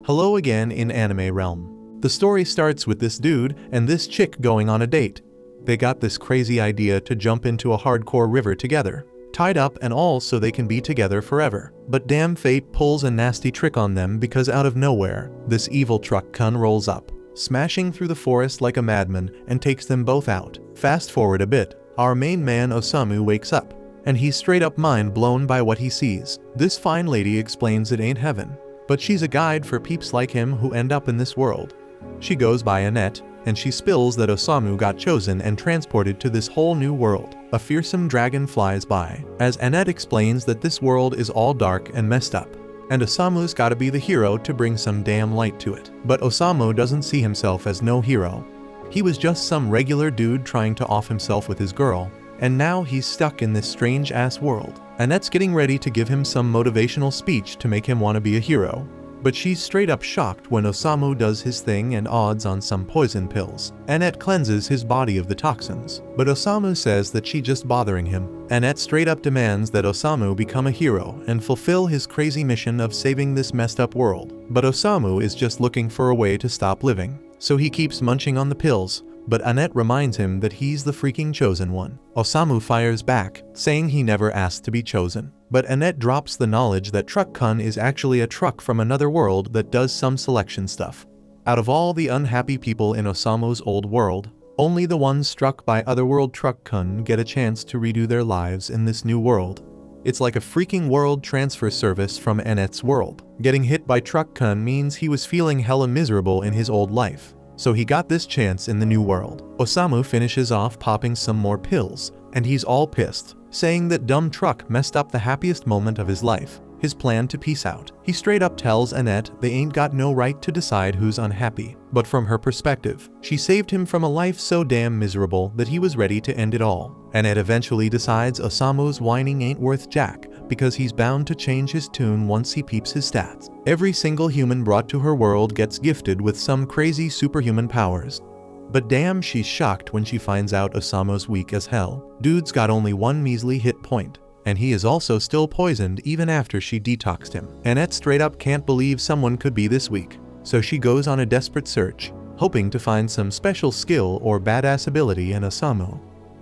Hello again in anime realm. The story starts with this dude and this chick going on a date. They got this crazy idea to jump into a hardcore river together, tied up and all so they can be together forever. But damn fate pulls a nasty trick on them because out of nowhere, this evil truck kun rolls up, smashing through the forest like a madman and takes them both out. Fast forward a bit, our main man Osamu wakes up, and he's straight up mind blown by what he sees. This fine lady explains it ain't heaven, but she's a guide for peeps like him who end up in this world. She goes by Annette, and she spills that Osamu got chosen and transported to this whole new world. A fearsome dragon flies by, as Annette explains that this world is all dark and messed up, and Osamu's gotta be the hero to bring some damn light to it. But Osamu doesn't see himself as no hero. He was just some regular dude trying to off himself with his girl, and now he's stuck in this strange-ass world. Annette's getting ready to give him some motivational speech to make him want to be a hero, but she's straight up shocked when Osamu does his thing and odds on some poison pills. Annette cleanses his body of the toxins, but Osamu says that she's just bothering him. Annette straight up demands that Osamu become a hero and fulfill his crazy mission of saving this messed up world. But Osamu is just looking for a way to stop living, so he keeps munching on the pills. But Annette reminds him that he's the freaking chosen one. Osamu fires back, saying he never asked to be chosen. But Annette drops the knowledge that Truck-kun is actually a truck from another world that does some selection stuff. Out of all the unhappy people in Osamu's old world, only the ones struck by otherworld Truck-kun get a chance to redo their lives in this new world. It's like a freaking world transfer service from Annette's world. Getting hit by Truck-kun means he was feeling hella miserable in his old life, so he got this chance in the new world. Osamu finishes off popping some more pills, and he's all pissed, saying that dumb truck messed up the happiest moment of his life, his plan to peace out. He straight up tells Annette they ain't got no right to decide who's unhappy, but from her perspective, she saved him from a life so damn miserable that he was ready to end it all. Annette eventually decides Osamu's whining ain't worth jack because he's bound to change his tune once he peeps his stats. Every single human brought to her world gets gifted with some crazy superhuman powers. But damn, she's shocked when she finds out Osamu's weak as hell. Dude's got only one measly hit point, and he is also still poisoned even after she detoxed him. Annette straight up can't believe someone could be this weak, so she goes on a desperate search, hoping to find some special skill or badass ability in Osamu.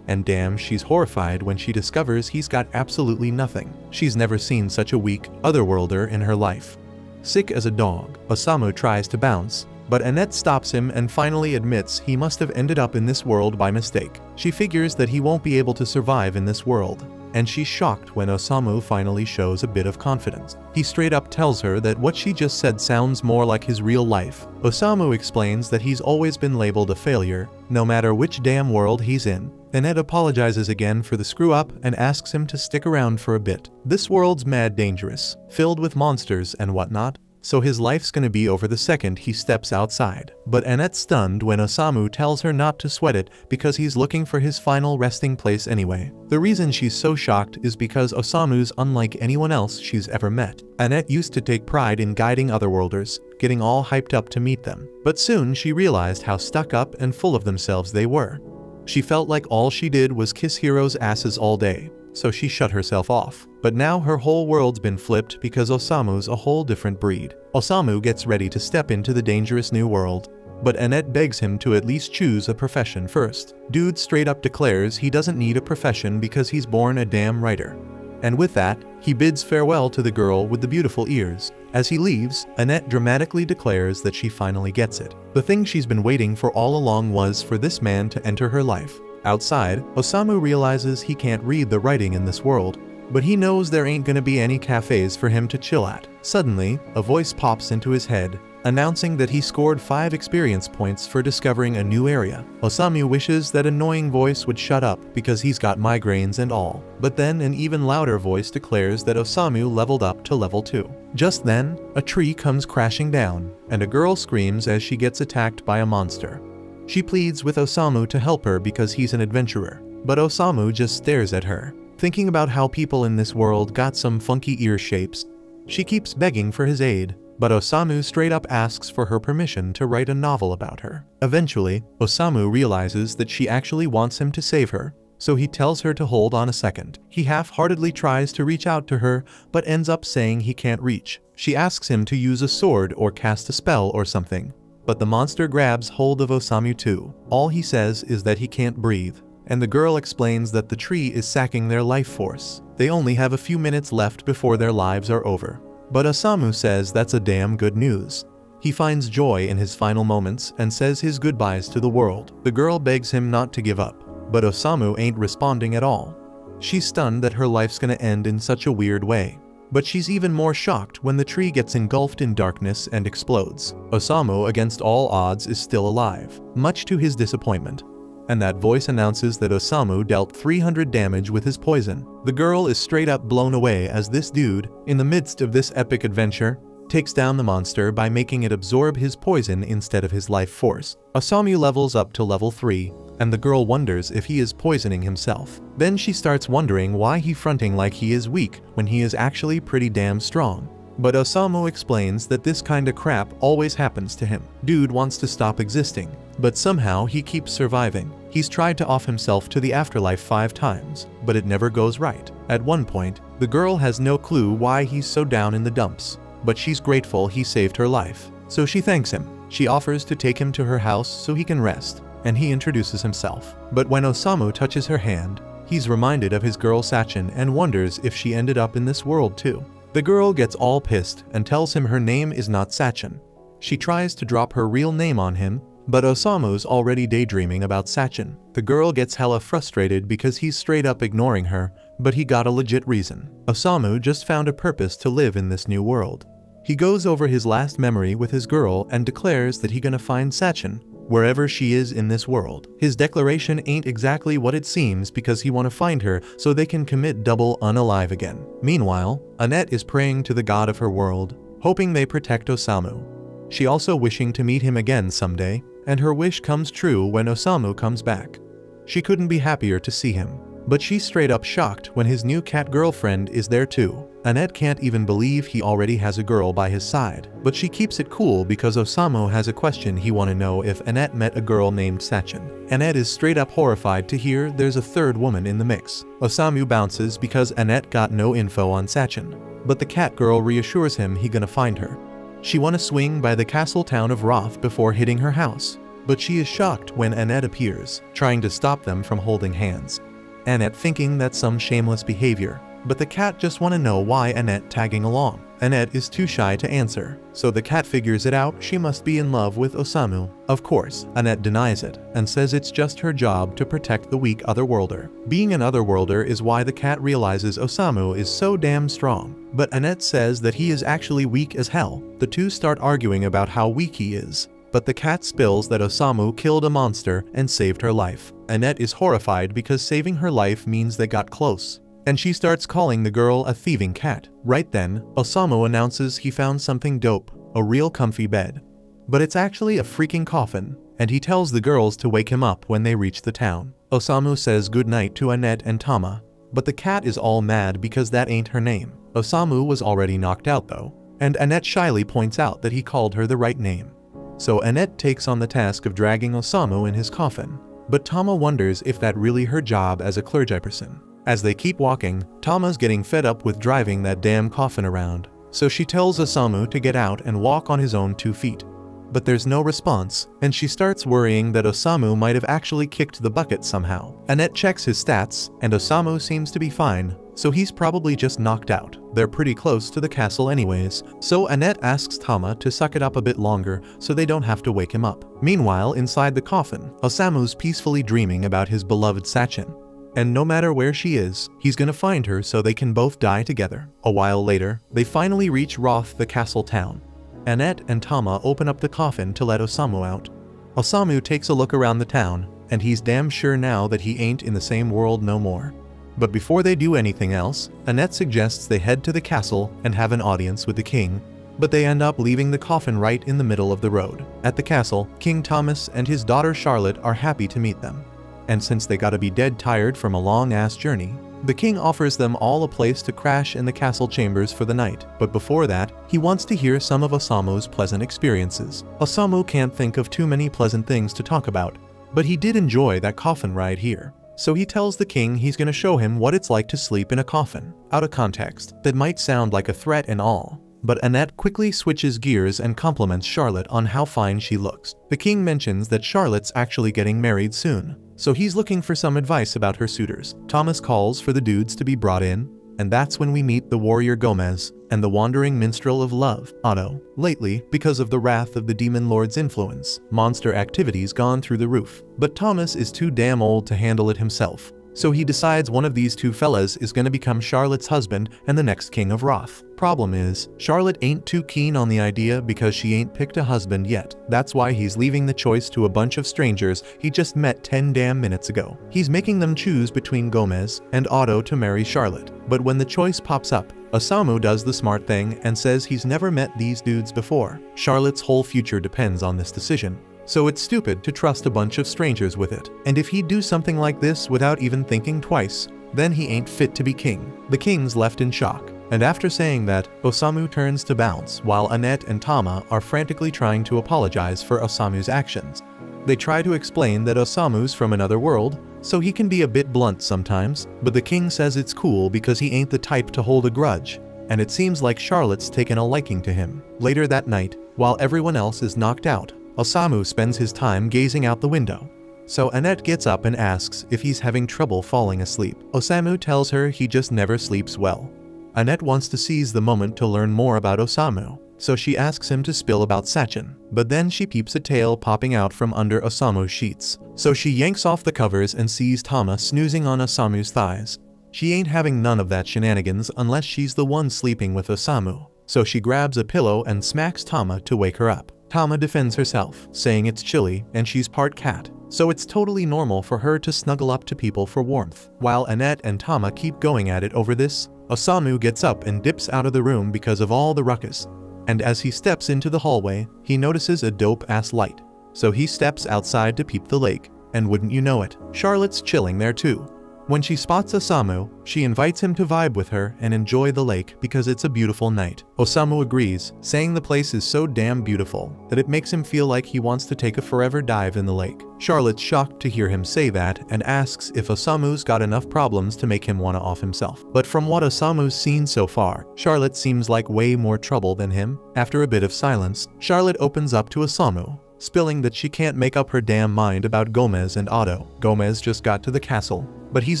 And damn, she's horrified when she discovers he's got absolutely nothing. She's never seen such a weak otherworlder in her life. Sick as a dog, Osamu tries to bounce, but Annette stops him and finally admits he must have ended up in this world by mistake. She figures that he won't be able to survive in this world, and she's shocked when Osamu finally shows a bit of confidence. He straight up tells her that what she just said sounds more like his real life. Osamu explains that he's always been labeled a failure, no matter which damn world he's in. Annette apologizes again for the screw-up and asks him to stick around for a bit. This world's mad dangerous, filled with monsters and whatnot, so his life's gonna be over the second he steps outside. But Annette's stunned when Osamu tells her not to sweat it because he's looking for his final resting place anyway. The reason she's so shocked is because Osamu's unlike anyone else she's ever met. Annette used to take pride in guiding otherworlders, getting all hyped up to meet them. But soon she realized how stuck up and full of themselves they were. She felt like all she did was kiss heroes' asses all day, so she shut herself off. But now her whole world's been flipped because Osamu's a whole different breed. Osamu gets ready to step into the dangerous new world, but Annette begs him to at least choose a profession first. Dude straight up declares he doesn't need a profession because he's born a damn writer. And with that, he bids farewell to the girl with the beautiful ears. As he leaves, Annette dramatically declares that she finally gets it. The thing she's been waiting for all along was for this man to enter her life. Outside, Osamu realizes he can't read the writing in this world, but he knows there ain't gonna be any cafes for him to chill at. Suddenly, a voice pops into his head, announcing that he scored 5 experience points for discovering a new area. Osamu wishes that annoying voice would shut up because he's got migraines and all. But then an even louder voice declares that Osamu leveled up to level 2. Just then, a tree comes crashing down, and a girl screams as she gets attacked by a monster. She pleads with Osamu to help her because he's an adventurer, but Osamu just stares at her. Thinking about how people in this world got some funky ear shapes, she keeps begging for his aid, but Osamu straight up asks for her permission to write a novel about her. Eventually, Osamu realizes that she actually wants him to save her, so he tells her to hold on a second. He half-heartedly tries to reach out to her, but ends up saying he can't reach. She asks him to use a sword or cast a spell or something, but the monster grabs hold of Osamu too. All he says is that he can't breathe, and the girl explains that the tree is sacking their life force. They only have a few minutes left before their lives are over. But Osamu says that's a damn good news. He finds joy in his final moments and says his goodbyes to the world. The girl begs him not to give up, but Osamu ain't responding at all. She's stunned that her life's gonna end in such a weird way. But she's even more shocked when the tree gets engulfed in darkness and explodes. Osamu, against all odds, is still alive, much to his disappointment. And that voice announces that Osamu dealt 300 damage with his poison. The girl is straight up blown away as this dude, in the midst of this epic adventure, takes down the monster by making it absorb his poison instead of his life force. Osamu levels up to level 3, and the girl wonders if he is poisoning himself. Then she starts wondering why he's fronting like he is weak when he is actually pretty damn strong. But Osamu explains that this kinda crap always happens to him. Dude wants to stop existing, but somehow he keeps surviving. He's tried to off himself to the afterlife 5 times, but it never goes right. At one point, the girl has no clue why he's so down in the dumps, but she's grateful he saved her life, so she thanks him. She offers to take him to her house so he can rest, and he introduces himself. But when Osamu touches her hand, he's reminded of his girl Sachin and wonders if she ended up in this world too. The girl gets all pissed and tells him her name is not Sachin. She tries to drop her real name on him, but Osamu's already daydreaming about Sachin. The girl gets hella frustrated because he's straight up ignoring her, but he got a legit reason. Osamu just found a purpose to live in this new world. He goes over his last memory with his girl and declares that he gonna find Sachin wherever she is in this world. His declaration ain't exactly what it seems because he wanna find her so they can commit double unalive again. Meanwhile, Annette is praying to the god of her world, hoping they protect Osamu. She also wishing to meet him again someday, and her wish comes true when Osamu comes back. She couldn't be happier to see him, but she's straight up shocked when his new cat girlfriend is there too. Annette can't even believe he already has a girl by his side, but she keeps it cool because Osamu has a question he wanna know if Annette met a girl named Sachin. Annette is straight up horrified to hear there's a third woman in the mix. Osamu bounces because Annette got no info on Sachin, but the cat girl reassures him he gonna find her. She wanna swing by the castle town of Roth before hitting her house, but she is shocked when Annette appears, trying to stop them from holding hands. Annette thinking that's some shameless behavior, but the cat just wanna know why Annette tagging along. Annette is too shy to answer, so the cat figures it out she must be in love with Osamu. Of course, Annette denies it and says it's just her job to protect the weak otherworlder. Being an otherworlder is why the cat realizes Osamu is so damn strong, but Annette says that he is actually weak as hell. The two start arguing about how weak he is, but the cat spills that Osamu killed a monster and saved her life. Annette is horrified because saving her life means they got close, and she starts calling the girl a thieving cat. Right then, Osamu announces he found something dope, a real comfy bed. But it's actually a freaking coffin, and he tells the girls to wake him up when they reach the town. Osamu says goodnight to Annette and Tama, but the cat is all mad because that ain't her name. Osamu was already knocked out though, and Annette shyly points out that he called her the right name. So Annette takes on the task of dragging Osamu in his coffin, but Tama wonders if that really her job as a clergyperson. As they keep walking, Tama's getting fed up with driving that damn coffin around, so she tells Osamu to get out and walk on his own 2 feet. But there's no response, and she starts worrying that Osamu might have actually kicked the bucket somehow. Annette checks his stats, and Osamu seems to be fine, so he's probably just knocked out. They're pretty close to the castle anyways, so Annette asks Tama to suck it up a bit longer so they don't have to wake him up. Meanwhile, inside the coffin, Osamu's peacefully dreaming about his beloved Sachin. And no matter where she is, he's gonna find her so they can both die together. A while later, they finally reach Roth, the castle town. Annette and Tama open up the coffin to let Osamu out. Osamu takes a look around the town, and he's damn sure now that he ain't in the same world no more. But before they do anything else, Annette suggests they head to the castle and have an audience with the king, but they end up leaving the coffin right in the middle of the road. At the castle, King Thomas and his daughter Charlotte are happy to meet them. And since they gotta be dead tired from a long-ass journey, the king offers them all a place to crash in the castle chambers for the night. But before that, he wants to hear some of Osamu's pleasant experiences. Osamu can't think of too many pleasant things to talk about, but he did enjoy that coffin ride here. So he tells the king he's gonna show him what it's like to sleep in a coffin. Out of context, that might sound like a threat and all. But Annette quickly switches gears and compliments Charlotte on how fine she looks. The king mentions that Charlotte's actually getting married soon, so he's looking for some advice about her suitors. Thomas calls for the dudes to be brought in, and that's when we meet the warrior Gomez and the wandering minstrel of love, Otto. Lately, because of the wrath of the demon lord's influence, monster activity's gone through the roof. But Thomas is too damn old to handle it himself. So he decides one of these two fellas is gonna become Charlotte's husband and the next king of Wrath. Problem is, Charlotte ain't too keen on the idea because she ain't picked a husband yet. That's why he's leaving the choice to a bunch of strangers he just met 10 damn minutes ago. He's making them choose between Gomez and Otto to marry Charlotte. But when the choice pops up, Osamu does the smart thing and says he's never met these dudes before. Charlotte's whole future depends on this decision. So it's stupid to trust a bunch of strangers with it. And if he'd do something like this without even thinking twice, then he ain't fit to be king. The king's left in shock. And after saying that, Osamu turns to bounce while Annette and Tama are frantically trying to apologize for Osamu's actions. They try to explain that Osamu's from another world, so he can be a bit blunt sometimes, but the king says it's cool because he ain't the type to hold a grudge, and it seems like Charlotte's taken a liking to him. Later that night, while everyone else is knocked out, Osamu spends his time gazing out the window. So Annette gets up and asks if he's having trouble falling asleep. Osamu tells her he just never sleeps well. Annette wants to seize the moment to learn more about Osamu, so she asks him to spill about Sachin. But then she peeps a tail popping out from under Osamu's sheets. So she yanks off the covers and sees Tama snoozing on Osamu's thighs. She ain't having none of that shenanigans unless she's the one sleeping with Osamu. So she grabs a pillow and smacks Tama to wake her up. Tama defends herself, saying it's chilly and she's part cat, so it's totally normal for her to snuggle up to people for warmth. While Annette and Tama keep going at it over this, Osamu gets up and dips out of the room because of all the ruckus. And as he steps into the hallway, he notices a dope-ass light. So he steps outside to peep the lake, and wouldn't you know it, Charlotte's chilling there too. When she spots Osamu, she invites him to vibe with her and enjoy the lake because it's a beautiful night. Osamu agrees, saying the place is so damn beautiful that it makes him feel like he wants to take a forever dive in the lake. Charlotte's shocked to hear him say that and asks if Osamu's got enough problems to make him wanna off himself. But from what Osamu's seen so far, Charlotte seems like way more trouble than him. After a bit of silence, Charlotte opens up to Osamu, spilling that she can't make up her damn mind about Gomez and Otto. Gomez just got to the castle, but he's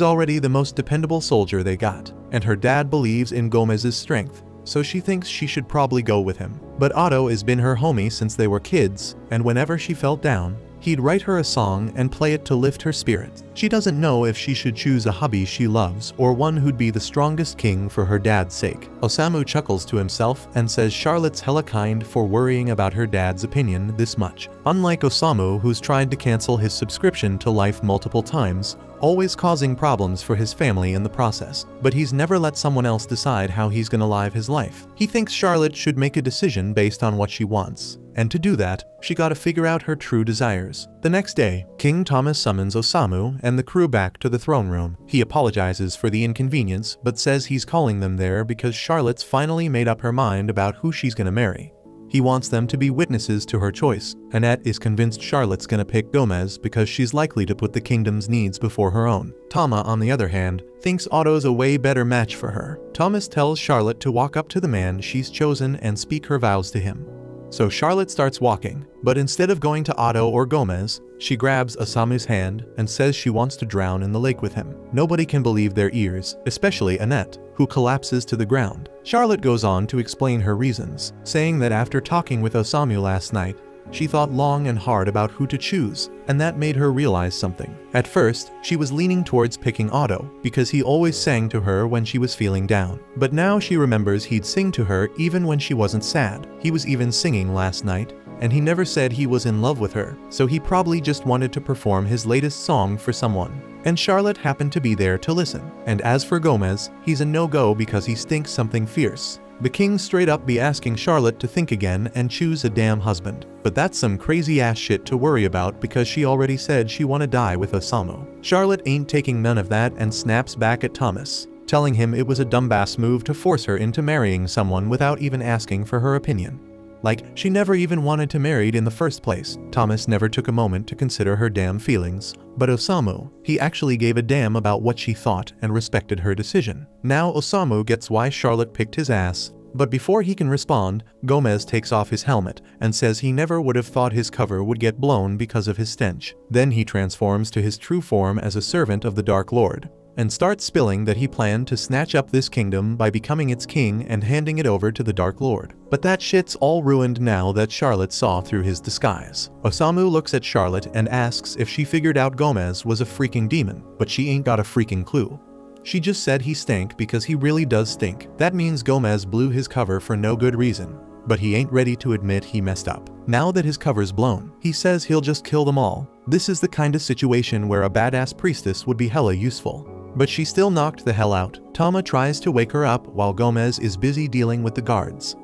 already the most dependable soldier they got, and her dad believes in Gomez's strength, so she thinks she should probably go with him. But Otto has been her homie since they were kids, and whenever she felt down, he'd write her a song and play it to lift her spirits. She doesn't know if she should choose a hubby she loves or one who'd be the strongest king for her dad's sake. Osamu chuckles to himself and says Charlotte's hella kind for worrying about her dad's opinion this much. Unlike Osamu, who's tried to cancel his subscription to Life multiple times, always causing problems for his family in the process. But he's never let someone else decide how he's gonna live his life. He thinks Charlotte should make a decision based on what she wants. And to do that, she gotta figure out her true desires. The next day, King Thomas summons Osamu and the crew back to the throne room. He apologizes for the inconvenience, but says he's calling them there because Charlotte's finally made up her mind about who she's gonna marry. He wants them to be witnesses to her choice. Annette is convinced Charlotte's gonna pick Gomez because she's likely to put the kingdom's needs before her own. Tama, on the other hand, thinks Otto's a way better match for her. Thomas tells Charlotte to walk up to the man she's chosen and speak her vows to him. So Charlotte starts walking, but instead of going to Otto or Gomez, she grabs Osamu's hand and says she wants to drown in the lake with him. Nobody can believe their ears, especially Annette, who collapses to the ground. Charlotte goes on to explain her reasons, saying that after talking with Osamu last night, she thought long and hard about who to choose, and that made her realize something. At first, she was leaning towards picking Otto, because he always sang to her when she was feeling down. But now she remembers he'd sing to her even when she wasn't sad. He was even singing last night, and he never said he was in love with her, so he probably just wanted to perform his latest song for someone. And Charlotte happened to be there to listen. And as for Gomez, he's a no-go because he stinks something fierce. The king straight up be asking Charlotte to think again and choose a damn husband. But that's some crazy ass shit to worry about because she already said she wanna die with Osamu. Charlotte ain't taking none of that and snaps back at Thomas, telling him it was a dumbass move to force her into marrying someone without even asking for her opinion. Like, she never even wanted to marry in the first place. Thomas never took a moment to consider her damn feelings. But Osamu, he actually gave a damn about what she thought and respected her decision. Now Osamu gets why Charlotte picked his ass. But before he can respond, Gomez takes off his helmet and says he never would have thought his cover would get blown because of his stench. Then he transforms to his true form as a servant of the Dark Lord, and starts spilling that he planned to snatch up this kingdom by becoming its king and handing it over to the Dark Lord. But that shit's all ruined now that Charlotte saw through his disguise. Osamu looks at Charlotte and asks if she figured out Gomez was a freaking demon, but she ain't got a freaking clue. She just said he stank because he really does stink. That means Gomez blew his cover for no good reason. But he ain't ready to admit he messed up. Now that his cover's blown, he says he'll just kill them all. This is the kind of situation where a badass priestess would be hella useful. But she still knocked the hell out. Tama tries to wake her up while Gomez is busy dealing with the guards.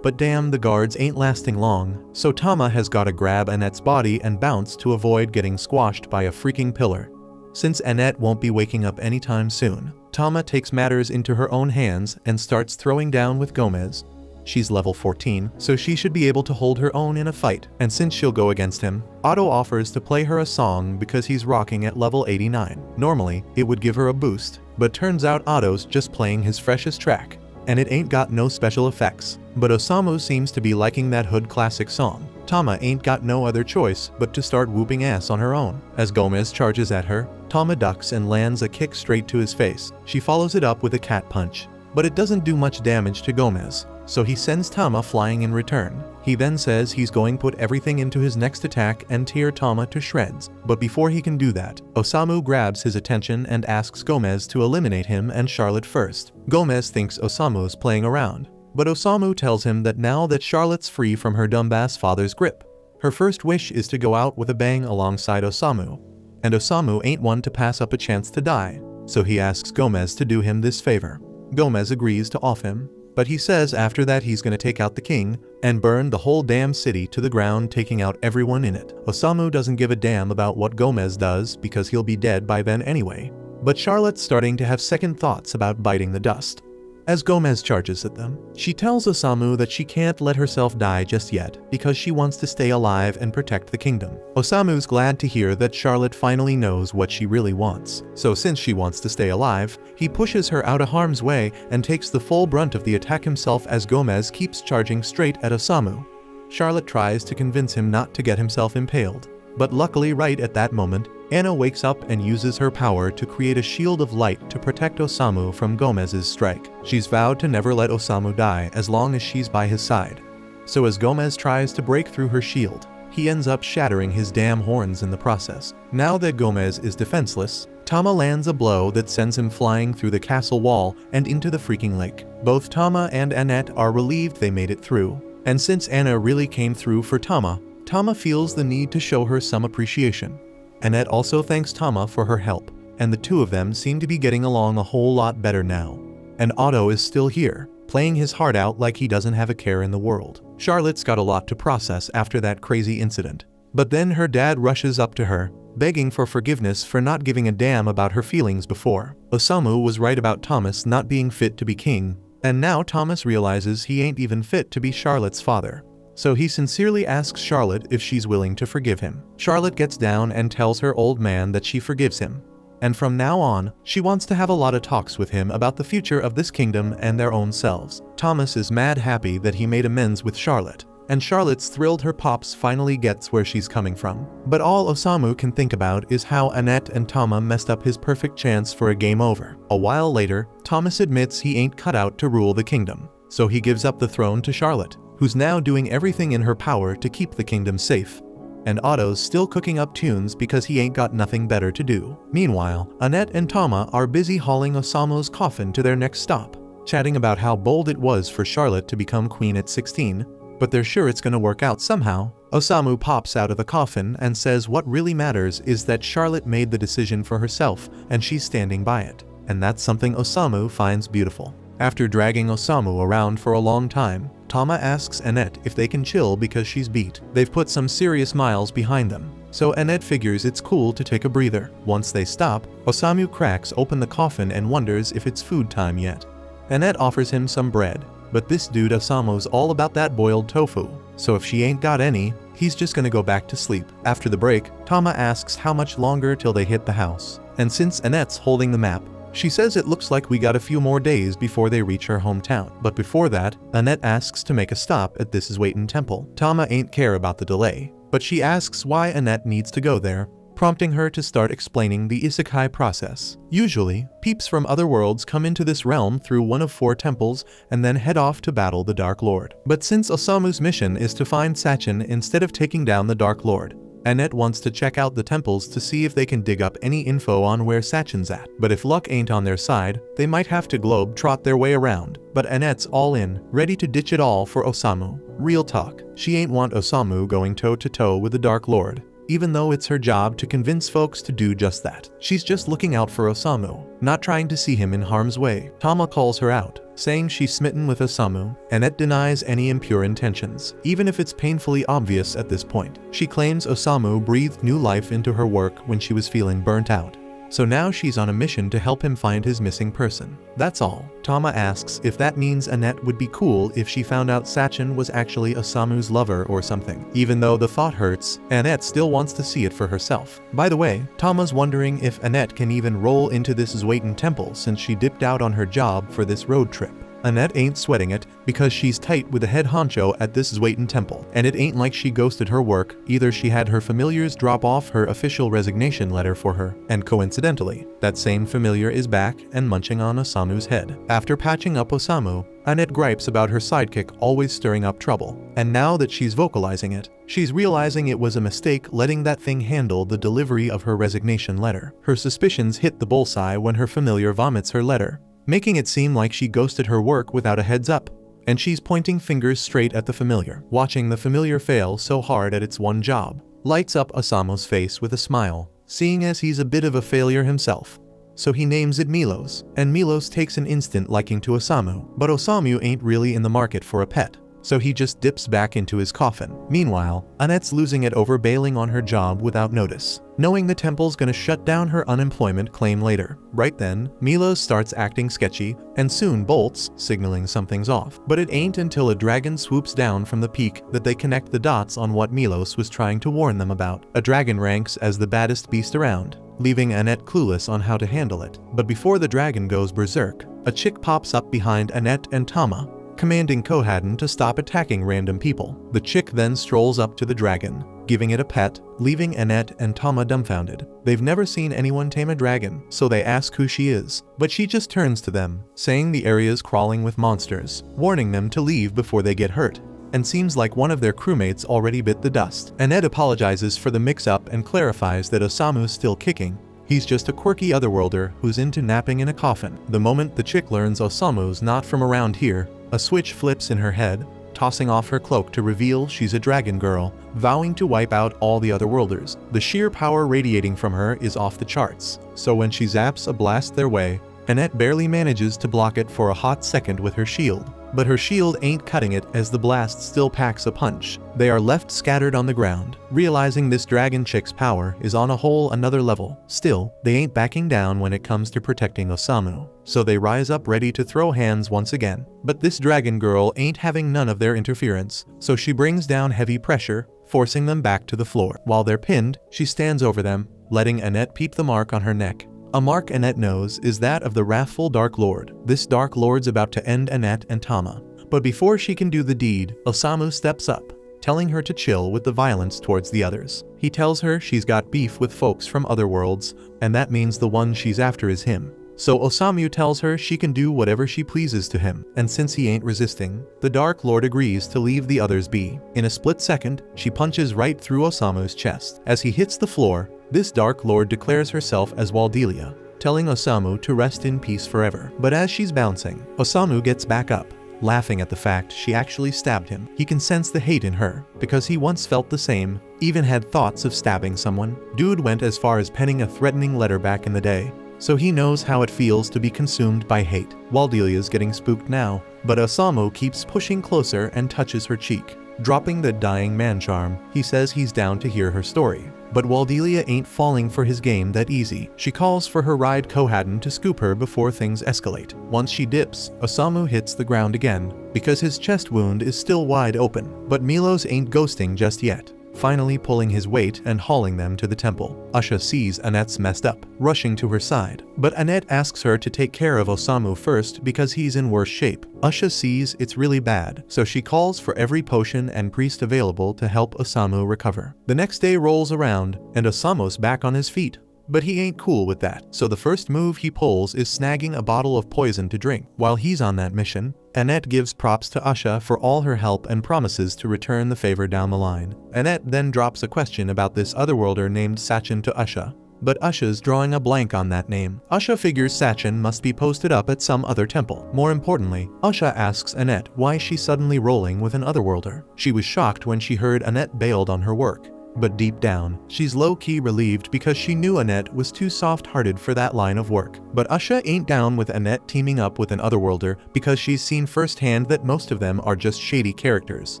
But damn, the guards ain't lasting long, so Tama has gotta grab Annette's body and bounce to avoid getting squashed by a freaking pillar. Since Annette won't be waking up anytime soon, Tama takes matters into her own hands and starts throwing down with Gomez. She's level 14, so she should be able to hold her own in a fight, and since she'll go against him, Otto offers to play her a song because he's rocking at level 89. Normally, it would give her a boost, but turns out Otto's just playing his freshest track, and it ain't got no special effects. But Osamu seems to be liking that hood classic song. Tama ain't got no other choice but to start whooping ass on her own. As Gomez charges at her, Tama ducks and lands a kick straight to his face. She follows it up with a cat punch, but it doesn't do much damage to Gomez, so he sends Tama flying in return. He then says he's going to put everything into his next attack and tear Tama to shreds. But before he can do that, Osamu grabs his attention and asks Gomez to eliminate him and Charlotte first. Gomez thinks Osamu's playing around, but Osamu tells him that now that Charlotte's free from her dumbass father's grip, her first wish is to go out with a bang alongside Osamu. And Osamu ain't one to pass up a chance to die, so he asks Gomez to do him this favor. Gomez agrees to off him, but he says after that he's gonna take out the king and burn the whole damn city to the ground, taking out everyone in it. Osamu doesn't give a damn about what Gomez does because he'll be dead by then anyway. But Charlotte's starting to have second thoughts about biting the dust. As Gomez charges at them, she tells Osamu that she can't let herself die just yet because she wants to stay alive and protect the kingdom. Osamu's glad to hear that Charlotte finally knows what she really wants. So since she wants to stay alive, he pushes her out of harm's way and takes the full brunt of the attack himself as Gomez keeps charging straight at Osamu. Charlotte tries to convince him not to get himself impaled, but luckily right at that moment, Anna wakes up and uses her power to create a shield of light to protect Osamu from Gomez's strike. She's vowed to never let Osamu die as long as she's by his side. So as Gomez tries to break through her shield, he ends up shattering his damn horns in the process. Now that Gomez is defenseless, Tama lands a blow that sends him flying through the castle wall and into the freaking lake. Both Tama and Annette are relieved they made it through, and since Anna really came through for Tama, Tama feels the need to show her some appreciation. Annette also thanks Tama for her help, and the two of them seem to be getting along a whole lot better now. And Otto is still here, playing his heart out like he doesn't have a care in the world. Charlotte's got a lot to process after that crazy incident. But then her dad rushes up to her, begging for forgiveness for not giving a damn about her feelings before. Osamu was right about Thomas not being fit to be king, and now Thomas realizes he ain't even fit to be Charlotte's father. So he sincerely asks Charlotte if she's willing to forgive him. Charlotte gets down and tells her old man that she forgives him. And from now on, she wants to have a lot of talks with him about the future of this kingdom and their own selves. Thomas is mad happy that he made amends with Charlotte, and Charlotte's thrilled her pops finally gets where she's coming from. But all Osamu can think about is how Annette and Tama messed up his perfect chance for a game over. A while later, Thomas admits he ain't cut out to rule the kingdom, so he gives up the throne to Charlotte, who's now doing everything in her power to keep the kingdom safe. And Otto's still cooking up tunes because he ain't got nothing better to do. Meanwhile, Annette and Tama are busy hauling Osamu's coffin to their next stop, chatting about how bold it was for Charlotte to become queen at 16, but they're sure it's gonna work out somehow. Osamu pops out of the coffin and says what really matters is that Charlotte made the decision for herself and she's standing by it. And that's something Osamu finds beautiful. After dragging Osamu around for a long time, Tama asks Annette if they can chill because she's beat. They've put some serious miles behind them, so Annette figures it's cool to take a breather. Once they stop, Osamu cracks open the coffin and wonders if it's food time yet. Annette offers him some bread, but this dude Osamu's all about that boiled tofu. so if she ain't got any, he's just gonna go back to sleep. After the break, Tama asks how much longer till they hit the house. And since Annette's holding the map, she says it looks like we got a few more days before they reach her hometown. But before that, Annette asks to make a stop at this Waitin' Temple. Tama ain't care about the delay, but she asks why Annette needs to go there, prompting her to start explaining the isekai process. Usually, peeps from other worlds come into this realm through one of 4 temples and then head off to battle the Dark Lord. But since Osamu's mission is to find Sachin instead of taking down the Dark Lord, Annette wants to check out the temples to see if they can dig up any info on where Sachin's at. But if luck ain't on their side, they might have to globe-trot their way around. But Annette's all in, ready to ditch it all for Osamu. Real talk, she ain't want Osamu going toe-to-toe with the Dark Lord, even though it's her job to convince folks to do just that. She's just looking out for Osamu, not trying to see him in harm's way. Tama calls her out, saying she's smitten with Osamu. Annette denies any impure intentions, even if it's painfully obvious at this point. She claims Osamu breathed new life into her work when she was feeling burnt out. So now she's on a mission to help him find his missing person. That's all. Tama asks if that means Annette would be cool if she found out Sachin was actually Osamu's lover or something. Even though the thought hurts, Annette still wants to see it for herself. By the way, Tama's wondering if Annette can even roll into this Waitin' Temple since she dipped out on her job for this road trip. Annette ain't sweating it because she's tight with the head honcho at this Waitin' Temple, and it ain't like she ghosted her work. Either she had her familiars drop off her official resignation letter for her, and coincidentally, that same familiar is back and munching on Osamu's head. After patching up Osamu, Annette gripes about her sidekick always stirring up trouble, and now that she's vocalizing it, she's realizing it was a mistake letting that thing handle the delivery of her resignation letter. Her suspicions hit the bullseye when her familiar vomits her letter, making it seem like she ghosted her work without a heads up, and she's pointing fingers straight at the familiar. Watching the familiar fail so hard at its one job lights up Osamu's face with a smile, seeing as he's a bit of a failure himself. So he names it Milos, and Milos takes an instant liking to Osamu. But Osamu ain't really in the market for a pet, so he just dips back into his coffin. Meanwhile, Annette's losing it over bailing on her job without notice, knowing the temple's gonna shut down her unemployment claim later. Right then, Milos starts acting sketchy and soon bolts, signaling something's off. But it ain't until a dragon swoops down from the peak that they connect the dots on what Milos was trying to warn them about. A dragon ranks as the baddest beast around, leaving Annette clueless on how to handle it. But before the dragon goes berserk, a chick pops up behind Annette and Tama, commanding Kohaden to stop attacking random people. The chick then strolls up to the dragon, giving it a pet, leaving Annette and Tama dumbfounded. They've never seen anyone tame a dragon, so they ask who she is, but she just turns to them, saying the area's crawling with monsters, warning them to leave before they get hurt, and seems like one of their crewmates already bit the dust. Annette apologizes for the mix-up and clarifies that Osamu's still kicking. He's just a quirky otherworlder who's into napping in a coffin. The moment the chick learns Osamu's not from around here, a switch flips in her head, tossing off her cloak to reveal she's a dragon girl, vowing to wipe out all the otherworlders. The sheer power radiating from her is off the charts, so when she zaps a blast their way, Annette barely manages to block it for a hot second with her shield. But her shield ain't cutting it as the blast still packs a punch. They are left scattered on the ground, realizing this dragon chick's power is on a whole another level. Still, they ain't backing down when it comes to protecting Osamu, so they rise up ready to throw hands once again. But this dragon girl ain't having none of their interference, so she brings down heavy pressure, forcing them back to the floor. While they're pinned, she stands over them, letting Annette peep the mark on her neck. A mark Annette knows is that of the wrathful Dark Lord. This Dark Lord's about to end Annette and Tama. But before she can do the deed, Osamu steps up, telling her to chill with the violence towards the others. He tells her she's got beef with folks from other worlds, and that means the one she's after is him. So Osamu tells her she can do whatever she pleases to him, and since he ain't resisting, the Dark Lord agrees to leave the others be. In a split second, she punches right through Osamu's chest. As he hits the floor, this Dark Lord declares herself as Waldelia, telling Osamu to rest in peace forever. But as she's bouncing, Osamu gets back up, laughing at the fact she actually stabbed him. He can sense the hate in her, because he once felt the same, even had thoughts of stabbing someone. Dude went as far as penning a threatening letter back in the day, so he knows how it feels to be consumed by hate. Waldelia's getting spooked now, but Osamu keeps pushing closer and touches her cheek. Dropping the dying man charm, he says he's down to hear her story. But Waldelia ain't falling for his game that easy. She calls for her ride Kohaden to scoop her before things escalate. Once she dips, Osamu hits the ground again, because his chest wound is still wide open. But Milos ain't ghosting just yet, finally pulling his weight and hauling them to the temple. Asha sees Annette's messed up, rushing to her side. But Annette asks her to take care of Osamu first because he's in worse shape. Asha sees it's really bad, so she calls for every potion and priest available to help Osamu recover. The next day rolls around, and Osamu's back on his feet. But he ain't cool with that, so the first move he pulls is snagging a bottle of poison to drink. While he's on that mission, Annette gives props to Asha for all her help and promises to return the favor down the line. Annette then drops a question about this otherworlder named Sachin to Asha, but Asha's drawing a blank on that name. Asha figures Sachin must be posted up at some other temple. More importantly, Asha asks Annette why she's suddenly rolling with an otherworlder. She was shocked when she heard Annette bailed on her work. But deep down, she's low-key relieved because she knew Annette was too soft-hearted for that line of work. But Asha ain't down with Annette teaming up with an otherworlder because she's seen firsthand that most of them are just shady characters.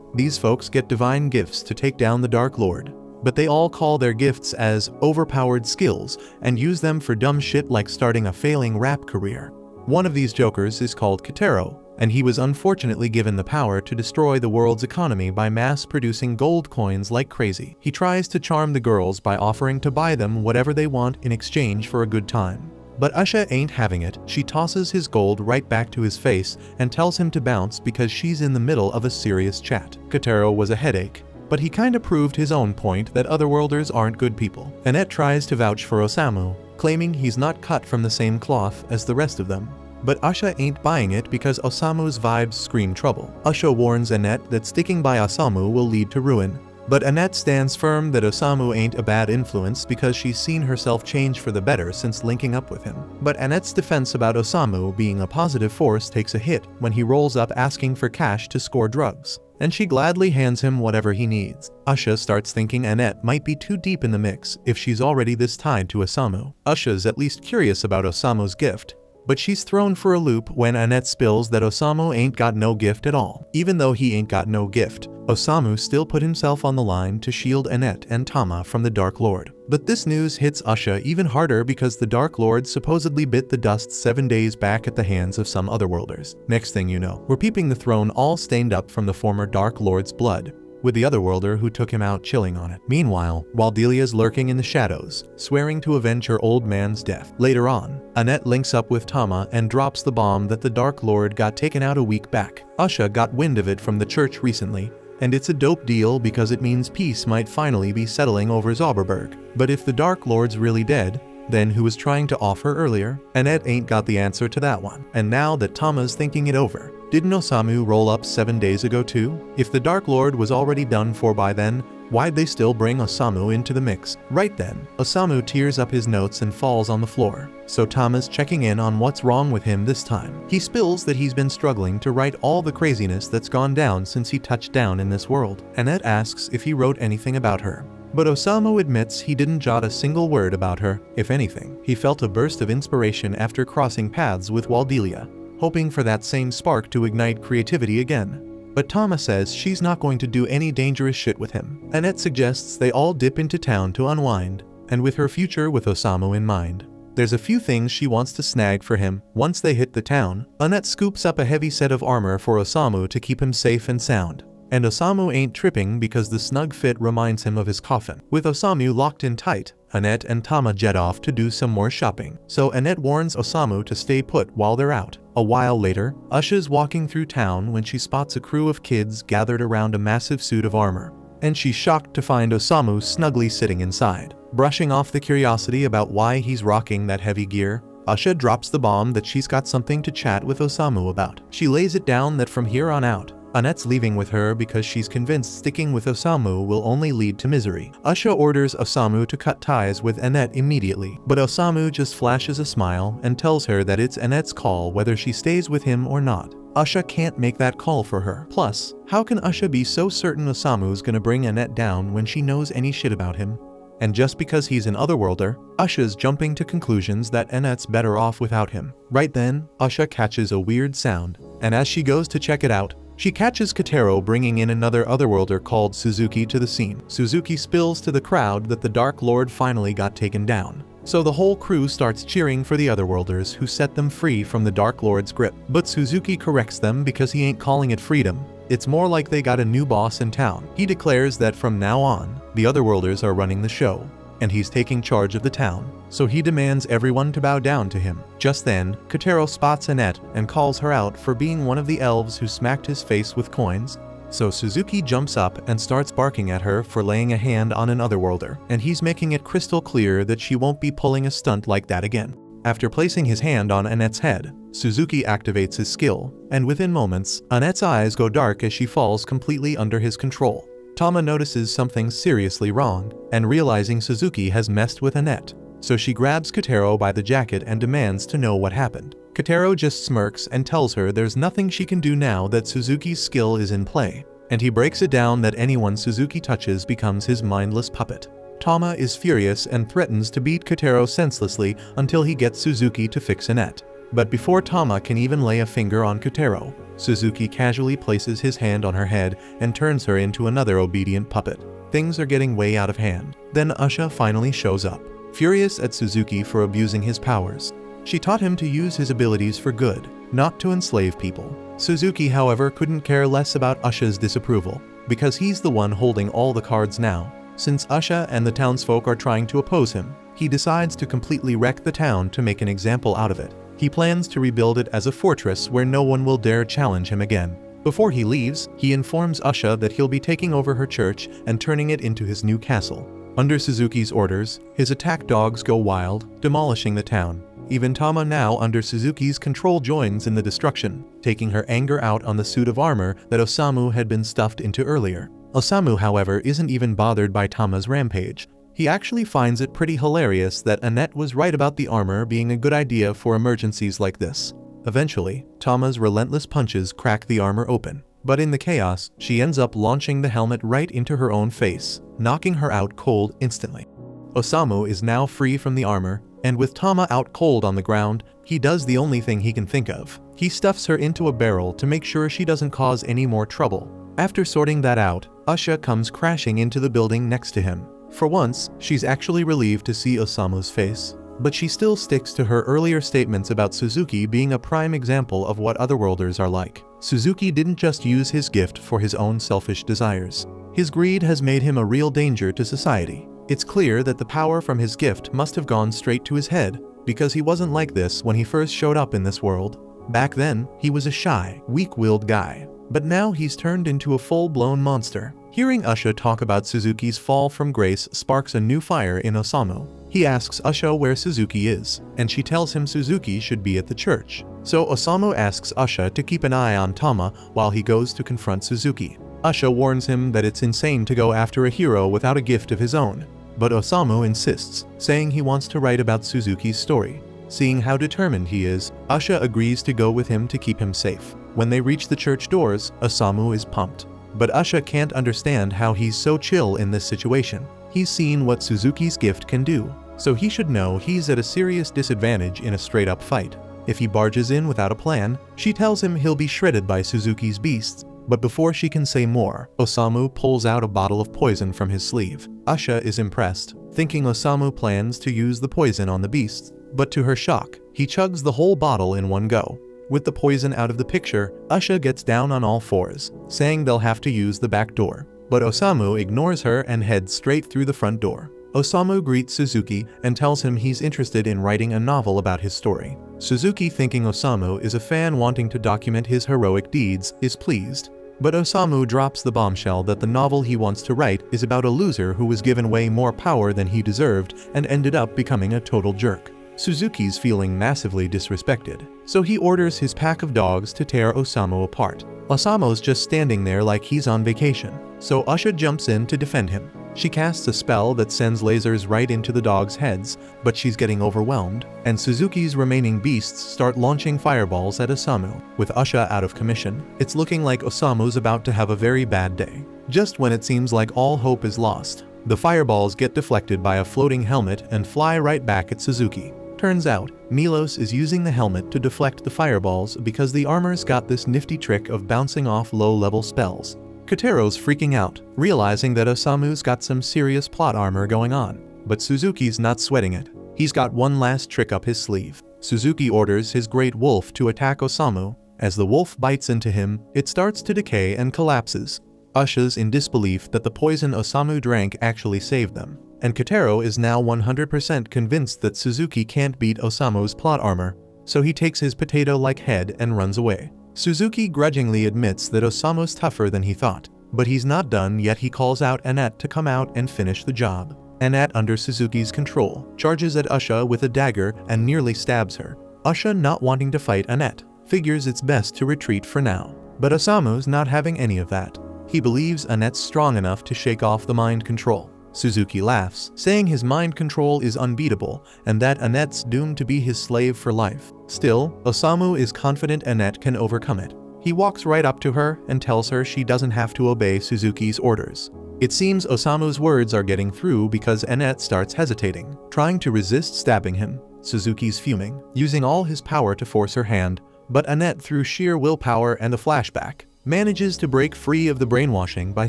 These folks get divine gifts to take down the Dark Lord, but they all call their gifts as overpowered skills and use them for dumb shit like starting a failing rap career. One of these jokers is called Kitaro, and he was unfortunately given the power to destroy the world's economy by mass-producing gold coins like crazy. He tries to charm the girls by offering to buy them whatever they want in exchange for a good time. But Asha ain't having it. She tosses his gold right back to his face and tells him to bounce because she's in the middle of a serious chat. Kitaro was a headache, but he kinda proved his own point that otherworlders aren't good people. Annette tries to vouch for Osamu, claiming he's not cut from the same cloth as the rest of them. But Asha ain't buying it because Osamu's vibes scream trouble. Asha warns Annette that sticking by Osamu will lead to ruin. But Annette stands firm that Osamu ain't a bad influence because she's seen herself change for the better since linking up with him. But Annette's defense about Osamu being a positive force takes a hit when he rolls up asking for cash to score drugs, and she gladly hands him whatever he needs. Asha starts thinking Annette might be too deep in the mix if she's already this tied to Osamu. Asha's at least curious about Osamu's gift, but she's thrown for a loop when Annette spills that Osamu ain't got no gift at all. Even though he ain't got no gift, Osamu still put himself on the line to shield Annette and Tama from the Dark Lord. But this news hits Asha even harder because the Dark Lord supposedly bit the dust 7 days back at the hands of some otherworlders. Next thing you know, we're peeping the throne all stained up from the former Dark Lord's blood, with the otherworlder who took him out chilling on it. Meanwhile, Waldelia's lurking in the shadows, swearing to avenge her old man's death. Later on, Annette links up with Tama and drops the bomb that the Dark Lord got taken out a week back. Asha got wind of it from the church recently, and it's a dope deal because it means peace might finally be settling over Zauberberg. But if the Dark Lord's really dead, then who was trying to off her earlier? Annette ain't got the answer to that one. And now that Tama's thinking it over, didn't Osamu roll up 7 days ago too? If the Dark Lord was already done for by then, why'd they still bring Osamu into the mix? Right then, Osamu tears up his notes and falls on the floor. So Tama's checking in on what's wrong with him this time. He spills that he's been struggling to write all the craziness that's gone down since he touched down in this world. Annette asks if he wrote anything about her, but Osamu admits he didn't jot a single word about her. If anything, he felt a burst of inspiration after crossing paths with Waldelia, hoping for that same spark to ignite creativity again. But Tama says she's not going to do any dangerous shit with him. Annette suggests they all dip into town to unwind, and with her future with Osamu in mind, there's a few things she wants to snag for him. Once they hit the town, Annette scoops up a heavy set of armor for Osamu to keep him safe and sound. And Osamu ain't tripping because the snug fit reminds him of his coffin. With Osamu locked in tight, Annette and Tama jet off to do some more shopping. So Annette warns Osamu to stay put while they're out. A while later, Asha's walking through town when she spots a crew of kids gathered around a massive suit of armor, and she's shocked to find Osamu snugly sitting inside. Brushing off the curiosity about why he's rocking that heavy gear, Asha drops the bomb that she's got something to chat with Osamu about. She lays it down that from here on out, Annette's leaving with her because she's convinced sticking with Osamu will only lead to misery. Asha orders Osamu to cut ties with Annette immediately, but Osamu just flashes a smile and tells her that it's Annette's call whether she stays with him or not. Asha can't make that call for her. Plus, how can Asha be so certain Osamu's gonna bring Annette down when she knows any shit about him? And just because he's an otherworlder, Asha's jumping to conclusions that Annette's better off without him. Right then, Asha catches a weird sound, and as she goes to check it out, She catches Kotaro bringing in another otherworlder called Suzuki to the scene. Suzuki spills to the crowd that the Dark Lord finally got taken down. So the whole crew starts cheering for the otherworlders who set them free from the Dark Lord's grip. But Suzuki corrects them because he ain't calling it freedom. It's more like they got a new boss in town. He declares that from now on, the otherworlders are running the show, and he's taking charge of the town. So he demands everyone to bow down to him. Just then, Kotaro spots Annette and calls her out for being one of the elves who smacked his face with coins. So Suzuki jumps up and starts barking at her for laying a hand on an otherworlder, and he's making it crystal clear that she won't be pulling a stunt like that again. After placing his hand on Annette's head, Suzuki activates his skill, and within moments, Annette's eyes go dark as she falls completely under his control. Tama notices something seriously wrong, and realizing Suzuki has messed with Annette, so she grabs Kotaro by the jacket and demands to know what happened. Kotaro just smirks and tells her there's nothing she can do now that Suzuki's skill is in play, and he breaks it down that anyone Suzuki touches becomes his mindless puppet. Tama is furious and threatens to beat Kotaro senselessly until he gets Suzuki to fix Annette. But before Tama can even lay a finger on Kotaro, Suzuki casually places his hand on her head and turns her into another obedient puppet. Things are getting way out of hand. Then Usha finally shows up, furious at Suzuki for abusing his powers. She taught him to use his abilities for good, not to enslave people. Suzuki, however, couldn't care less about Usha's disapproval, because he's the one holding all the cards now. Since Usha and the townsfolk are trying to oppose him, he decides to completely wreck the town to make an example out of it. He plans to rebuild it as a fortress where no one will dare challenge him again. Before he leaves, he informs Usha that he'll be taking over her church and turning it into his new castle. Under Suzuki's orders, his attack dogs go wild, demolishing the town. Even Tama, now under Suzuki's control, joins in the destruction, taking her anger out on the suit of armor that Osamu had been stuffed into earlier. Osamu, however, isn't even bothered by Tama's rampage. He actually finds it pretty hilarious that Annette was right about the armor being a good idea for emergencies like this. Eventually, Tama's relentless punches crack the armor open, but in the chaos, she ends up launching the helmet right into her own face, knocking her out cold instantly. Osamu is now free from the armor, and with Tama out cold on the ground, he does the only thing he can think of. He stuffs her into a barrel to make sure she doesn't cause any more trouble. After sorting that out, Usha comes crashing into the building next to him. For once, she's actually relieved to see Osamu's face, but she still sticks to her earlier statements about Suzuki being a prime example of what otherworlders are like. Suzuki didn't just use his gift for his own selfish desires. His greed has made him a real danger to society. It's clear that the power from his gift must have gone straight to his head, because he wasn't like this when he first showed up in this world. Back then, he was a shy, weak-willed guy, but now he's turned into a full-blown monster. Hearing Usha talk about Suzuki's fall from grace sparks a new fire in Osamu. He asks Usha where Suzuki is, and she tells him Suzuki should be at the church. So Osamu asks Usha to keep an eye on Tama while he goes to confront Suzuki. Usha warns him that it's insane to go after a hero without a gift of his own, but Osamu insists, saying he wants to write about Suzuki's story. Seeing how determined he is, Usha agrees to go with him to keep him safe. When they reach the church doors, Osamu is pumped. But Usha can't understand how he's so chill in this situation. He's seen what Suzuki's gift can do, so he should know he's at a serious disadvantage in a straight-up fight. If he barges in without a plan, she tells him he'll be shredded by Suzuki's beasts. But before she can say more, Osamu pulls out a bottle of poison from his sleeve. Usha is impressed, thinking Osamu plans to use the poison on the beasts, but to her shock, he chugs the whole bottle in one go. With the poison out of the picture, Usha gets down on all fours, saying they'll have to use the back door. But Osamu ignores her and heads straight through the front door. Osamu greets Suzuki and tells him he's interested in writing a novel about his story. Suzuki, thinking Osamu is a fan wanting to document his heroic deeds, is pleased. But Osamu drops the bombshell that the novel he wants to write is about a loser who was given way more power than he deserved and ended up becoming a total jerk. Suzuki's feeling massively disrespected, so he orders his pack of dogs to tear Osamu apart. Osamu's just standing there like he's on vacation, so Usha jumps in to defend him. She casts a spell that sends lasers right into the dogs' heads, but she's getting overwhelmed, and Suzuki's remaining beasts start launching fireballs at Osamu. With Usha out of commission, it's looking like Osamu's about to have a very bad day. Just when it seems like all hope is lost, the fireballs get deflected by a floating helmet and fly right back at Suzuki. Turns out, Milos is using the helmet to deflect the fireballs because the armor's got this nifty trick of bouncing off low-level spells. Kotaro's freaking out, realizing that Osamu's got some serious plot armor going on. But Suzuki's not sweating it. He's got one last trick up his sleeve. Suzuki orders his great wolf to attack Osamu. As the wolf bites into him, it starts to decay and collapses. Usha's in disbelief that the poison Osamu drank actually saved them. And Kotaro is now 100% convinced that Suzuki can't beat Osamu's plot armor, so he takes his potato-like head and runs away. Suzuki grudgingly admits that Osamu's tougher than he thought, but he's not done yet. He calls out Annette to come out and finish the job. Annette, under Suzuki's control, charges at Usha with a dagger and nearly stabs her. Usha, not wanting to fight Annette, figures it's best to retreat for now. But Osamu's not having any of that. He believes Annette's strong enough to shake off the mind control. Suzuki laughs, saying his mind control is unbeatable and that Annette's doomed to be his slave for life. Still, Osamu is confident Annette can overcome it. He walks right up to her and tells her she doesn't have to obey Suzuki's orders. It seems Osamu's words are getting through because Annette starts hesitating, trying to resist stabbing him. Suzuki's fuming, using all his power to force her hand, but Annette, through sheer willpower and a flashback, manages to break free of the brainwashing by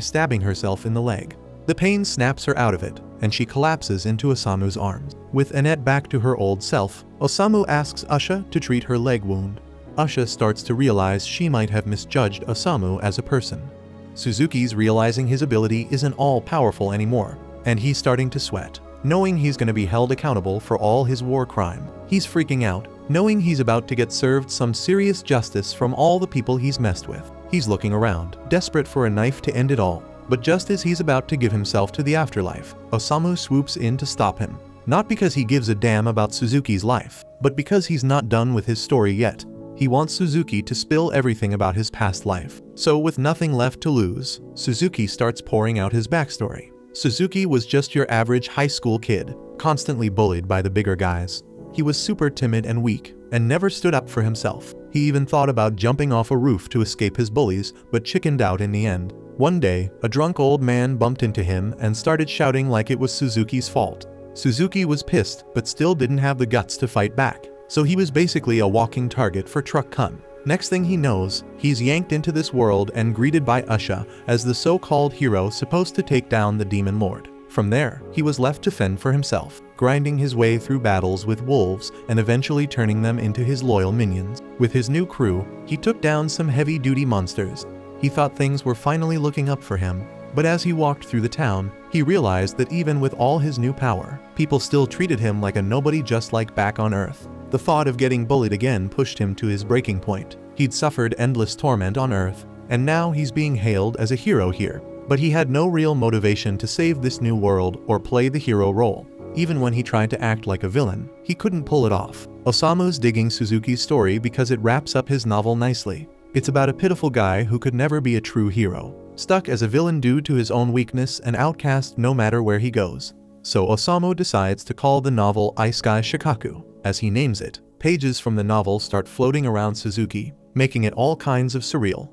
stabbing herself in the leg. The pain snaps her out of it, and she collapses into Osamu's arms. With Annette back to her old self, Osamu asks Usha to treat her leg wound. Usha starts to realize she might have misjudged Osamu as a person. Suzuki's realizing his ability isn't all-powerful anymore, and he's starting to sweat, knowing he's going to be held accountable for all his war crime. He's freaking out, knowing he's about to get served some serious justice from all the people he's messed with. He's looking around, desperate for a knife to end it all. But just as he's about to give himself to the afterlife, Osamu swoops in to stop him. Not because he gives a damn about Suzuki's life, but because he's not done with his story yet. He wants Suzuki to spill everything about his past life. So with nothing left to lose, Suzuki starts pouring out his backstory. Suzuki was just your average high school kid, constantly bullied by the bigger guys. He was super timid and weak, and never stood up for himself. He even thought about jumping off a roof to escape his bullies, but chickened out in the end. One day, a drunk old man bumped into him and started shouting like it was Suzuki's fault. Suzuki was pissed, but still didn't have the guts to fight back, so he was basically a walking target for truck cum. Next thing he knows, he's yanked into this world and greeted by Usha as the so-called hero supposed to take down the demon lord. From there, he was left to fend for himself, grinding his way through battles with wolves and eventually turning them into his loyal minions. With his new crew, he took down some heavy-duty monsters. He thought things were finally looking up for him, but as he walked through the town, he realized that even with all his new power, people still treated him like a nobody, just like back on Earth. The thought of getting bullied again pushed him to his breaking point. He'd suffered endless torment on Earth, and now he's being hailed as a hero here. But he had no real motivation to save this new world or play the hero role. Even when he tried to act like a villain, he couldn't pull it off. Osamu's digging Suzuki's story because it wraps up his novel nicely. It's about a pitiful guy who could never be a true hero, stuck as a villain due to his own weakness and outcast no matter where he goes. So Osamu decides to call the novel Isekai Shikaku, as he names it. Pages from the novel start floating around Suzuki, making it all kinds of surreal.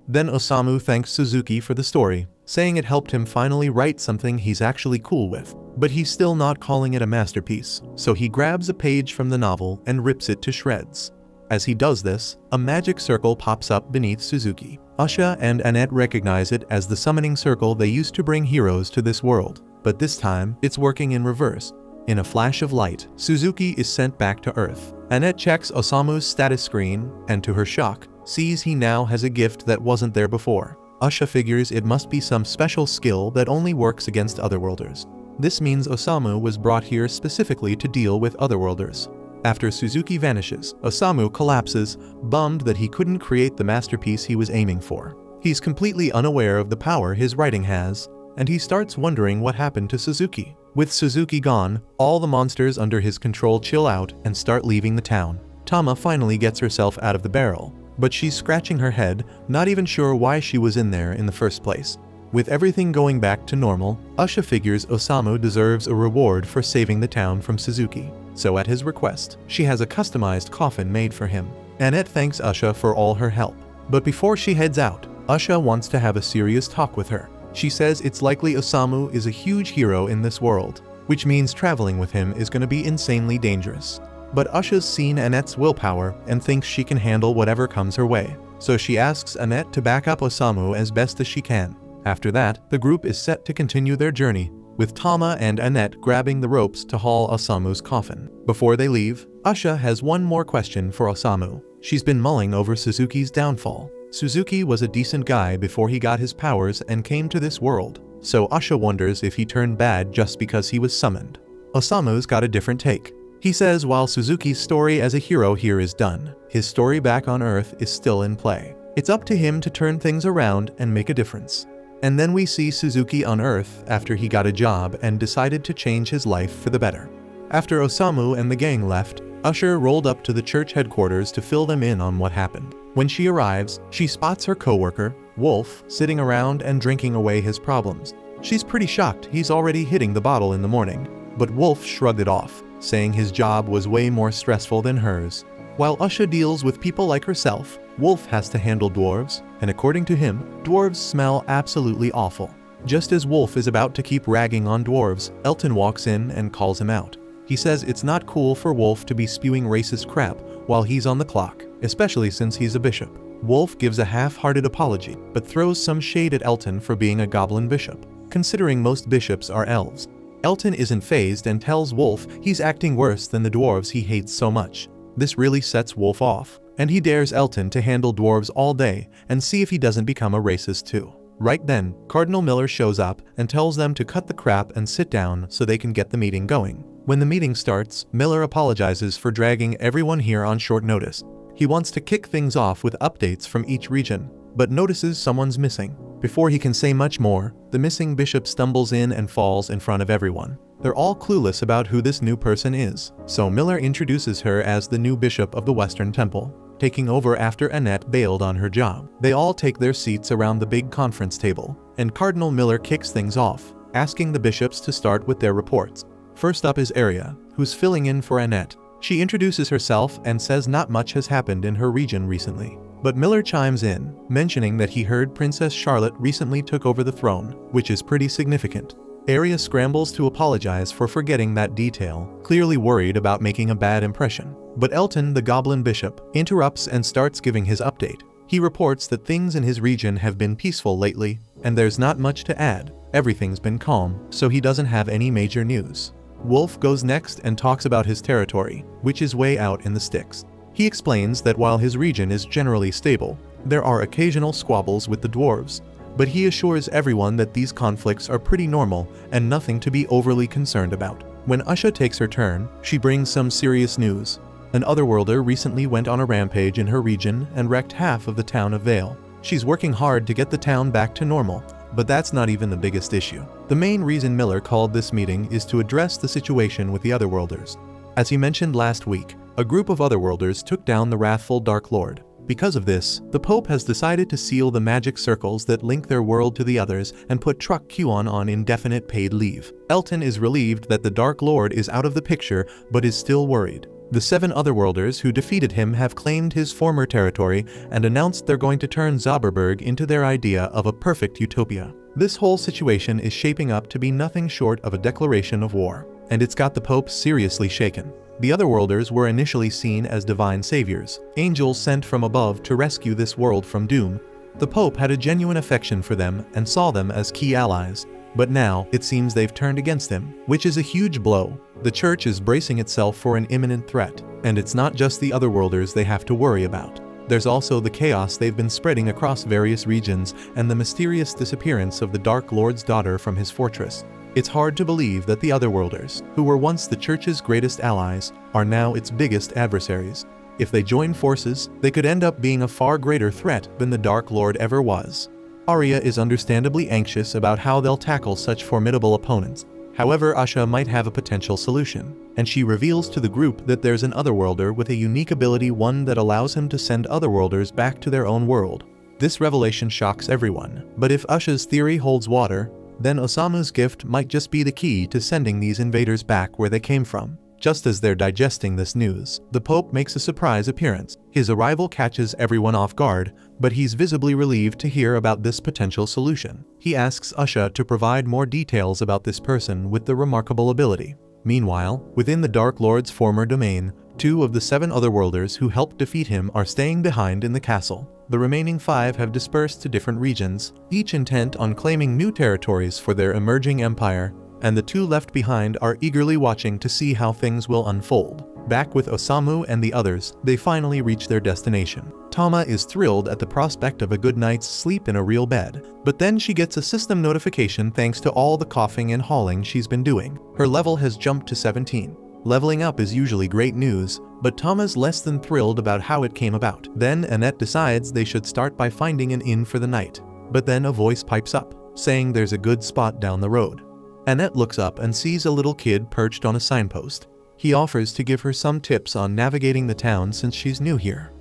Then Osamu thanks Suzuki for the story, saying it helped him finally write something he's actually cool with. But he's still not calling it a masterpiece, so he grabs a page from the novel and rips it to shreds. As he does this, a magic circle pops up beneath Suzuki. Usha and Annette recognize it as the summoning circle they used to bring heroes to this world, but this time, it's working in reverse. In a flash of light, Suzuki is sent back to Earth. Annette checks Osamu's status screen, and to her shock, sees he now has a gift that wasn't there before. Usha figures it must be some special skill that only works against otherworlders. This means Osamu was brought here specifically to deal with otherworlders. After Suzuki vanishes, Osamu collapses, bummed that he couldn't create the masterpiece he was aiming for. He's completely unaware of the power his writing has, and he starts wondering what happened to Suzuki. With Suzuki gone, all the monsters under his control chill out and start leaving the town. Tama finally gets herself out of the barrel, but she's scratching her head, not even sure why she was in there in the first place. With everything going back to normal, Usha figures Osamu deserves a reward for saving the town from Suzuki. So at his request, she has a customized coffin made for him. Annette thanks Usha for all her help. But before she heads out, Usha wants to have a serious talk with her. She says it's likely Osamu is a huge hero in this world, which means traveling with him is going to be insanely dangerous. But Usha's seen Annette's willpower and thinks she can handle whatever comes her way. So she asks Annette to back up Osamu as best as she can. After that, the group is set to continue their journey, with Tama and Annette grabbing the ropes to haul Osamu's coffin. Before they leave, Usha has one more question for Osamu. She's been mulling over Suzuki's downfall. Suzuki was a decent guy before he got his powers and came to this world, so Usha wonders if he turned bad just because he was summoned. Osamu's got a different take. He says while Suzuki's story as a hero here is done, his story back on Earth is still in play. It's up to him to turn things around and make a difference. And then we see Suzuki on Earth after he got a job and decided to change his life for the better. After Osamu and the gang left, Usha rolled up to the church headquarters to fill them in on what happened. When she arrives, she spots her co-worker, Wolf, sitting around and drinking away his problems. She's pretty shocked he's already hitting the bottle in the morning, but Wolf shrugged it off, saying his job was way more stressful than hers. While Usha deals with people like herself, Wolf has to handle dwarves, and according to him, dwarves smell absolutely awful. Just as Wolf is about to keep ragging on dwarves, Elton walks in and calls him out. He says it's not cool for Wolf to be spewing racist crap while he's on the clock, especially since he's a bishop. Wolf gives a half-hearted apology, but throws some shade at Elton for being a goblin bishop, considering most bishops are elves. Elton isn't fazed and tells Wolf he's acting worse than the dwarves he hates so much. This really sets Wolf off, and he dares Elton to handle dwarves all day and see if he doesn't become a racist too. Right then, Cardinal Miller shows up and tells them to cut the crap and sit down so they can get the meeting going. When the meeting starts, Miller apologizes for dragging everyone here on short notice. He wants to kick things off with updates from each region, but notices someone's missing. Before he can say much more, the missing bishop stumbles in and falls in front of everyone. They're all clueless about who this new person is, so Miller introduces her as the new bishop of the Western Temple, taking over after Annette bailed on her job. They all take their seats around the big conference table, and Cardinal Miller kicks things off, asking the bishops to start with their reports. First up is Aria, who's filling in for Annette. She introduces herself and says not much has happened in her region recently. But Miller chimes in, mentioning that he heard Princess Charlotte recently took over the throne, which is pretty significant. Aria scrambles to apologize for forgetting that detail, clearly worried about making a bad impression. But Elton, the Goblin Bishop, interrupts and starts giving his update. He reports that things in his region have been peaceful lately, and there's not much to add. Everything's been calm, so he doesn't have any major news. Wolf goes next and talks about his territory, which is way out in the sticks. He explains that while his region is generally stable, there are occasional squabbles with the dwarves, but he assures everyone that these conflicts are pretty normal and nothing to be overly concerned about. When Usha takes her turn, she brings some serious news. An Otherworlder recently went on a rampage in her region and wrecked half of the town of Vale. She's working hard to get the town back to normal, but that's not even the biggest issue. The main reason Miller called this meeting is to address the situation with the Otherworlders. As he mentioned last week, a group of Otherworlders took down the wrathful Dark Lord. Because of this, the Pope has decided to seal the magic circles that link their world to the others and put Truck Q on indefinite paid leave. Elton is relieved that the Dark Lord is out of the picture but is still worried. The 7 Otherworlders who defeated him have claimed his former territory and announced they're going to turn Zauberberg into their idea of a perfect utopia. This whole situation is shaping up to be nothing short of a declaration of war, and it's got the Pope seriously shaken. The Otherworlders were initially seen as divine saviors, angels sent from above to rescue this world from doom. The Pope had a genuine affection for them and saw them as key allies. But now, it seems they've turned against him, which is a huge blow. The Church is bracing itself for an imminent threat, and it's not just the Otherworlders they have to worry about. There's also the chaos they've been spreading across various regions and the mysterious disappearance of the Dark Lord's daughter from his fortress. It's hard to believe that the Otherworlders, who were once the Church's greatest allies, are now its biggest adversaries. If they join forces, they could end up being a far greater threat than the Dark Lord ever was. Aria is understandably anxious about how they'll tackle such formidable opponents. However, Usha might have a potential solution, and she reveals to the group that there's an Otherworlder with a unique ability, one that allows him to send Otherworlders back to their own world. This revelation shocks everyone, but if Usha's theory holds water, then Osamu's gift might just be the key to sending these invaders back where they came from. Just as they're digesting this news, the Pope makes a surprise appearance. His arrival catches everyone off guard, but he's visibly relieved to hear about this potential solution. He asks Usha to provide more details about this person with the remarkable ability. Meanwhile, within the Dark Lord's former domain, 2 of the 7 otherworlders who helped defeat him are staying behind in the castle. The remaining 5 have dispersed to different regions, each intent on claiming new territories for their emerging empire, and the 2 left behind are eagerly watching to see how things will unfold. Back with Osamu and the others, they finally reach their destination. Tama is thrilled at the prospect of a good night's sleep in a real bed, but then she gets a system notification thanks to all the coughing and hauling she's been doing. Her level has jumped to 17. Leveling up is usually great news, but Tama's less than thrilled about how it came about. Then Annette decides they should start by finding an inn for the night. But then a voice pipes up, saying there's a good spot down the road. Annette looks up and sees a little kid perched on a signpost. He offers to give her some tips on navigating the town since she's new here.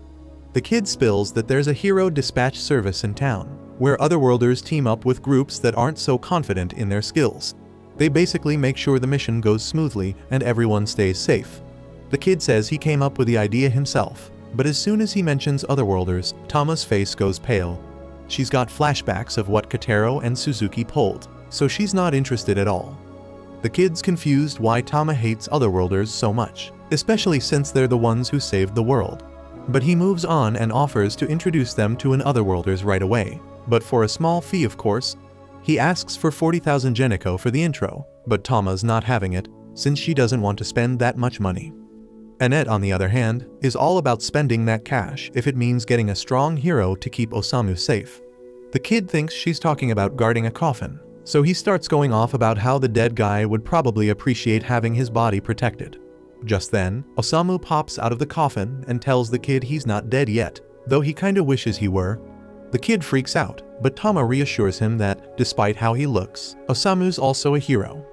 The kid spills that there's a hero dispatch service in town, where otherworlders team up with groups that aren't so confident in their skills. They basically make sure the mission goes smoothly and everyone stays safe. The kid says he came up with the idea himself, but as soon as he mentions otherworlders, Tama's face goes pale. She's got flashbacks of what Kotaro and Suzuki pulled, so she's not interested at all. The kid's confused why Tama hates otherworlders so much, especially since they're the ones who saved the world. But he moves on and offers to introduce them to an otherworlders right away, but for a small fee of course. He asks for 40,000 Geniko for the intro, but Tama's not having it, since she doesn't want to spend that much money. Annette, on the other hand, is all about spending that cash if it means getting a strong hero to keep Osamu safe. The kid thinks she's talking about guarding a coffin, so he starts going off about how the dead guy would probably appreciate having his body protected. Just then, Osamu pops out of the coffin and tells the kid he's not dead yet, though he kinda wishes he were. The kid freaks out, but Tama reassures him that, despite how he looks, Osamu's also a hero.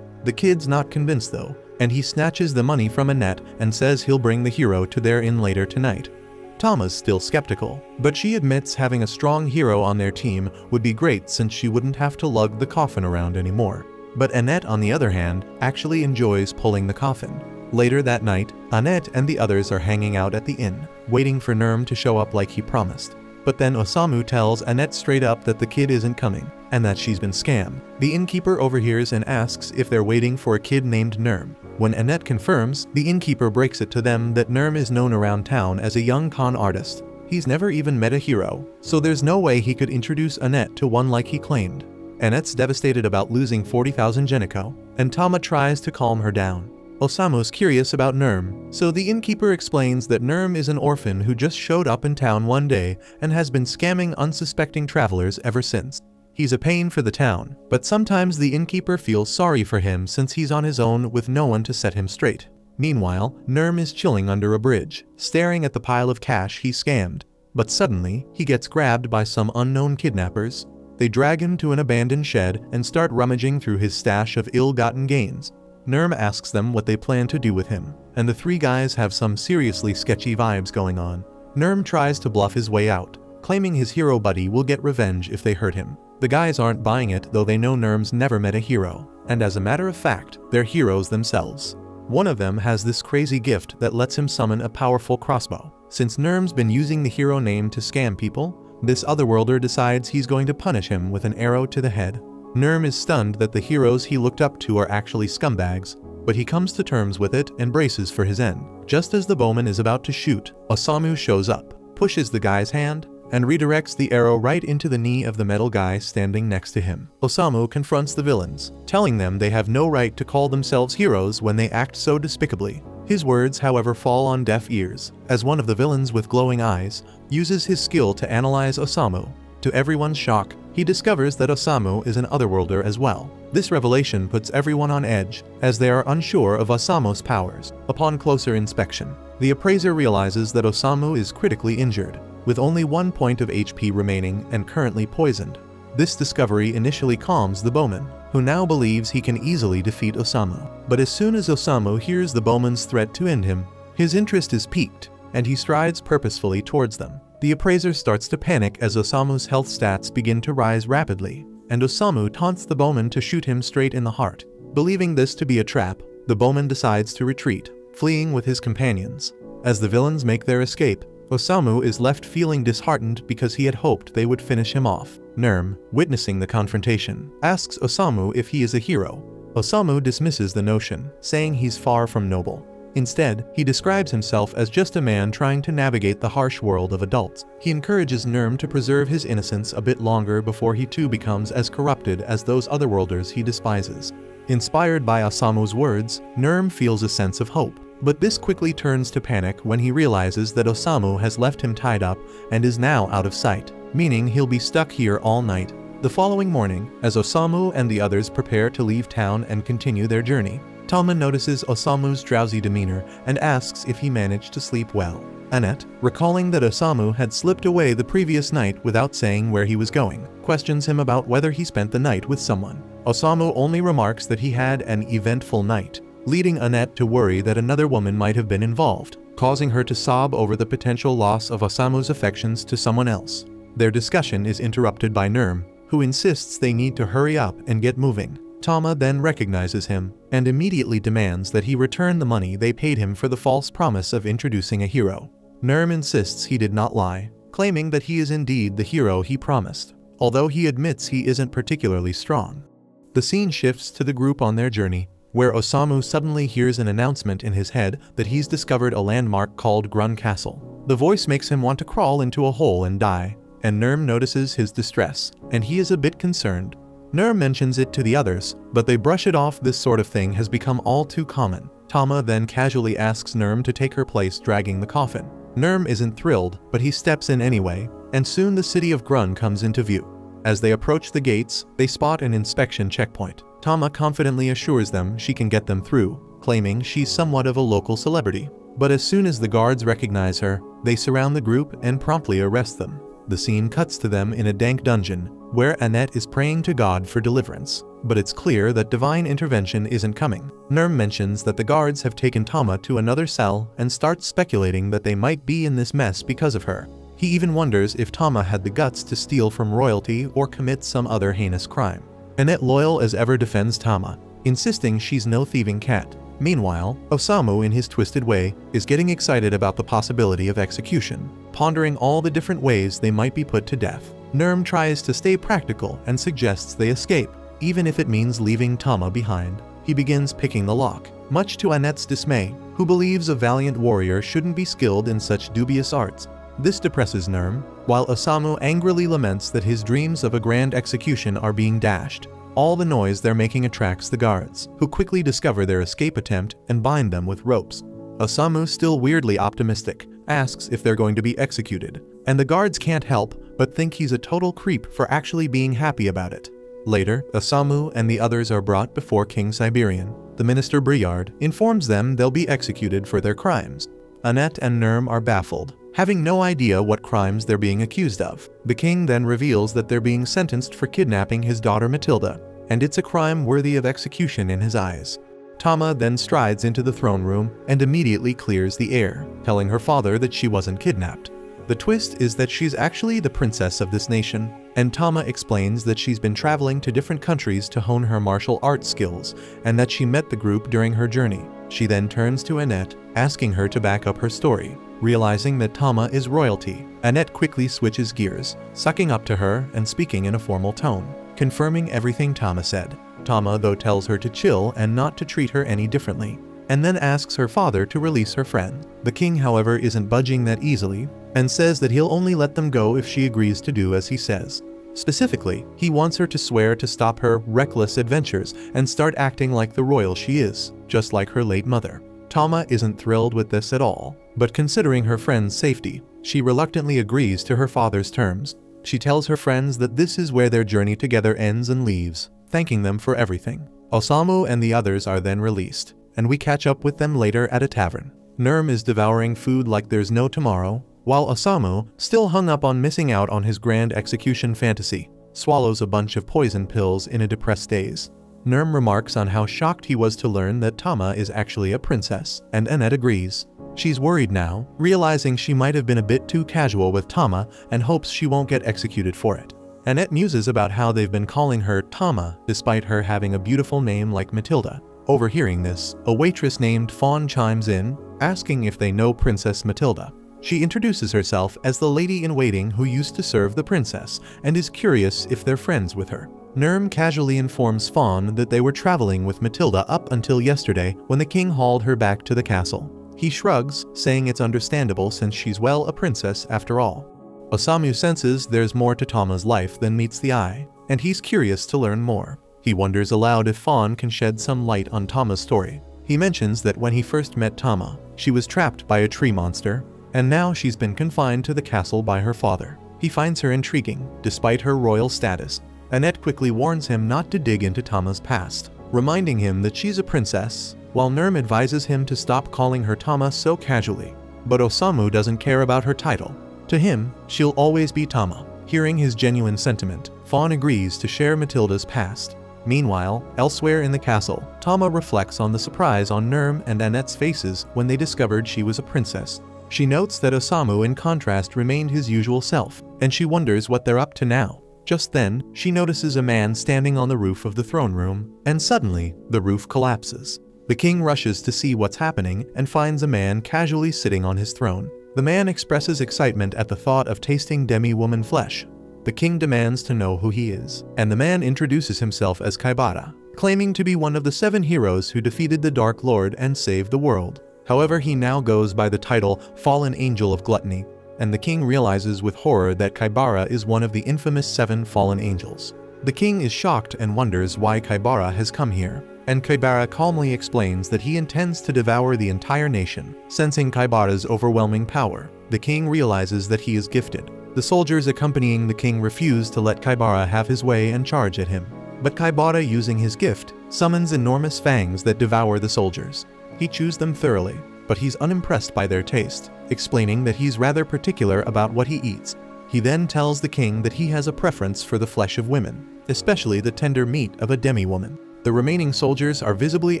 The kid's not convinced though, and he snatches the money from Annette and says he'll bring the hero to their inn later tonight. Tama's still skeptical, but she admits having a strong hero on their team would be great since she wouldn't have to lug the coffin around anymore. But Annette, on the other hand, actually enjoys pulling the coffin. Later that night, Annette and the others are hanging out at the inn, waiting for Nurm to show up like he promised. But then Osamu tells Annette straight up that the kid isn't coming, and that she's been scammed. The innkeeper overhears and asks if they're waiting for a kid named Nurm. When Annette confirms, the innkeeper breaks it to them that Nurm is known around town as a young con artist. He's never even met a hero, so there's no way he could introduce Annette to one like he claimed. Annette's devastated about losing 40,000 Geniko, and Tama tries to calm her down. Osamu's curious about Nurm, so the innkeeper explains that Nurm is an orphan who just showed up in town one day and has been scamming unsuspecting travelers ever since. He's a pain for the town, but sometimes the innkeeper feels sorry for him since he's on his own with no one to set him straight. Meanwhile, Nurm is chilling under a bridge, staring at the pile of cash he scammed. But suddenly, he gets grabbed by some unknown kidnappers. They drag him to an abandoned shed and start rummaging through his stash of ill-gotten gains. Nurm asks them what they plan to do with him, and the 3 guys have some seriously sketchy vibes going on. Nurm tries to bluff his way out, claiming his hero buddy will get revenge if they hurt him. The guys aren't buying it though they know Nurm's never met a hero, and as a matter of fact, they're heroes themselves. One of them has this crazy gift that lets him summon a powerful crossbow. Since Nurm's been using the hero name to scam people, this otherworlder decides he's going to punish him with an arrow to the head. Nurm is stunned that the heroes he looked up to are actually scumbags, but he comes to terms with it and braces for his end. Just as the bowman is about to shoot, Osamu shows up, pushes the guy's hand, and redirects the arrow right into the knee of the metal guy standing next to him. Osamu confronts the villains, telling them they have no right to call themselves heroes when they act so despicably. His words, however, fall on deaf ears, as one of the villains with glowing eyes uses his skill to analyze Osamu. To everyone's shock, he discovers that Osamu is an otherworlder as well. This revelation puts everyone on edge, as they are unsure of Osamu's powers. Upon closer inspection, the appraiser realizes that Osamu is critically injured, with only 1 point of HP remaining and currently poisoned. This discovery initially calms the bowman, who now believes he can easily defeat Osamu. But as soon as Osamu hears the bowman's threat to end him, his interest is piqued, and he strides purposefully towards them. The appraiser starts to panic as Osamu's health stats begin to rise rapidly, and Osamu taunts the bowman to shoot him straight in the heart. Believing this to be a trap, the bowman decides to retreat, fleeing with his companions. As the villains make their escape, Osamu is left feeling disheartened because he had hoped they would finish him off. Nurm, witnessing the confrontation, asks Osamu if he is a hero. Osamu dismisses the notion, saying he's far from noble. Instead, he describes himself as just a man trying to navigate the harsh world of adults. He encourages Nurm to preserve his innocence a bit longer before he too becomes as corrupted as those otherworlders he despises. Inspired by Osamu's words, Nurm feels a sense of hope. But this quickly turns to panic when he realizes that Osamu has left him tied up and is now out of sight, meaning he'll be stuck here all night. The following morning, as Osamu and the others prepare to leave town and continue their journey, Tama notices Osamu's drowsy demeanor and asks if he managed to sleep well. Annette, recalling that Osamu had slipped away the previous night without saying where he was going, questions him about whether he spent the night with someone. Osamu only remarks that he had an eventful night, leading Annette to worry that another woman might have been involved, causing her to sob over the potential loss of Osamu's affections to someone else. Their discussion is interrupted by Nurm, who insists they need to hurry up and get moving. Tama then recognizes him and immediately demands that he return the money they paid him for the false promise of introducing a hero. Nurm insists he did not lie, claiming that he is indeed the hero he promised, although he admits he isn't particularly strong. The scene shifts to the group on their journey, where Osamu suddenly hears an announcement in his head that he's discovered a landmark called Grun Castle. The voice makes him want to crawl into a hole and die, and Nurm notices his distress, and he is a bit concerned. Nurm mentions it to the others, but they brush it off. This sort of thing has become all too common. Tama then casually asks Nurm to take her place dragging the coffin. Nurm isn't thrilled, but he steps in anyway, and soon the city of Grun comes into view. As they approach the gates, they spot an inspection checkpoint. Tama confidently assures them she can get them through, claiming she's somewhat of a local celebrity. But as soon as the guards recognize her, they surround the group and promptly arrest them. The scene cuts to them in a dank dungeon, where Annette is praying to God for deliverance. But it's clear that divine intervention isn't coming. Nurm mentions that the guards have taken Tama to another cell and starts speculating that they might be in this mess because of her. He even wonders if Tama had the guts to steal from royalty or commit some other heinous crime. Annette, loyal as ever, defends Tama, insisting she's no thieving cat. Meanwhile, Osamu, in his twisted way, is getting excited about the possibility of execution, pondering all the different ways they might be put to death. Nurm tries to stay practical and suggests they escape, even if it means leaving Tama behind. He begins picking the lock, much to Annette's dismay, who believes a valiant warrior shouldn't be skilled in such dubious arts. This depresses Nurm, while Osamu angrily laments that his dreams of a grand execution are being dashed. All the noise they're making attracts the guards, who quickly discover their escape attempt and bind them with ropes. Osamu, still weirdly optimistic, asks if they're going to be executed, and the guards can't help but think he's a total creep for actually being happy about it. Later, Osamu and the others are brought before King Siberian. The minister Briard informs them they'll be executed for their crimes. Annette and Nurm are baffled, having no idea what crimes they're being accused of. The king then reveals that they're being sentenced for kidnapping his daughter Matilda, and it's a crime worthy of execution in his eyes. Tama then strides into the throne room and immediately clears the air, telling her father that she wasn't kidnapped. The twist is that she's actually the princess of this nation, and Tama explains that she's been traveling to different countries to hone her martial arts skills, and that she met the group during her journey. She then turns to Annette, asking her to back up her story. Realizing that Tama is royalty, Annette quickly switches gears, sucking up to her and speaking in a formal tone, confirming everything Tama said. Tama, though, tells her to chill and not to treat her any differently, and then asks her father to release her friend. The king, however, isn't budging that easily, and says that he'll only let them go if she agrees to do as he says. Specifically, he wants her to swear to stop her reckless adventures and start acting like the royal she is, just like her late mother. Tama isn't thrilled with this at all, but considering her friend's safety, she reluctantly agrees to her father's terms. She tells her friends that this is where their journey together ends and leaves, thanking them for everything. Osamu and the others are then released, and we catch up with them later at a tavern. Nurm is devouring food like there's no tomorrow, while Osamu, still hung up on missing out on his grand execution fantasy, swallows a bunch of poison pills in a depressed daze. Nurm remarks on how shocked he was to learn that Tama is actually a princess, and Annette agrees. She's worried now, realizing she might have been a bit too casual with Tama, and hopes she won't get executed for it. Annette muses about how they've been calling her Tama despite her having a beautiful name like Matilda. Overhearing this, a waitress named Fawn chimes in, asking if they know Princess Matilda. She introduces herself as the lady-in-waiting who used to serve the princess, and is curious if they're friends with her. Nurm casually informs Fawn that they were traveling with Matilda up until yesterday when the king hauled her back to the castle. He shrugs, saying it's understandable since she's well a princess after all. Osamu senses there's more to Tama's life than meets the eye, and he's curious to learn more. He wonders aloud if Fawn can shed some light on Tama's story. He mentions that when he first met Tama, she was trapped by a tree monster, and now she's been confined to the castle by her father. He finds her intriguing, despite her royal status. Annette quickly warns him not to dig into Tama's past, reminding him that she's a princess, while Nurm advises him to stop calling her Tama so casually. But Osamu doesn't care about her title. To him, she'll always be Tama. Hearing his genuine sentiment, Fawn agrees to share Matilda's past. Meanwhile, elsewhere in the castle, Tama reflects on the surprise on Nurm and Annette's faces when they discovered she was a princess. She notes that Osamu in contrast remained his usual self, and she wonders what they're up to now. Just then, she notices a man standing on the roof of the throne room, and suddenly, the roof collapses. The king rushes to see what's happening and finds a man casually sitting on his throne. The man expresses excitement at the thought of tasting demi-woman flesh. The king demands to know who he is, and the man introduces himself as Kaibara, claiming to be one of the 7 heroes who defeated the Dark Lord and saved the world. However, he now goes by the title Fallen Angel of Gluttony, and the king realizes with horror that Kaibara is one of the infamous 7 fallen angels. The king is shocked and wonders why Kaibara has come here, and Kaibara calmly explains that he intends to devour the entire nation. Sensing Kaibara's overwhelming power, the king realizes that he is gifted. The soldiers accompanying the king refuse to let Kaibara have his way and charge at him. But Kaibara, using his gift, summons enormous fangs that devour the soldiers. He chews them thoroughly, but he's unimpressed by their taste, explaining that he's rather particular about what he eats. He then tells the king that he has a preference for the flesh of women, especially the tender meat of a demi-woman. The remaining soldiers are visibly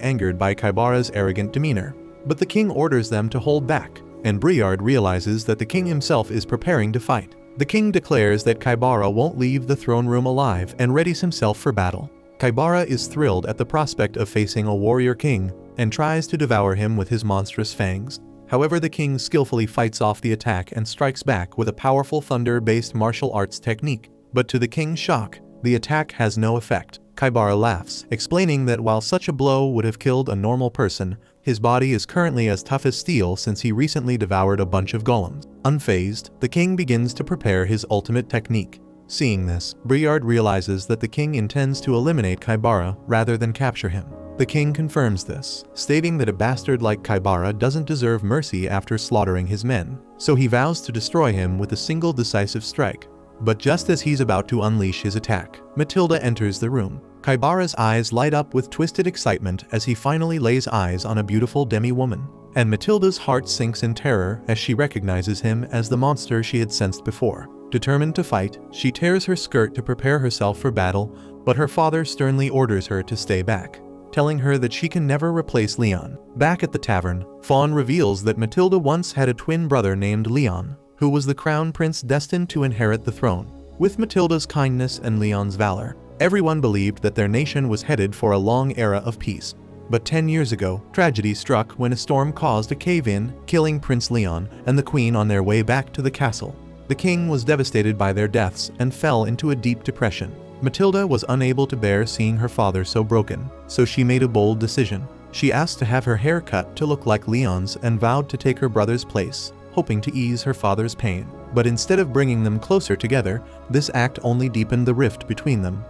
angered by Kaibara's arrogant demeanor, but the king orders them to hold back, and Briard realizes that the king himself is preparing to fight. The king declares that Kaibara won't leave the throne room alive and readies himself for battle. Kaibara is thrilled at the prospect of facing a warrior king and tries to devour him with his monstrous fangs. However, the king skillfully fights off the attack and strikes back with a powerful thunder-based martial arts technique. But to the king's shock, the attack has no effect. Kaibara laughs, explaining that while such a blow would have killed a normal person, his body is currently as tough as steel since he recently devoured a bunch of golems. Unfazed, the king begins to prepare his ultimate technique. Seeing this, Briard realizes that the king intends to eliminate Kaibara rather than capture him. The king confirms this, stating that a bastard like Kaibara doesn't deserve mercy after slaughtering his men, so he vows to destroy him with a single decisive strike. But just as he's about to unleash his attack, Matilda enters the room. Kaibara's eyes light up with twisted excitement as he finally lays eyes on a beautiful demi-woman, and Matilda's heart sinks in terror as she recognizes him as the monster she had sensed before. Determined to fight, she tears her skirt to prepare herself for battle, but her father sternly orders her to stay back, telling her that she can never replace Leon. Back at the tavern, Fawn reveals that Matilda once had a twin brother named Leon, who was the crown prince destined to inherit the throne. With Matilda's kindness and Leon's valor, everyone believed that their nation was headed for a long era of peace. But 10 years ago, tragedy struck when a storm caused a cave-in, killing Prince Leon and the queen on their way back to the castle. The king was devastated by their deaths and fell into a deep depression. Matilda was unable to bear seeing her father so broken, so she made a bold decision. She asked to have her hair cut to look like Leon's and vowed to take her brother's place, hoping to ease her father's pain. But instead of bringing them closer together, this act only deepened the rift between them.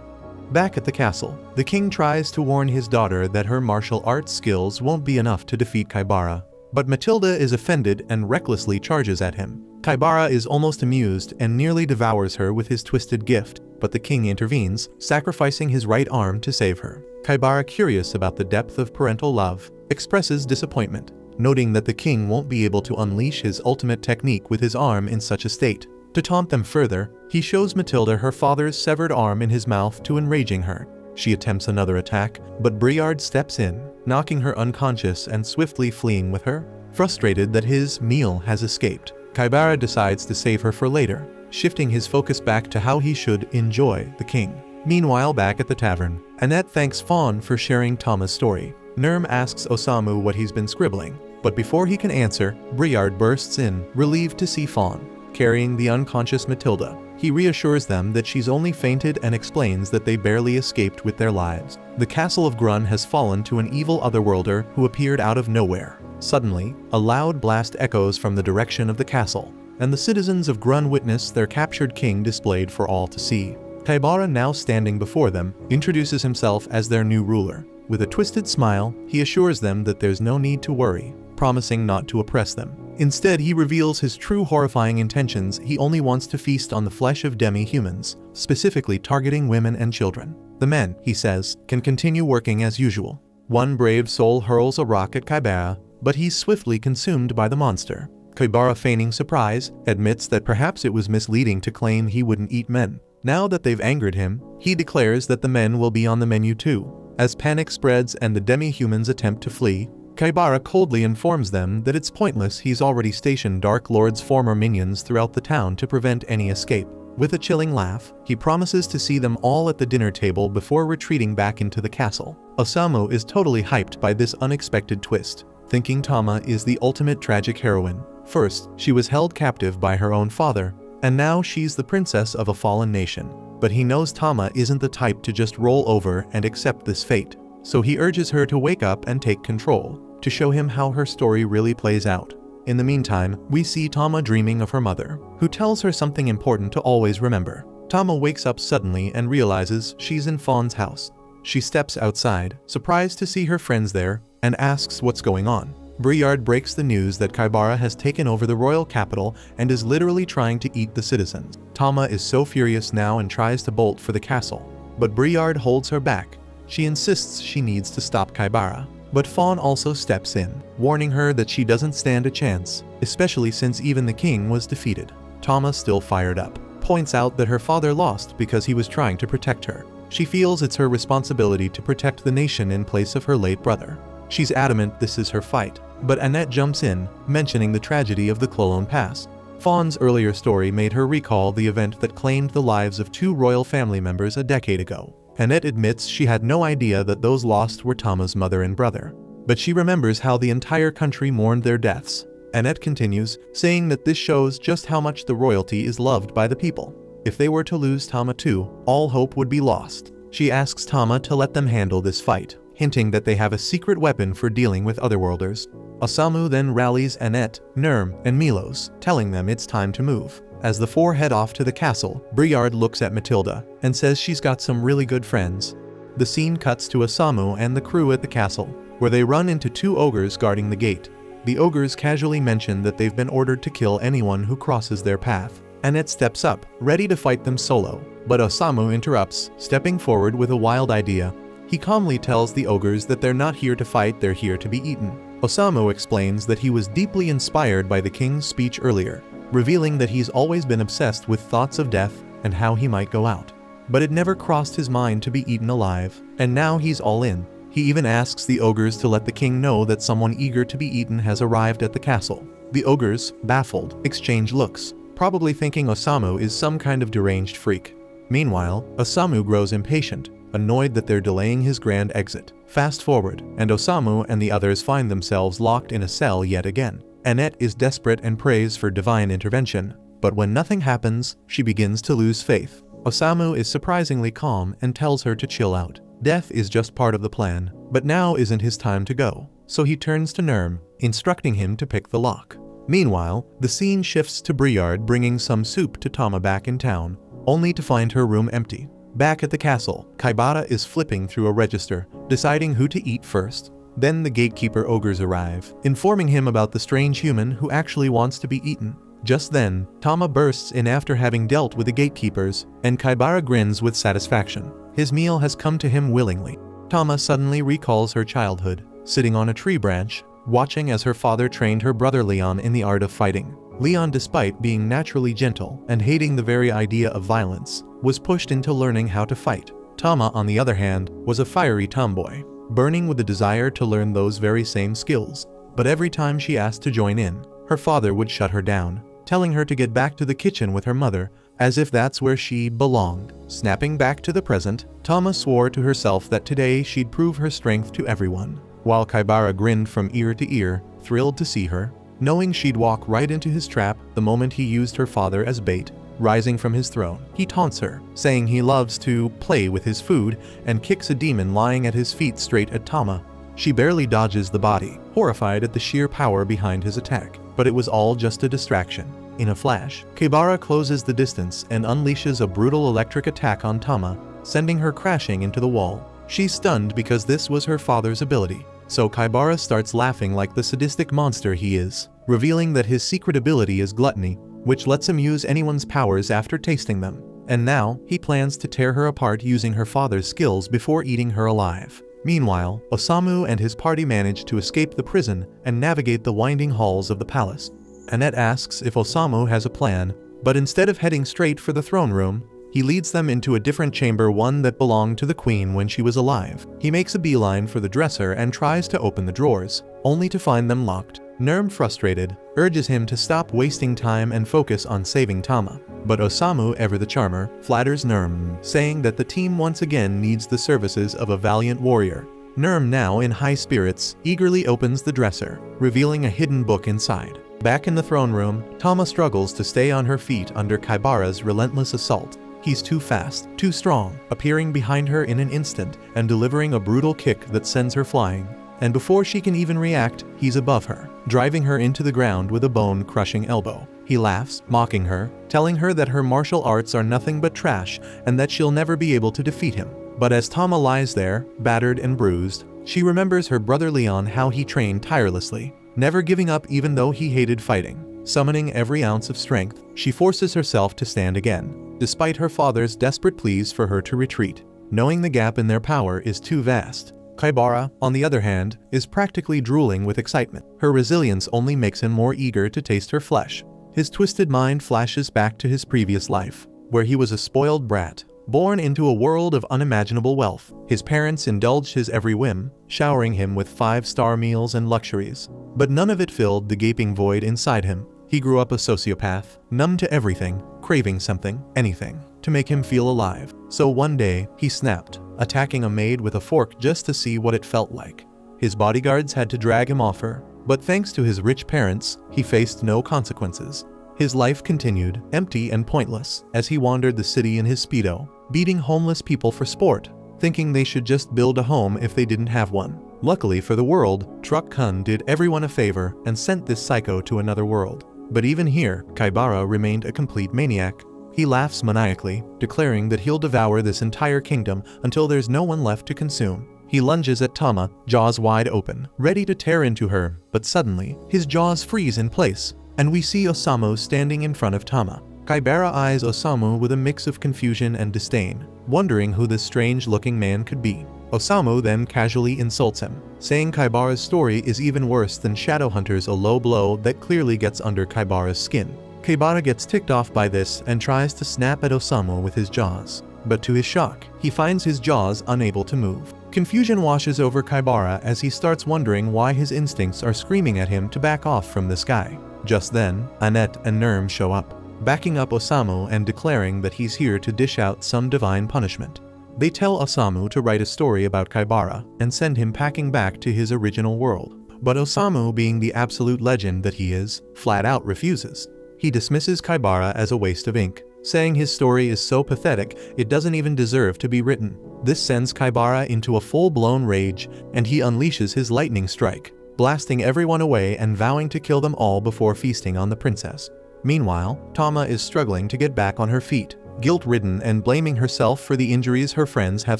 Back at the castle, the king tries to warn his daughter that her martial arts skills won't be enough to defeat Kaibara, but Matilda is offended and recklessly charges at him. Kaibara is almost amused and nearly devours her with his twisted gift, but the king intervenes, sacrificing his right arm to save her. Kaibara, curious about the depth of parental love, expresses disappointment, noting that the king won't be able to unleash his ultimate technique with his arm in such a state. To taunt them further, he shows Matilda her father's severed arm in his mouth to enraging her. She attempts another attack, but Briard steps in, knocking her unconscious and swiftly fleeing with her. Frustrated that his meal has escaped, Kaibara decides to save her for later, shifting his focus back to how he should enjoy the king. Meanwhile, back at the tavern, Annette thanks Fawn for sharing Tama's story. Nurm asks Osamu what he's been scribbling, but before he can answer, Briard bursts in, relieved to see Fawn. carrying the unconscious Matilda. He reassures them that she's only fainted and explains that they barely escaped with their lives. The castle of Grun has fallen to an evil otherworlder who appeared out of nowhere. Suddenly, a loud blast echoes from the direction of the castle, and the citizens of Grun witness their captured king displayed for all to see. Kaibara, now standing before them, introduces himself as their new ruler. With a twisted smile, he assures them that there's no need to worry, promising not to oppress them. Instead, he reveals his true horrifying intentions. He only wants to feast on the flesh of demi-humans, specifically targeting women and children. The men, he says, can continue working as usual. One brave soul hurls a rock at Kaibara, but he's swiftly consumed by the monster. Kaibara, feigning surprise, admits that perhaps it was misleading to claim he wouldn't eat men. Now that they've angered him, he declares that the men will be on the menu too. As panic spreads and the demi-humans attempt to flee, Kaibara coldly informs them that it's pointless. He's already stationed Dark Lord's former minions throughout the town to prevent any escape. With a chilling laugh, he promises to see them all at the dinner table before retreating back into the castle. Osamu is totally hyped by this unexpected twist, thinking Tama is the ultimate tragic heroine. First, she was held captive by her own father, and now she's the princess of a fallen nation. But he knows Tama isn't the type to just roll over and accept this fate. So he urges her to wake up and take control, to show him how her story really plays out. In the meantime, we see Tama dreaming of her mother, who tells her something important to always remember. Tama wakes up suddenly and realizes she's in Fawn's house. She steps outside, surprised to see her friends there, and asks what's going on. Briard breaks the news that Kaibara has taken over the royal capital and is literally trying to eat the citizens. Tama is so furious now and tries to bolt for the castle, but Briard holds her back. She insists she needs to stop Kaibara, but Fawn also steps in, warning her that she doesn't stand a chance, especially since even the king was defeated. Tama, still fired up, points out that her father lost because he was trying to protect her. She feels it's her responsibility to protect the nation in place of her late brother. She's adamant this is her fight, but Annette jumps in, mentioning the tragedy of the Clolone Pass. Fawn's earlier story made her recall the event that claimed the lives of 2 royal family members a decade ago. Annette admits she had no idea that those lost were Tama's mother and brother, but she remembers how the entire country mourned their deaths. Annette continues, saying that this shows just how much the royalty is loved by the people. If they were to lose Tama too, all hope would be lost. She asks Tama to let them handle this fight, hinting that they have a secret weapon for dealing with otherworlders. Osamu then rallies Annette, Nurm, and Milos, telling them it's time to move. As the 4 head off to the castle, Briard looks at Matilda and says she's got some really good friends. The scene cuts to Osamu and the crew at the castle, where they run into 2 ogres guarding the gate. The ogres casually mention that they've been ordered to kill anyone who crosses their path. Annette steps up, ready to fight them solo, but Osamu interrupts, stepping forward with a wild idea. He calmly tells the ogres that they're not here to fight, they're here to be eaten. Osamu explains that he was deeply inspired by the king's speech earlier, revealing that he's always been obsessed with thoughts of death and how he might go out. But it never crossed his mind to be eaten alive, and now he's all in. He even asks the ogres to let the king know that someone eager to be eaten has arrived at the castle. The ogres, baffled, exchange looks, probably thinking Osamu is some kind of deranged freak. Meanwhile, Osamu grows impatient, annoyed that they're delaying his grand exit. Fast forward, and Osamu and the others find themselves locked in a cell yet again. Annette is desperate and prays for divine intervention, but when nothing happens, she begins to lose faith. Osamu is surprisingly calm and tells her to chill out. Death is just part of the plan, but now isn't his time to go. So he turns to Nurm, instructing him to pick the lock. Meanwhile, the scene shifts to Briard bringing some soup to Tama back in town, only to find her room empty. Back at the castle, Kaibara is flipping through a register, deciding who to eat first. Then the gatekeeper ogres arrive, informing him about the strange human who actually wants to be eaten. Just then, Tama bursts in after having dealt with the gatekeepers, and Kaibara grins with satisfaction. His meal has come to him willingly. Tama suddenly recalls her childhood, sitting on a tree branch, watching as her father trained her brother Leon in the art of fighting. Leon, despite being naturally gentle and hating the very idea of violence, was pushed into learning how to fight. Tama, on the other hand, was a fiery tomboy, burning with the desire to learn those very same skills. But every time she asked to join in, her father would shut her down, telling her to get back to the kitchen with her mother, as if that's where she belonged. Snapping back to the present, Tama swore to herself that today she'd prove her strength to everyone. While Kaibara grinned from ear to ear, thrilled to see her, knowing she'd walk right into his trap the moment he used her father as bait. Rising from his throne, he taunts her, saying he loves to play with his food, and kicks a demon lying at his feet straight at Tama. She barely dodges the body, horrified at the sheer power behind his attack, but it was all just a distraction. In a flash, Kaibara closes the distance and unleashes a brutal electric attack on Tama, sending her crashing into the wall. She's stunned because this was her father's ability, so Kaibara starts laughing like the sadistic monster he is, revealing that his secret ability is gluttony, which lets him use anyone's powers after tasting them. And now, he plans to tear her apart using her father's skills before eating her alive. Meanwhile, Osamu and his party manage to escape the prison and navigate the winding halls of the palace. Annette asks if Osamu has a plan, but instead of heading straight for the throne room, he leads them into a different chamber, one that belonged to the queen when she was alive. He makes a beeline for the dresser and tries to open the drawers, only to find them locked. Nurm, frustrated, urges him to stop wasting time and focus on saving Tama. But Osamu, ever the charmer, flatters Nurm, saying that the team once again needs the services of a valiant warrior. Nurm, now in high spirits, eagerly opens the dresser, revealing a hidden book inside. Back in the throne room, Tama struggles to stay on her feet under Kaibara's relentless assault. He's too fast, too strong, appearing behind her in an instant and delivering a brutal kick that sends her flying. And before she can even react, he's above her, driving her into the ground with a bone-crushing elbow. He laughs, mocking her, telling her that her martial arts are nothing but trash and that she'll never be able to defeat him. But as Tama lies there, battered and bruised, she remembers her brother Leon, how he trained tirelessly, never giving up even though he hated fighting. Summoning every ounce of strength, she forces herself to stand again, despite her father's desperate pleas for her to retreat, knowing the gap in their power is too vast. Kaibara, on the other hand, is practically drooling with excitement. Her resilience only makes him more eager to taste her flesh. His twisted mind flashes back to his previous life, where he was a spoiled brat, born into a world of unimaginable wealth. His parents indulged his every whim, showering him with 5-star meals and luxuries. But none of it filled the gaping void inside him. He grew up a sociopath, numb to everything, craving something, anything, to make him feel alive. So one day, he snapped, attacking a maid with a fork just to see what it felt like. His bodyguards had to drag him off her, but thanks to his rich parents, he faced no consequences. His life continued, empty and pointless, as he wandered the city in his Speedo, beating homeless people for sport, thinking they should just build a home if they didn't have one. Luckily for the world, Truck Kun did everyone a favor and sent this psycho to another world. But even here, Kaibara remained a complete maniac. He laughs maniacally, declaring that he'll devour this entire kingdom until there's no one left to consume. He lunges at Tama, jaws wide open, ready to tear into her, but suddenly, his jaws freeze in place, and we see Osamu standing in front of Tama. Kaibara eyes Osamu with a mix of confusion and disdain, wondering who this strange-looking man could be. Osamu then casually insults him, saying Kaibara's story is even worse than Shadowhunter's, a low blow that clearly gets under Kaibara's skin. Kaibara gets ticked off by this and tries to snap at Osamu with his jaws, but to his shock, he finds his jaws unable to move. Confusion washes over Kaibara as he starts wondering why his instincts are screaming at him to back off from this guy. Just then, Annette and Nurm show up, backing up Osamu and declaring that he's here to dish out some divine punishment. They tell Osamu to write a story about Kaibara and send him packing back to his original world. But Osamu, being the absolute legend that he is, flat out refuses. He dismisses Kaibara as a waste of ink, saying his story is so pathetic it doesn't even deserve to be written. This sends Kaibara into a full-blown rage, and he unleashes his lightning strike, blasting everyone away and vowing to kill them all before feasting on the princess. Meanwhile, Tama is struggling to get back on her feet, guilt-ridden and blaming herself for the injuries her friends have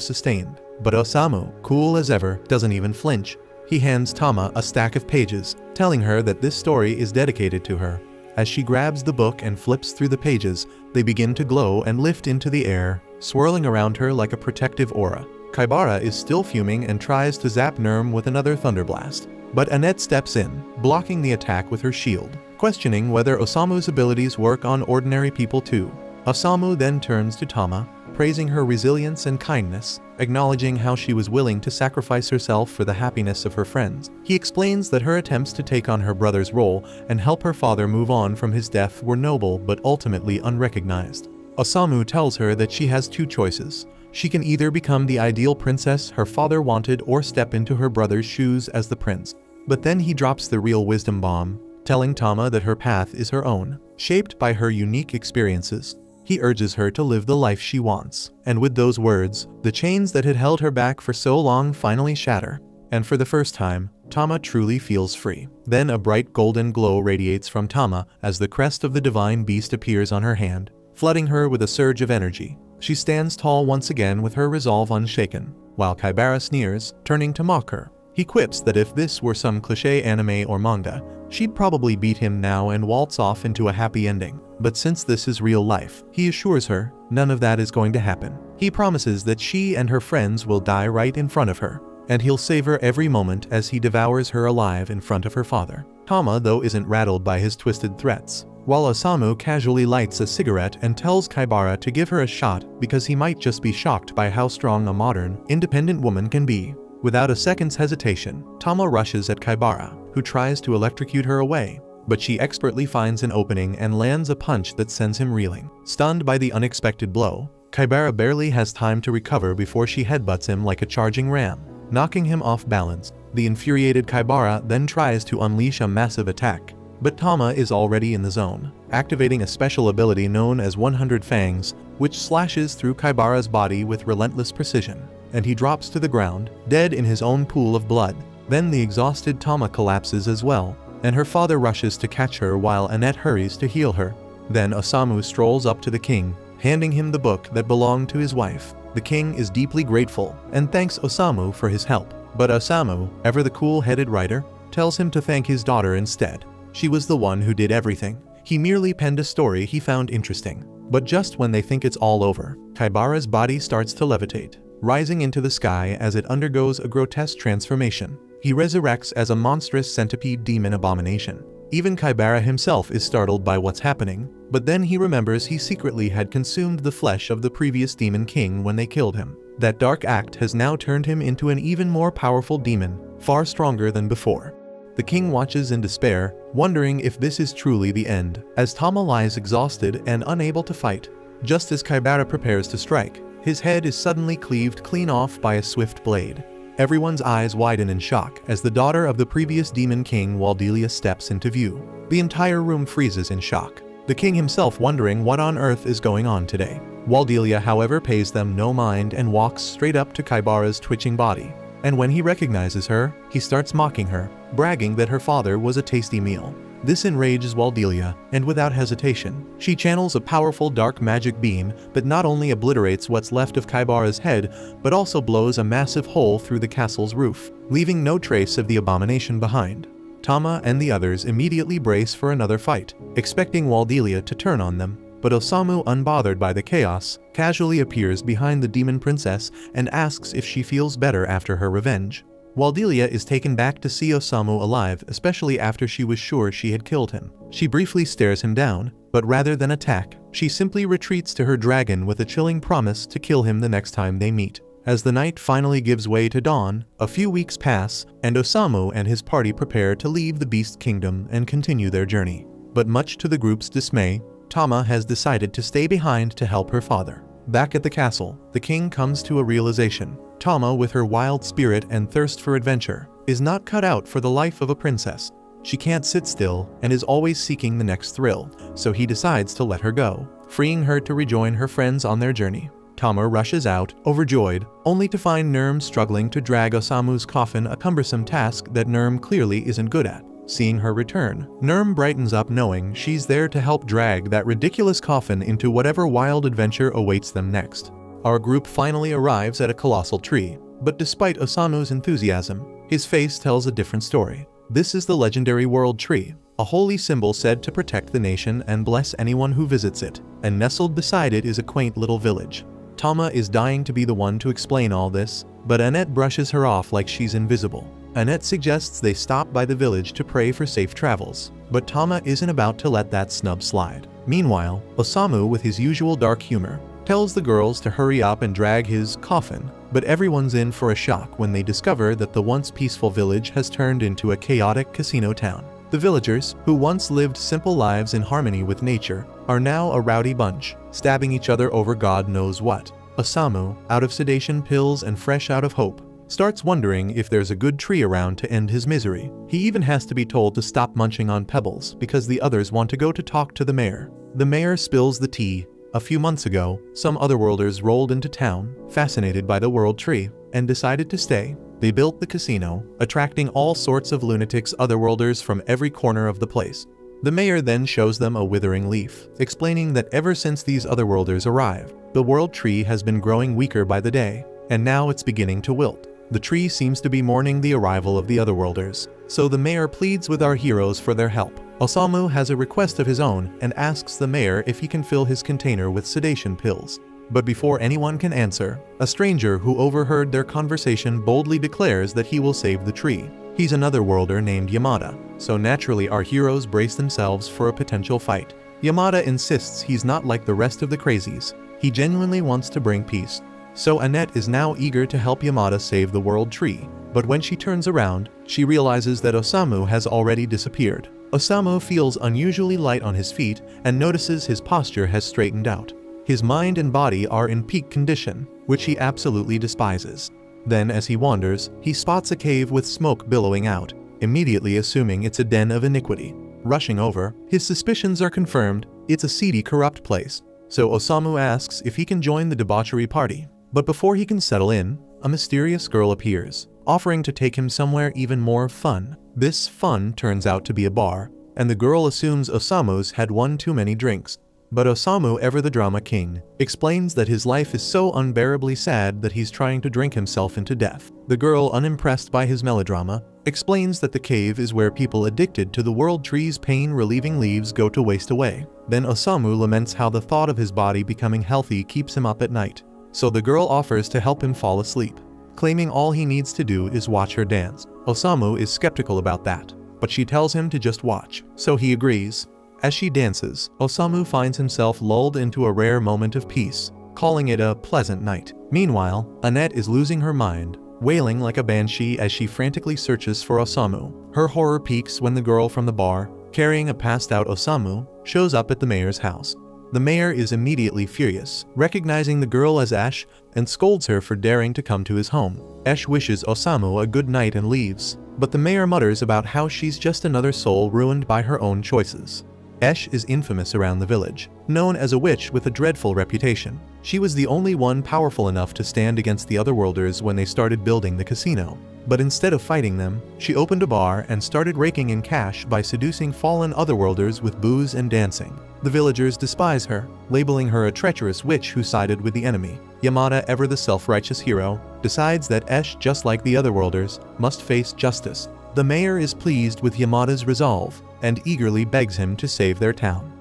sustained. But Osamu, cool as ever, doesn't even flinch. He hands Tama a stack of pages, telling her that this story is dedicated to her. As she grabs the book and flips through the pages, they begin to glow and lift into the air, swirling around her like a protective aura. Kaibara is still fuming and tries to zap Nurm with another thunderblast, but Annette steps in, blocking the attack with her shield, questioning whether Osamu's abilities work on ordinary people too. Osamu then turns to Tama, praising her resilience and kindness, acknowledging how she was willing to sacrifice herself for the happiness of her friends. He explains that her attempts to take on her brother's role and help her father move on from his death were noble but ultimately unrecognized. Osamu tells her that she has two choices. She can either become the ideal princess her father wanted or step into her brother's shoes as the prince. But then he drops the real wisdom bomb, telling Tama that her path is her own, shaped by her unique experiences. He urges her to live the life she wants, and with those words, the chains that had held her back for so long finally shatter. And for the first time, Tama truly feels free. Then a bright golden glow radiates from Tama as the crest of the divine beast appears on her hand, flooding her with a surge of energy. She stands tall once again with her resolve unshaken, while Kaibara sneers, turning to mock her. He quips that if this were some cliché anime or manga, she'd probably beat him now and waltz off into a happy ending. But since this is real life, he assures her, none of that is going to happen. He promises that she and her friends will die right in front of her, and he'll savor every moment as he devours her alive in front of her father. Tama, though, isn't rattled by his twisted threats, while Osamu casually lights a cigarette and tells Kaibara to give her a shot because he might just be shocked by how strong a modern, independent woman can be. Without a second's hesitation, Tama rushes at Kaibara, who tries to electrocute her away, but she expertly finds an opening and lands a punch that sends him reeling. Stunned by the unexpected blow, Kaibara barely has time to recover before she headbutts him like a charging ram, knocking him off balance. The infuriated Kaibara then tries to unleash a massive attack, but Tama is already in the zone, activating a special ability known as 100 Fangs, which slashes through Kaibara's body with relentless precision, and he drops to the ground, dead in his own pool of blood. Then the exhausted Tama collapses as well, and her father rushes to catch her while Annette hurries to heal her. Then Osamu strolls up to the king, handing him the book that belonged to his wife. The king is deeply grateful and thanks Osamu for his help, but Osamu, ever the cool-headed writer, tells him to thank his daughter instead. She was the one who did everything. He merely penned a story he found interesting. But just when they think it's all over, Kaibara's body starts to levitate, rising into the sky as it undergoes a grotesque transformation. He resurrects as a monstrous centipede demon abomination. Even Kaibara himself is startled by what's happening, but then he remembers he secretly had consumed the flesh of the previous demon king when they killed him. That dark act has now turned him into an even more powerful demon, far stronger than before. The king watches in despair, wondering if this is truly the end, as Tama lies exhausted and unable to fight. Just as Kaibara prepares to strike, his head is suddenly cleaved clean off by a swift blade. Everyone's eyes widen in shock as the daughter of the previous demon king Waldelia steps into view. The entire room freezes in shock, the king himself wondering what on earth is going on today. Waldelia, however, pays them no mind and walks straight up to Kaibara's twitching body. And when he recognizes her, he starts mocking her, bragging that her father was a tasty meal. This enrages Waldelia, and without hesitation, she channels a powerful dark magic beam that not only obliterates what's left of Kaibara's head, but also blows a massive hole through the castle's roof, leaving no trace of the abomination behind. Tama and the others immediately brace for another fight, expecting Waldelia to turn on them, but Osamu, unbothered by the chaos, casually appears behind the demon princess and asks if she feels better after her revenge. Waldelia is taken back to see Osamu alive, especially after she was sure she had killed him. She briefly stares him down, but rather than attack, she simply retreats to her dragon with a chilling promise to kill him the next time they meet. As the night finally gives way to dawn, a few weeks pass, and Osamu and his party prepare to leave the Beast Kingdom and continue their journey. But much to the group's dismay, Tama has decided to stay behind to help her father. Back at the castle, the king comes to a realization. Tama, with her wild spirit and thirst for adventure, is not cut out for the life of a princess. She can't sit still and is always seeking the next thrill, so he decides to let her go, freeing her to rejoin her friends on their journey. Tama rushes out, overjoyed, only to find Nurm struggling to drag Osamu's coffin, a cumbersome task that Nurm clearly isn't good at. Seeing her return, Nurm brightens up knowing she's there to help drag that ridiculous coffin into whatever wild adventure awaits them next. Our group finally arrives at a colossal tree, but despite Osamu's enthusiasm, his face tells a different story. This is the legendary World Tree, a holy symbol said to protect the nation and bless anyone who visits it, and nestled beside it is a quaint little village. Tama is dying to be the one to explain all this, but Annette brushes her off like she's invisible. Annette suggests they stop by the village to pray for safe travels, but Tama isn't about to let that snub slide. Meanwhile, Osamu, with his usual dark humor, tells the girls to hurry up and drag his coffin, but everyone's in for a shock when they discover that the once peaceful village has turned into a chaotic casino town. The villagers, who once lived simple lives in harmony with nature, are now a rowdy bunch, stabbing each other over God knows what. Osamu, out of sedation pills and fresh out of hope, starts wondering if there's a good tree around to end his misery. He even has to be told to stop munching on pebbles because the others want to go to talk to the mayor. The mayor spills the tea. A few months ago, some otherworlders rolled into town, fascinated by the world tree, and decided to stay. They built the casino, attracting all sorts of lunatics otherworlders from every corner of the place. The mayor then shows them a withering leaf, explaining that ever since these otherworlders arrived, the world tree has been growing weaker by the day, and now it's beginning to wilt. The tree seems to be mourning the arrival of the otherworlders, so the mayor pleads with our heroes for their help. Osamu has a request of his own and asks the mayor if he can fill his container with sedation pills. But before anyone can answer, a stranger who overheard their conversation boldly declares that he will save the tree. He's another worlder named Yamada, so naturally our heroes brace themselves for a potential fight. Yamada insists he's not like the rest of the crazies. He genuinely wants to bring peace. So Annette is now eager to help Yamada save the world tree, but when she turns around, she realizes that Osamu has already disappeared. Osamu feels unusually light on his feet and notices his posture has straightened out. His mind and body are in peak condition, which he absolutely despises. Then as he wanders, he spots a cave with smoke billowing out, immediately assuming it's a den of iniquity. Rushing over, his suspicions are confirmed. It's a seedy, corrupt place. So Osamu asks if he can join the debauchery party. But before he can settle in, a mysterious girl appears, offering to take him somewhere even more fun. This fun turns out to be a bar, and the girl assumes Osamu's had one too many drinks. But Osamu, ever the drama king, explains that his life is so unbearably sad that he's trying to drink himself into death. The girl, unimpressed by his melodrama, explains that the cave is where people addicted to the world tree's pain-relieving leaves go to waste away. Then Osamu laments how the thought of his body becoming healthy keeps him up at night. So the girl offers to help him fall asleep, claiming all he needs to do is watch her dance. Osamu is skeptical about that, but she tells him to just watch, so he agrees. As she dances, Osamu finds himself lulled into a rare moment of peace, calling it a pleasant night. Meanwhile, Annette is losing her mind, wailing like a banshee as she frantically searches for Osamu. Her horror peaks when the girl from the bar, carrying a passed-out Osamu, shows up at the mayor's house. The mayor is immediately furious, recognizing the girl as Ash, and scolds her for daring to come to his home. Ash wishes Osamu a good night and leaves, but the mayor mutters about how she's just another soul ruined by her own choices. Ash is infamous around the village, known as a witch with a dreadful reputation. She was the only one powerful enough to stand against the otherworlders when they started building the casino. But instead of fighting them, she opened a bar and started raking in cash by seducing fallen otherworlders with booze and dancing. The villagers despise her, labeling her a treacherous witch who sided with the enemy. Yamada, ever the self-righteous hero, decides that Ash, just like the otherworlders, must face justice. The mayor is pleased with Yamada's resolve and eagerly begs him to save their town.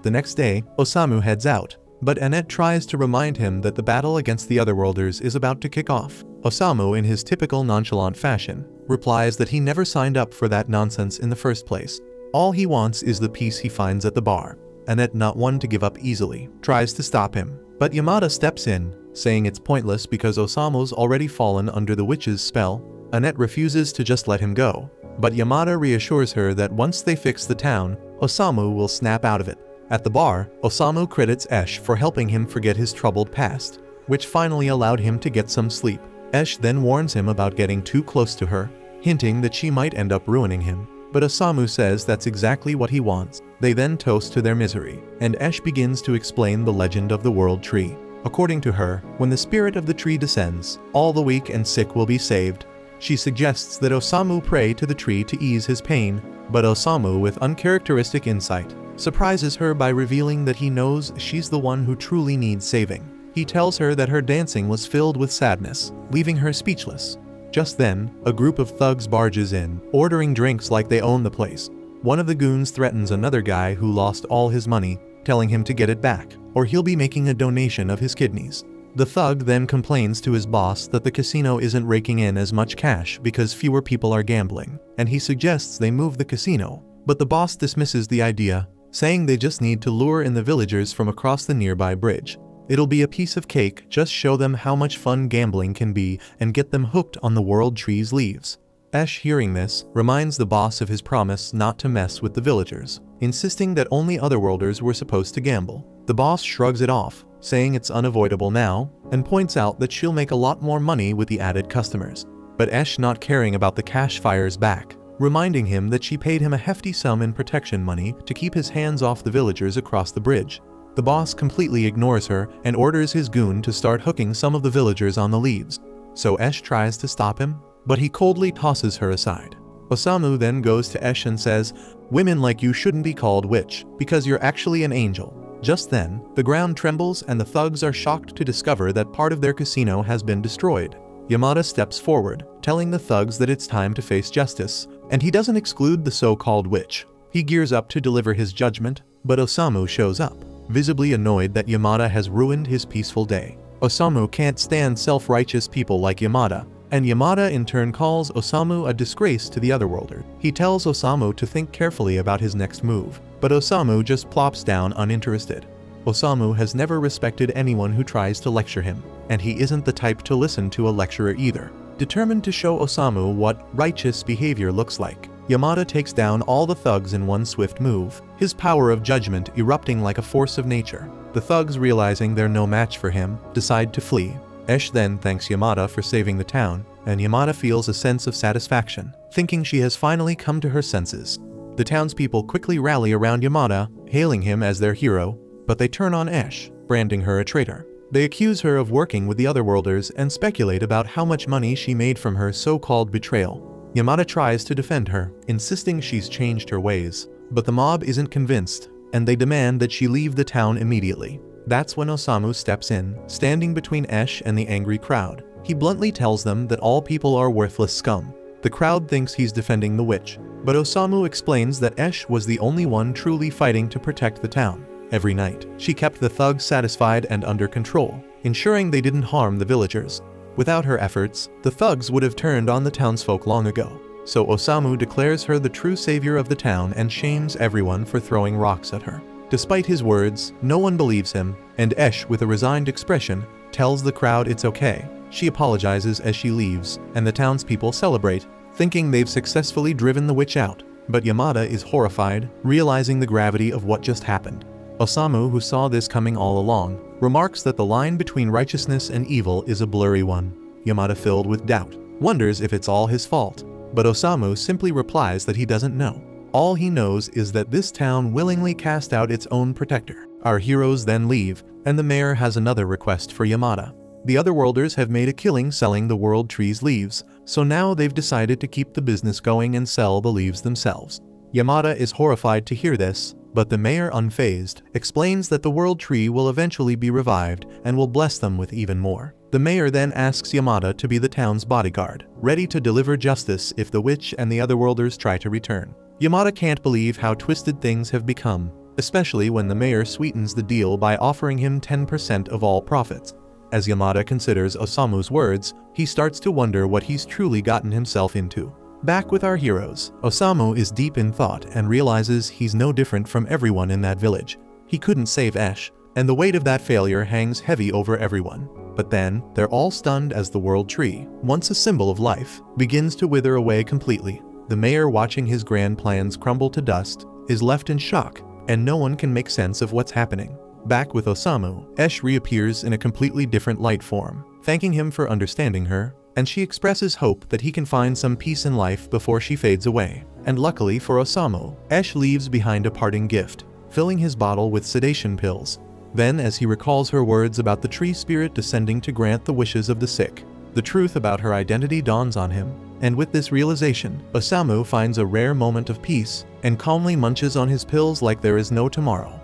The next day, Osamu heads out, but Annette tries to remind him that the battle against the otherworlders is about to kick off. Osamu, in his typical nonchalant fashion, replies that he never signed up for that nonsense in the first place. All he wants is the peace he finds at the bar. Annette, not one to give up easily, tries to stop him, but Yamada steps in, saying it's pointless because Osamu's already fallen under the witch's spell. Annette refuses to just let him go, but Yamada reassures her that once they fix the town, Osamu will snap out of it. At the bar, Osamu credits Ash for helping him forget his troubled past, which finally allowed him to get some sleep. Ash then warns him about getting too close to her, hinting that she might end up ruining him. But Osamu says that's exactly what he wants. They then toast to their misery, and Ash begins to explain the legend of the world tree. According to her, when the spirit of the tree descends, all the weak and sick will be saved. She suggests that Osamu pray to the tree to ease his pain, but Osamu, with uncharacteristic insight, surprises her by revealing that he knows she's the one who truly needs saving. He tells her that her dancing was filled with sadness, leaving her speechless. Just then, a group of thugs barges in, ordering drinks like they own the place. One of the goons threatens another guy who lost all his money, telling him to get it back, or he'll be making a donation of his kidneys. The thug then complains to his boss that the casino isn't raking in as much cash because fewer people are gambling, and he suggests they move the casino. But the boss dismisses the idea, saying they just need to lure in the villagers from across the nearby bridge. It'll be a piece of cake, just show them how much fun gambling can be and get them hooked on the world tree's leaves. Ash, hearing this, reminds the boss of his promise not to mess with the villagers, insisting that only otherworlders were supposed to gamble. The boss shrugs it off, saying it's unavoidable now, and points out that she'll make a lot more money with the added customers. But Esh, not caring about the cash, fires back, reminding him that she paid him a hefty sum in protection money to keep his hands off the villagers across the bridge. The boss completely ignores her and orders his goon to start hooking some of the villagers on the leaves. So Esh tries to stop him, but he coldly tosses her aside. Osamu then goes to Esh and says, "Women like you shouldn't be called witch, because you're actually an angel." Just then, the ground trembles and the thugs are shocked to discover that part of their casino has been destroyed. Yamada steps forward, telling the thugs that it's time to face justice, and he doesn't exclude the so-called witch. He gears up to deliver his judgment, but Osamu shows up, visibly annoyed that Yamada has ruined his peaceful day. Osamu can't stand self-righteous people like Yamada, and Yamada in turn calls Osamu a disgrace to the Otherworlder. He tells Osamu to think carefully about his next move, but Osamu just plops down uninterested. Osamu has never respected anyone who tries to lecture him, and he isn't the type to listen to a lecturer either. Determined to show Osamu what righteous behavior looks like, Yamada takes down all the thugs in one swift move, his power of judgment erupting like a force of nature. The thugs, realizing they're no match for him, decide to flee. Esh then thanks Yamada for saving the town, and Yamada feels a sense of satisfaction, thinking she has finally come to her senses. The townspeople quickly rally around Yamada, hailing him as their hero, but they turn on Esh, branding her a traitor. They accuse her of working with the Otherworlders and speculate about how much money she made from her so-called betrayal. Yamada tries to defend her, insisting she's changed her ways, but the mob isn't convinced, and they demand that she leave the town immediately. That's when Osamu steps in, standing between Esh and the angry crowd. He bluntly tells them that all people are worthless scum. The crowd thinks he's defending the witch, but Osamu explains that Esh was the only one truly fighting to protect the town. Every night, she kept the thugs satisfied and under control, ensuring they didn't harm the villagers. Without her efforts, the thugs would have turned on the townsfolk long ago. So Osamu declares her the true savior of the town and shames everyone for throwing rocks at her. Despite his words, no one believes him, and Esh, with a resigned expression, tells the crowd it's okay. She apologizes as she leaves, and the townspeople celebrate, thinking they've successfully driven the witch out. But Yamada is horrified, realizing the gravity of what just happened. Osamu, who saw this coming all along, remarks that the line between righteousness and evil is a blurry one. Yamada, filled with doubt, wonders if it's all his fault, but Osamu simply replies that he doesn't know. All he knows is that this town willingly cast out its own protector. Our heroes then leave, and the mayor has another request for Yamada. The Otherworlders have made a killing selling the World Tree's leaves, so now they've decided to keep the business going and sell the leaves themselves. Yamada is horrified to hear this, but the mayor, unfazed, explains that the World Tree will eventually be revived and will bless them with even more. The mayor then asks Yamada to be the town's bodyguard, ready to deliver justice if the witch and the Otherworlders try to return. Yamada can't believe how twisted things have become, especially when the mayor sweetens the deal by offering him 10% of all profits. As Yamada considers Osamu's words, he starts to wonder what he's truly gotten himself into. Back with our heroes, Osamu is deep in thought and realizes he's no different from everyone in that village. He couldn't save Esh, and the weight of that failure hangs heavy over everyone. But then, they're all stunned as the World Tree, once a symbol of life, begins to wither away completely. The mayor, watching his grand plans crumble to dust, is left in shock, and no one can make sense of what's happening. Back with Osamu, Esh reappears in a completely different light form, thanking him for understanding her, and she expresses hope that he can find some peace in life before she fades away. And luckily for Osamu, Esh leaves behind a parting gift, filling his bottle with sedation pills. Then, as he recalls her words about the tree spirit descending to grant the wishes of the sick, the truth about her identity dawns on him, and with this realization, Osamu finds a rare moment of peace and calmly munches on his pills like there is no tomorrow.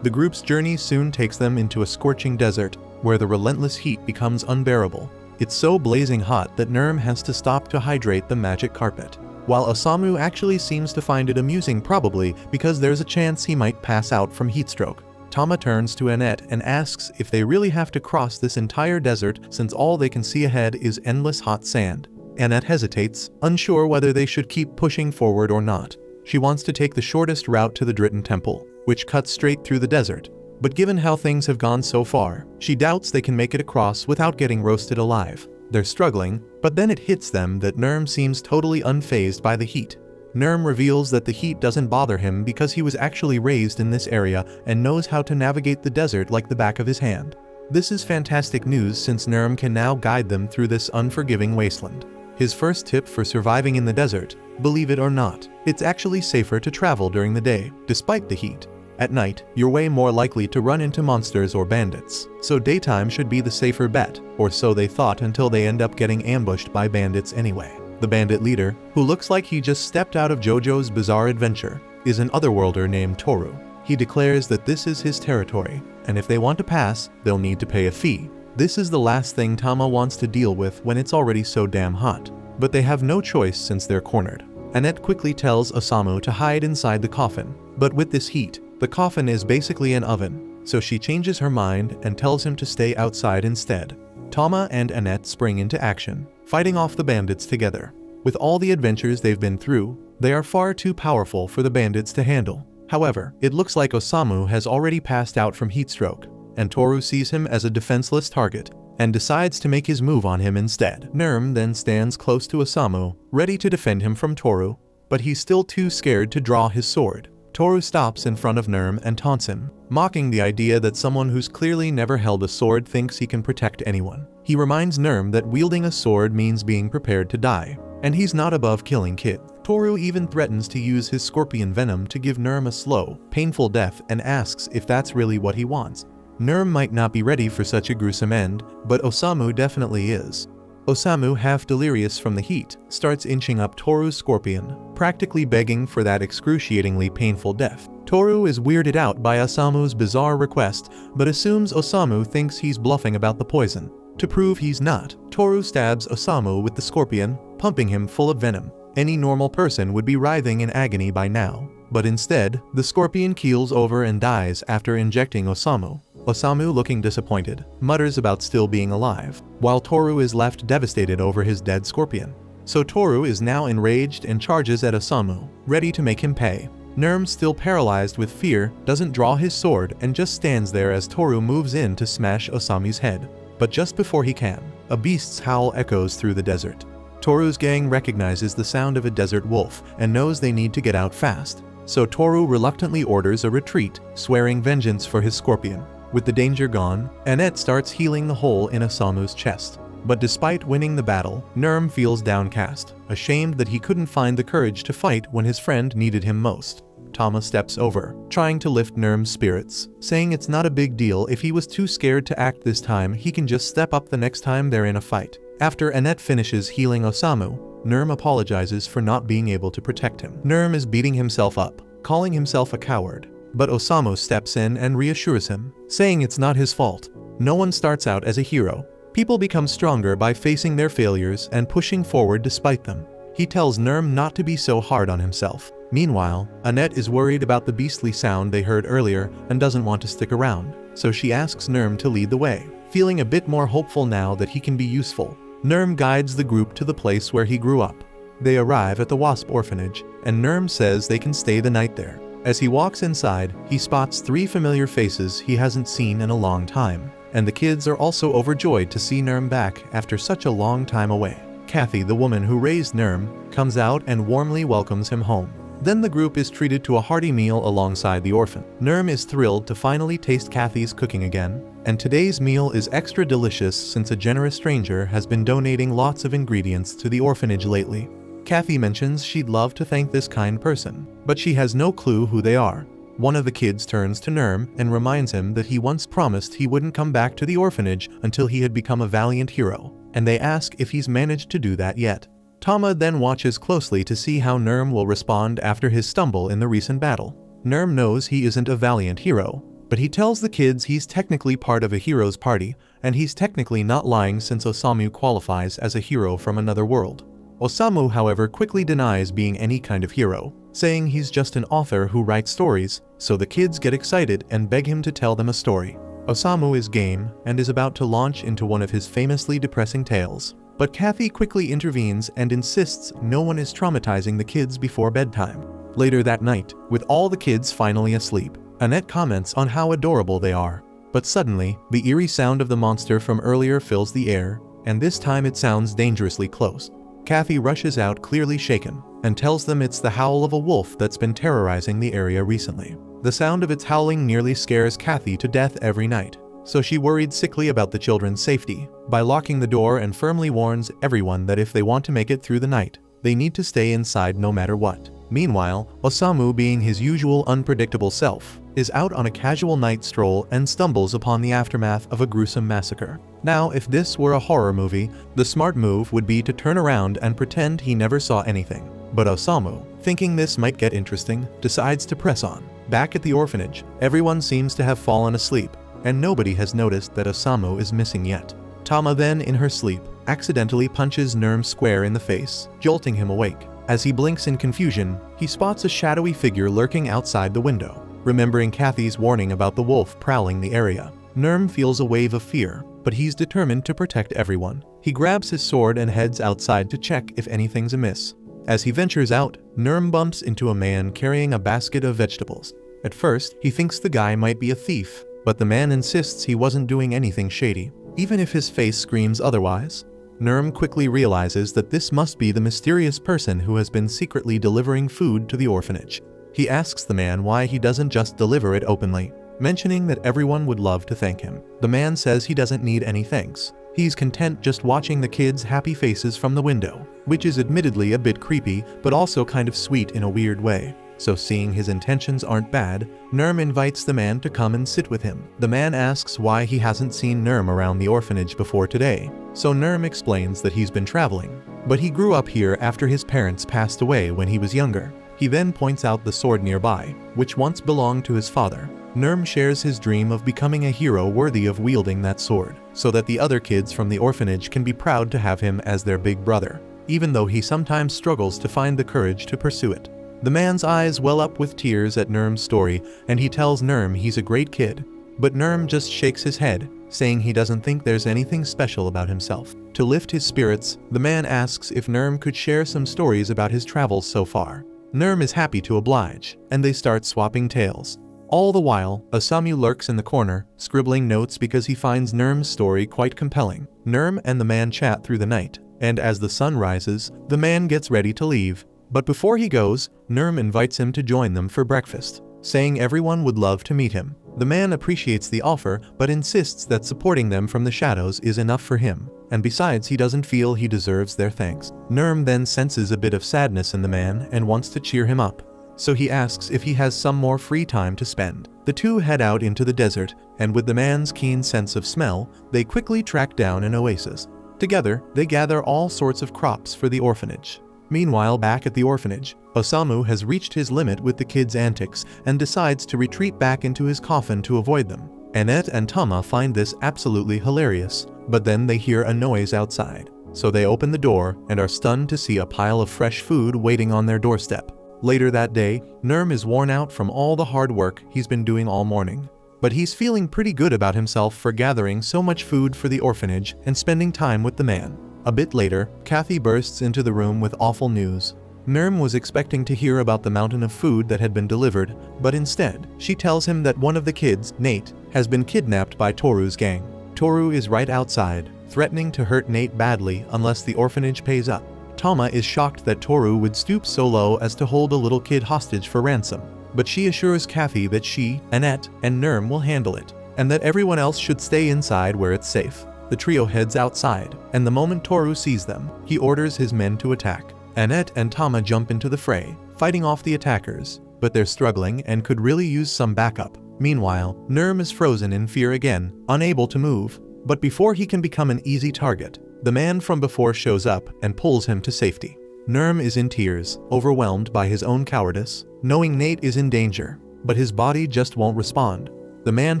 The group's journey soon takes them into a scorching desert, where the relentless heat becomes unbearable. It's so blazing hot that Nurm has to stop to hydrate the magic carpet, while Osamu actually seems to find it amusing, probably because there's a chance he might pass out from heatstroke. Tama turns to Annette and asks if they really have to cross this entire desert since all they can see ahead is endless hot sand. Annette hesitates, unsure whether they should keep pushing forward or not. She wants to take the shortest route to the Dritten Temple, which cuts straight through the desert. But given how things have gone so far, she doubts they can make it across without getting roasted alive. They're struggling, but then it hits them that Nurm seems totally unfazed by the heat. Nurm reveals that the heat doesn't bother him because he was actually raised in this area and knows how to navigate the desert like the back of his hand. This is fantastic news since Nurm can now guide them through this unforgiving wasteland. His first tip for surviving in the desert: believe it or not, it's actually safer to travel during the day, despite the heat. At night, you're way more likely to run into monsters or bandits, so daytime should be the safer bet, or so they thought until they end up getting ambushed by bandits anyway. The bandit leader, who looks like he just stepped out of JoJo's Bizarre Adventure, is an otherworlder named Toru. He declares that this is his territory, and if they want to pass, they'll need to pay a fee. This is the last thing Tama wants to deal with when it's already so damn hot. But they have no choice since they're cornered. Annette quickly tells Osamu to hide inside the coffin, but with this heat, the coffin is basically an oven, so she changes her mind and tells him to stay outside instead. Tama and Annette spring into action, fighting off the bandits together. With all the adventures they've been through, they are far too powerful for the bandits to handle. However, it looks like Osamu has already passed out from heatstroke, and Toru sees him as a defenseless target and decides to make his move on him instead. Nurm then stands close to Osamu, ready to defend him from Toru, but he's still too scared to draw his sword. Toru stops in front of Nurm and taunts him, mocking the idea that someone who's clearly never held a sword thinks he can protect anyone. He reminds Nurm that wielding a sword means being prepared to die, and he's not above killing kids. Toru even threatens to use his scorpion venom to give Nurm a slow, painful death and asks if that's really what he wants. Nurm might not be ready for such a gruesome end, but Osamu definitely is. Osamu, half delirious from the heat, starts inching up Toru's scorpion, practically begging for that excruciatingly painful death. Toru is weirded out by Osamu's bizarre request, but assumes Osamu thinks he's bluffing about the poison. To prove he's not, Toru stabs Osamu with the scorpion, pumping him full of venom. Any normal person would be writhing in agony by now, but instead, the scorpion keels over and dies after injecting Osamu. Osamu, looking disappointed, mutters about still being alive, while Toru is left devastated over his dead scorpion. So Toru is now enraged and charges at Osamu, ready to make him pay. Nurm, still paralyzed with fear, doesn't draw his sword and just stands there as Toru moves in to smash Osamu's head. But just before he can, a beast's howl echoes through the desert. Toru's gang recognizes the sound of a desert wolf and knows they need to get out fast. So Toru reluctantly orders a retreat, swearing vengeance for his scorpion. With the danger gone, Annette starts healing the hole in Osamu's chest. But despite winning the battle, Nurm feels downcast, ashamed that he couldn't find the courage to fight when his friend needed him most. Tama steps over, trying to lift Nurm's spirits, saying it's not a big deal if he was too scared to act this time, he can just step up the next time they're in a fight. After Annette finishes healing Osamu, Nurm apologizes for not being able to protect him. Nurm is beating himself up, calling himself a coward, but Osamu steps in and reassures him, saying it's not his fault. No one starts out as a hero. People become stronger by facing their failures and pushing forward despite them. He tells Nurm not to be so hard on himself. Meanwhile, Annette is worried about the beastly sound they heard earlier and doesn't want to stick around, so she asks Nurm to lead the way. Feeling a bit more hopeful now that he can be useful, Nurm guides the group to the place where he grew up. They arrive at the Wasp Orphanage, and Nurm says they can stay the night there. As he walks inside, he spots 3 familiar faces he hasn't seen in a long time, and the kids are also overjoyed to see Nurm back after such a long time away. Kathy, the woman who raised Nurm, comes out and warmly welcomes him home. Then the group is treated to a hearty meal alongside the orphan. Nurm is thrilled to finally taste Kathy's cooking again, and today's meal is extra delicious since a generous stranger has been donating lots of ingredients to the orphanage lately. Kathy mentions she'd love to thank this kind person, but she has no clue who they are. One of the kids turns to Nurm and reminds him that he once promised he wouldn't come back to the orphanage until he had become a valiant hero, and they ask if he's managed to do that yet. Tama then watches closely to see how Nurm will respond after his stumble in the recent battle. Nurm knows he isn't a valiant hero, but he tells the kids he's technically part of a hero's party, and he's technically not lying since Osamu qualifies as a hero from another world. Osamu, however, quickly denies being any kind of hero, saying he's just an author who writes stories, so the kids get excited and beg him to tell them a story. Osamu is game and is about to launch into one of his famously depressing tales. But Kathy quickly intervenes and insists no one is traumatizing the kids before bedtime. Later that night, with all the kids finally asleep, Annette comments on how adorable they are. But suddenly, the eerie sound of the monster from earlier fills the air, and this time it sounds dangerously close. Kathy rushes out, clearly shaken. and tells them it's the howl of a wolf that's been terrorizing the area recently. The sound of its howling nearly scares Kathy to death every night, so she worried sickly about the children's safety by locking the door and firmly warns everyone that if they want to make it through the night, they need to stay inside no matter what. Meanwhile, Osamu, being his usual unpredictable self, is out on a casual night stroll and stumbles upon the aftermath of a gruesome massacre. Now, if this were a horror movie, the smart move would be to turn around and pretend he never saw anything. But Osamu, thinking this might get interesting, decides to press on. Back at the orphanage, everyone seems to have fallen asleep, and nobody has noticed that Osamu is missing yet. Tama then, in her sleep, accidentally punches Nurm square in the face, jolting him awake. As he blinks in confusion, he spots a shadowy figure lurking outside the window. Remembering Kathy's warning about the wolf prowling the area, Nurm feels a wave of fear, but he's determined to protect everyone. He grabs his sword and heads outside to check if anything's amiss. As he ventures out, Nurm bumps into a man carrying a basket of vegetables. At first, he thinks the guy might be a thief, but the man insists he wasn't doing anything shady, even if his face screams otherwise. Nurm quickly realizes that this must be the mysterious person who has been secretly delivering food to the orphanage. He asks the man why he doesn't just deliver it openly, mentioning that everyone would love to thank him. The man says he doesn't need any thanks. He's content just watching the kids' happy faces from the window, which is admittedly a bit creepy, but also kind of sweet in a weird way. So seeing his intentions aren't bad, Nurm invites the man to come and sit with him. The man asks why he hasn't seen Nurm around the orphanage before today, so Nurm explains that he's been traveling, but he grew up here after his parents passed away when he was younger. He then points out the sword nearby, which once belonged to his father. Nurm shares his dream of becoming a hero worthy of wielding that sword, so that the other kids from the orphanage can be proud to have him as their big brother, even though he sometimes struggles to find the courage to pursue it. The man's eyes well up with tears at Nurm's story, and he tells Nurm he's a great kid. But Nurm just shakes his head, saying he doesn't think there's anything special about himself. To lift his spirits, the man asks if Nurm could share some stories about his travels so far. Nurm is happy to oblige, and they start swapping tales. All the while, Osamu lurks in the corner, scribbling notes because he finds Nurm's story quite compelling. Nurm and the man chat through the night, and as the sun rises, the man gets ready to leave. But before he goes, Nurm invites him to join them for breakfast, saying everyone would love to meet him. The man appreciates the offer, but insists that supporting them from the shadows is enough for him, and besides he doesn't feel he deserves their thanks. Nurm then senses a bit of sadness in the man and wants to cheer him up, so he asks if he has some more free time to spend. The two head out into the desert, and with the man's keen sense of smell, they quickly track down an oasis. Together, they gather all sorts of crops for the orphanage. Meanwhile, back at the orphanage, Osamu has reached his limit with the kids' antics and decides to retreat back into his coffin to avoid them. Annette and Tama find this absolutely hilarious, but then they hear a noise outside. So they open the door and are stunned to see a pile of fresh food waiting on their doorstep. Later that day, Nurm is worn out from all the hard work he's been doing all morning. But he's feeling pretty good about himself for gathering so much food for the orphanage and spending time with the man. A bit later, Kathy bursts into the room with awful news. Nurm was expecting to hear about the mountain of food that had been delivered, but instead, she tells him that one of the kids, Nate, has been kidnapped by Toru's gang. Toru is right outside, threatening to hurt Nate badly unless the orphanage pays up. Tama is shocked that Toru would stoop so low as to hold a little kid hostage for ransom, but she assures Kathy that she, Annette, and Nurm will handle it, and that everyone else should stay inside where it's safe. The trio heads outside, and the moment Toru sees them, he orders his men to attack. Annette and Tama jump into the fray, fighting off the attackers, but they're struggling and could really use some backup. Meanwhile, Nurm is frozen in fear again, unable to move, but before he can become an easy target, the man from before shows up and pulls him to safety. Nurm is in tears, overwhelmed by his own cowardice, knowing Nate is in danger, but his body just won't respond. The man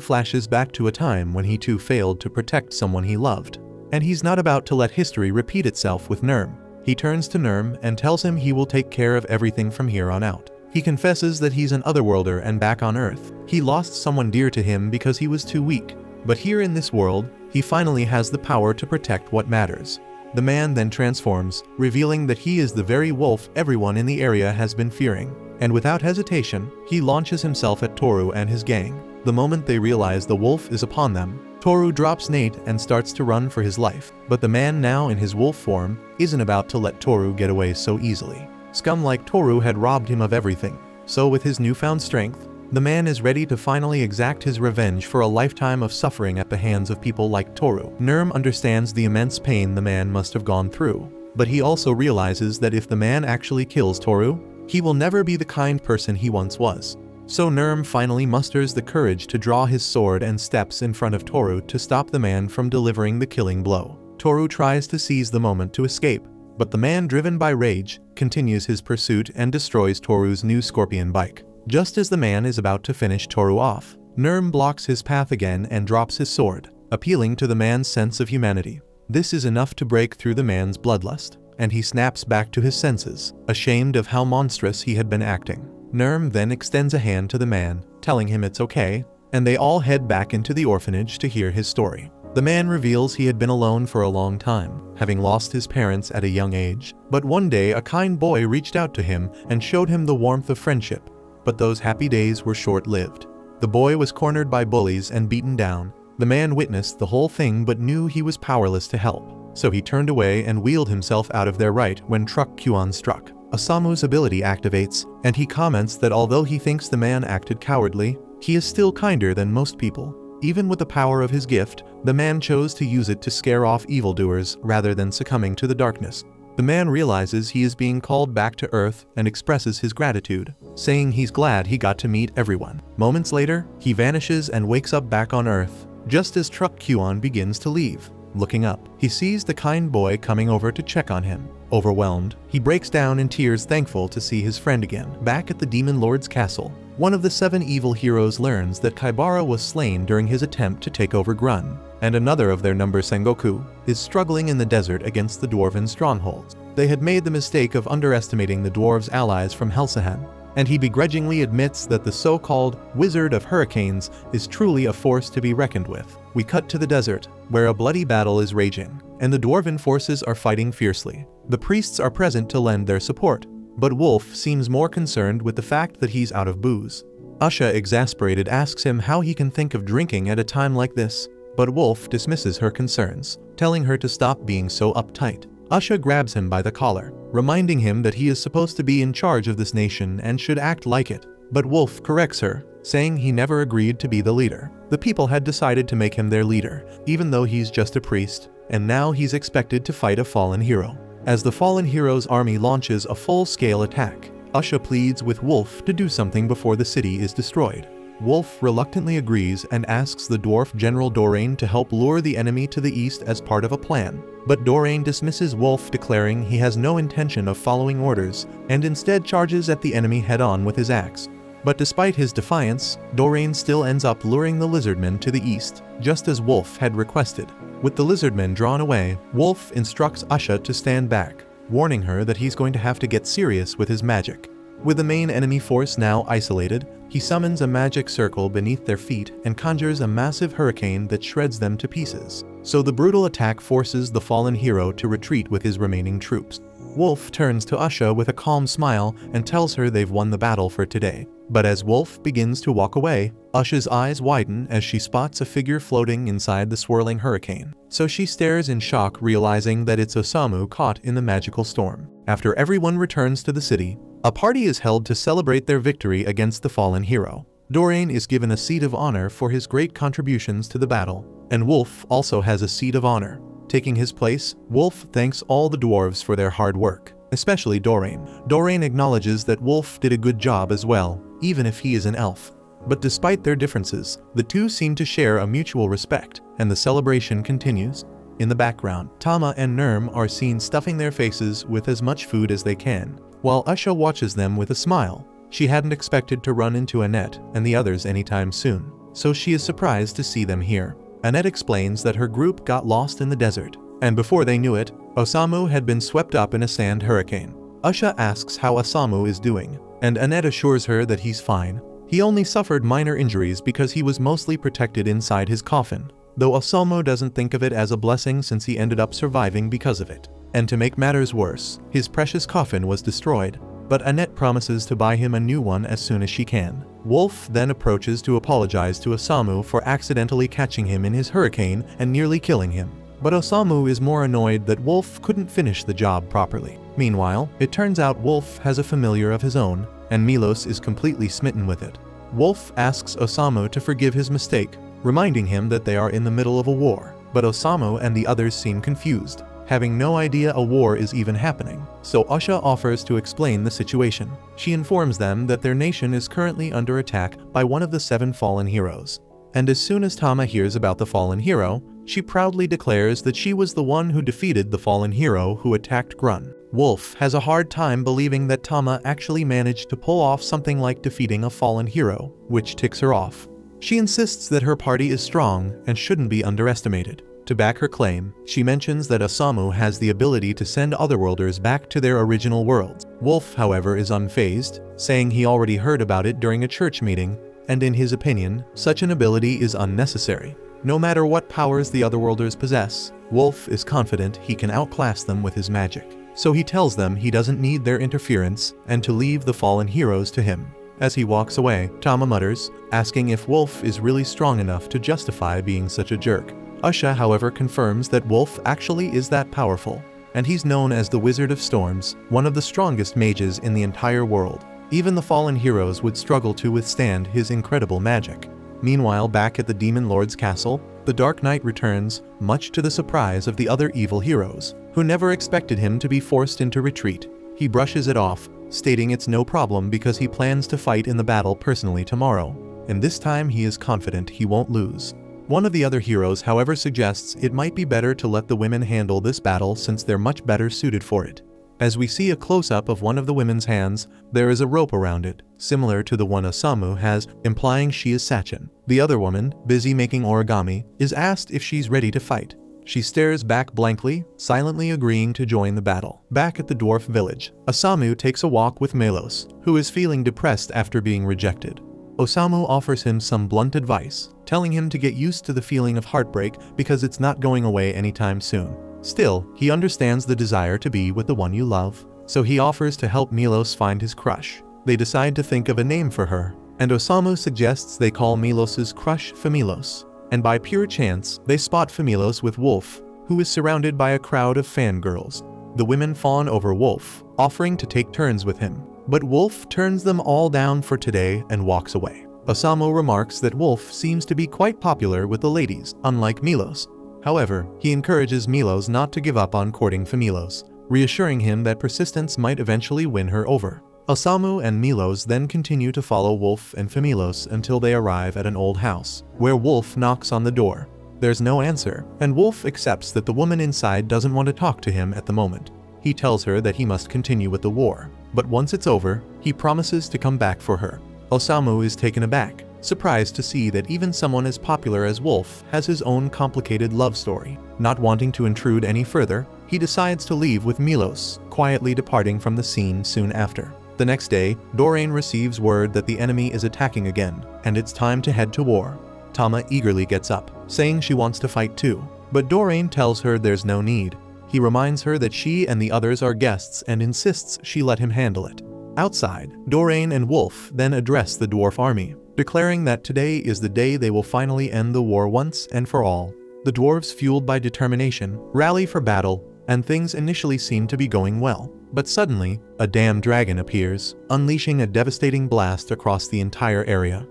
flashes back to a time when he too failed to protect someone he loved, and he's not about to let history repeat itself with Nurm. He turns to Nurm and tells him he will take care of everything from here on out. He confesses that he's an otherworlder and back on Earth. He lost someone dear to him because he was too weak, but here in this world, he finally has the power to protect what matters. The man then transforms, revealing that he is the very wolf everyone in the area has been fearing, and without hesitation, he launches himself at Toru and his gang. The moment they realize the wolf is upon them, Toru drops Nate and starts to run for his life, but the man now in his wolf form isn't about to let Toru get away so easily. Scum like Toru had robbed him of everything. So with his newfound strength, the man is ready to finally exact his revenge for a lifetime of suffering at the hands of people like Toru. Nerm understands the immense pain the man must have gone through, but he also realizes that if the man actually kills Toru, he will never be the kind person he once was. So Nerm finally musters the courage to draw his sword and steps in front of Toru to stop the man from delivering the killing blow. Toru tries to seize the moment to escape, but the man, driven by rage, continues his pursuit and destroys Toru's new scorpion bike. Just as the man is about to finish Toru off, Nerm blocks his path again and drops his sword, appealing to the man's sense of humanity. This is enough to break through the man's bloodlust, and he snaps back to his senses, ashamed of how monstrous he had been acting. Nerm then extends a hand to the man, telling him it's okay, and they all head back into the orphanage to hear his story. The man reveals he had been alone for a long time, having lost his parents at a young age, but one day a kind boy reached out to him and showed him the warmth of friendship. But those happy days were short-lived. The boy was cornered by bullies and beaten down. The man witnessed the whole thing but knew he was powerless to help. So he turned away and wheeled himself out of their right when Truck Kyuan struck. Osamu's ability activates, and he comments that although he thinks the man acted cowardly, he is still kinder than most people. Even with the power of his gift, the man chose to use it to scare off evildoers rather than succumbing to the darkness. The man realizes he is being called back to Earth and expresses his gratitude, saying he's glad he got to meet everyone. Moments later, he vanishes and wakes up back on Earth, just as Truck Kyuan begins to leave. Looking up, he sees the kind boy coming over to check on him. Overwhelmed, he breaks down in tears, thankful to see his friend again. Back at the Demon Lord's castle, one of the 7 evil heroes learns that Kaibara was slain during his attempt to take over Grun, and another of their number, Sengoku, is struggling in the desert against the dwarven strongholds. They had made the mistake of underestimating the dwarves' allies from Helsahan, and he begrudgingly admits that the so-called Wizard of Hurricanes is truly a force to be reckoned with. We cut to the desert, where a bloody battle is raging, and the dwarven forces are fighting fiercely. The priests are present to lend their support, but Wolf seems more concerned with the fact that he's out of booze. Usha, exasperated, asks him how he can think of drinking at a time like this, but Wolf dismisses her concerns, telling her to stop being so uptight. Usha grabs him by the collar, reminding him that he is supposed to be in charge of this nation and should act like it. But Wolf corrects her, saying he never agreed to be the leader. The people had decided to make him their leader, even though he's just a priest, and now he's expected to fight a fallen hero. As the fallen hero's army launches a full-scale attack, Usha pleads with Wolf to do something before the city is destroyed. Wolf reluctantly agrees and asks the dwarf General Doraine to help lure the enemy to the east as part of a plan. But Doraine dismisses Wolf, declaring he has no intention of following orders, and instead charges at the enemy head-on with his axe. But despite his defiance, Doraine still ends up luring the lizardmen to the east, just as Wolf had requested. With the lizardmen drawn away, Wolf instructs Usha to stand back, warning her that he's going to have to get serious with his magic. With the main enemy force now isolated, he summons a magic circle beneath their feet and conjures a massive hurricane that shreds them to pieces. So the brutal attack forces the fallen hero to retreat with his remaining troops. Wolf turns to Usha with a calm smile and tells her they've won the battle for today. But as Wolf begins to walk away, Usha's eyes widen as she spots a figure floating inside the swirling hurricane. So she stares in shock, realizing that it's Osamu caught in the magical storm. After everyone returns to the city, a party is held to celebrate their victory against the fallen hero. Doraine is given a seat of honor for his great contributions to the battle, and Wolf also has a seat of honor. Taking his place, Wolf thanks all the dwarves for their hard work, especially Doraine. Doraine acknowledges that Wolf did a good job as well, even if he is an elf. But despite their differences, the two seem to share a mutual respect, and the celebration continues. In the background, Tama and Nerm are seen stuffing their faces with as much food as they can, while Usha watches them with a smile. She hadn't expected to run into Annette and the others anytime soon, so she is surprised to see them here. Annette explains that her group got lost in the desert, and before they knew it, Osamu had been swept up in a sand hurricane. Usha asks how Osamu is doing, and Annette assures her that he's fine. He only suffered minor injuries because he was mostly protected inside his coffin, though Osamu doesn't think of it as a blessing since he ended up surviving because of it. And to make matters worse, his precious coffin was destroyed, but Annette promises to buy him a new one as soon as she can. Wolf then approaches to apologize to Osamu for accidentally catching him in his hurricane and nearly killing him. But Osamu is more annoyed that Wolf couldn't finish the job properly. Meanwhile, it turns out Wolf has a familiar of his own, and Milos is completely smitten with it. Wolf asks Osamu to forgive his mistake, reminding him that they are in the middle of a war, but Osamu and the others seem confused, having no idea a war is even happening. So Usha offers to explain the situation. She informs them that their nation is currently under attack by one of the 7 fallen heroes. And as soon as Tama hears about the fallen hero, she proudly declares that she was the one who defeated the fallen hero who attacked Grun. Wolf has a hard time believing that Tama actually managed to pull off something like defeating a fallen hero, which ticks her off. She insists that her party is strong and shouldn't be underestimated. To back her claim, she mentions that Osamu has the ability to send otherworlders back to their original worlds. Wolf, however, is unfazed, saying he already heard about it during a church meeting, and in his opinion, such an ability is unnecessary. No matter what powers the otherworlders possess, Wolf is confident he can outclass them with his magic. So he tells them he doesn't need their interference and to leave the fallen heroes to him. As he walks away, Tama mutters, asking if Wolf is really strong enough to justify being such a jerk. Usha, however, confirms that Wolf actually is that powerful, and he's known as the Wizard of Storms, one of the strongest mages in the entire world. Even the fallen heroes would struggle to withstand his incredible magic. Meanwhile, back at the Demon Lord's castle, the Dark Knight returns, much to the surprise of the other evil heroes, who never expected him to be forced into retreat. He brushes it off, stating it's no problem because he plans to fight in the battle personally tomorrow, and this time he is confident he won't lose. One of the other heroes, however, suggests it might be better to let the women handle this battle since they're much better suited for it. As we see a close-up of one of the women's hands, there is a rope around it, similar to the one Osamu has, implying she is Sachin. The other woman, busy making origami, is asked if she's ready to fight. She stares back blankly, silently agreeing to join the battle. Back at the dwarf village, Osamu takes a walk with Milos, who is feeling depressed after being rejected. Osamu offers him some blunt advice, telling him to get used to the feeling of heartbreak because it's not going away anytime soon. Still, he understands the desire to be with the one you love, so he offers to help Milos find his crush. They decide to think of a name for her, and Osamu suggests they call Milos's crush Familos. And by pure chance, they spot Familos with Wolf, who is surrounded by a crowd of fangirls. The women fawn over Wolf, offering to take turns with him, but Wolf turns them all down for today and walks away. Osamu remarks that Wolf seems to be quite popular with the ladies, unlike Milos. However, he encourages Milos not to give up on courting Familos, reassuring him that persistence might eventually win her over. Osamu and Milos then continue to follow Wolf and Familos until they arrive at an old house, where Wolf knocks on the door. There's no answer, and Wolf accepts that the woman inside doesn't want to talk to him at the moment. He tells her that he must continue with the war, but once it's over, he promises to come back for her. Osamu is taken aback, surprised to see that even someone as popular as Wolf has his own complicated love story. Not wanting to intrude any further, he decides to leave with Milos, quietly departing from the scene soon after. The next day, Doreen receives word that the enemy is attacking again, and it's time to head to war. Tama eagerly gets up, saying she wants to fight too, but Doreen tells her there's no need. He reminds her that she and the others are guests and insists she let him handle it. Outside, Doreen and Wolf then address the dwarf army, declaring that today is the day they will finally end the war once and for all. The dwarves, fueled by determination, rally for battle, and things initially seem to be going well. But suddenly, a damn dragon appears, unleashing a devastating blast across the entire area.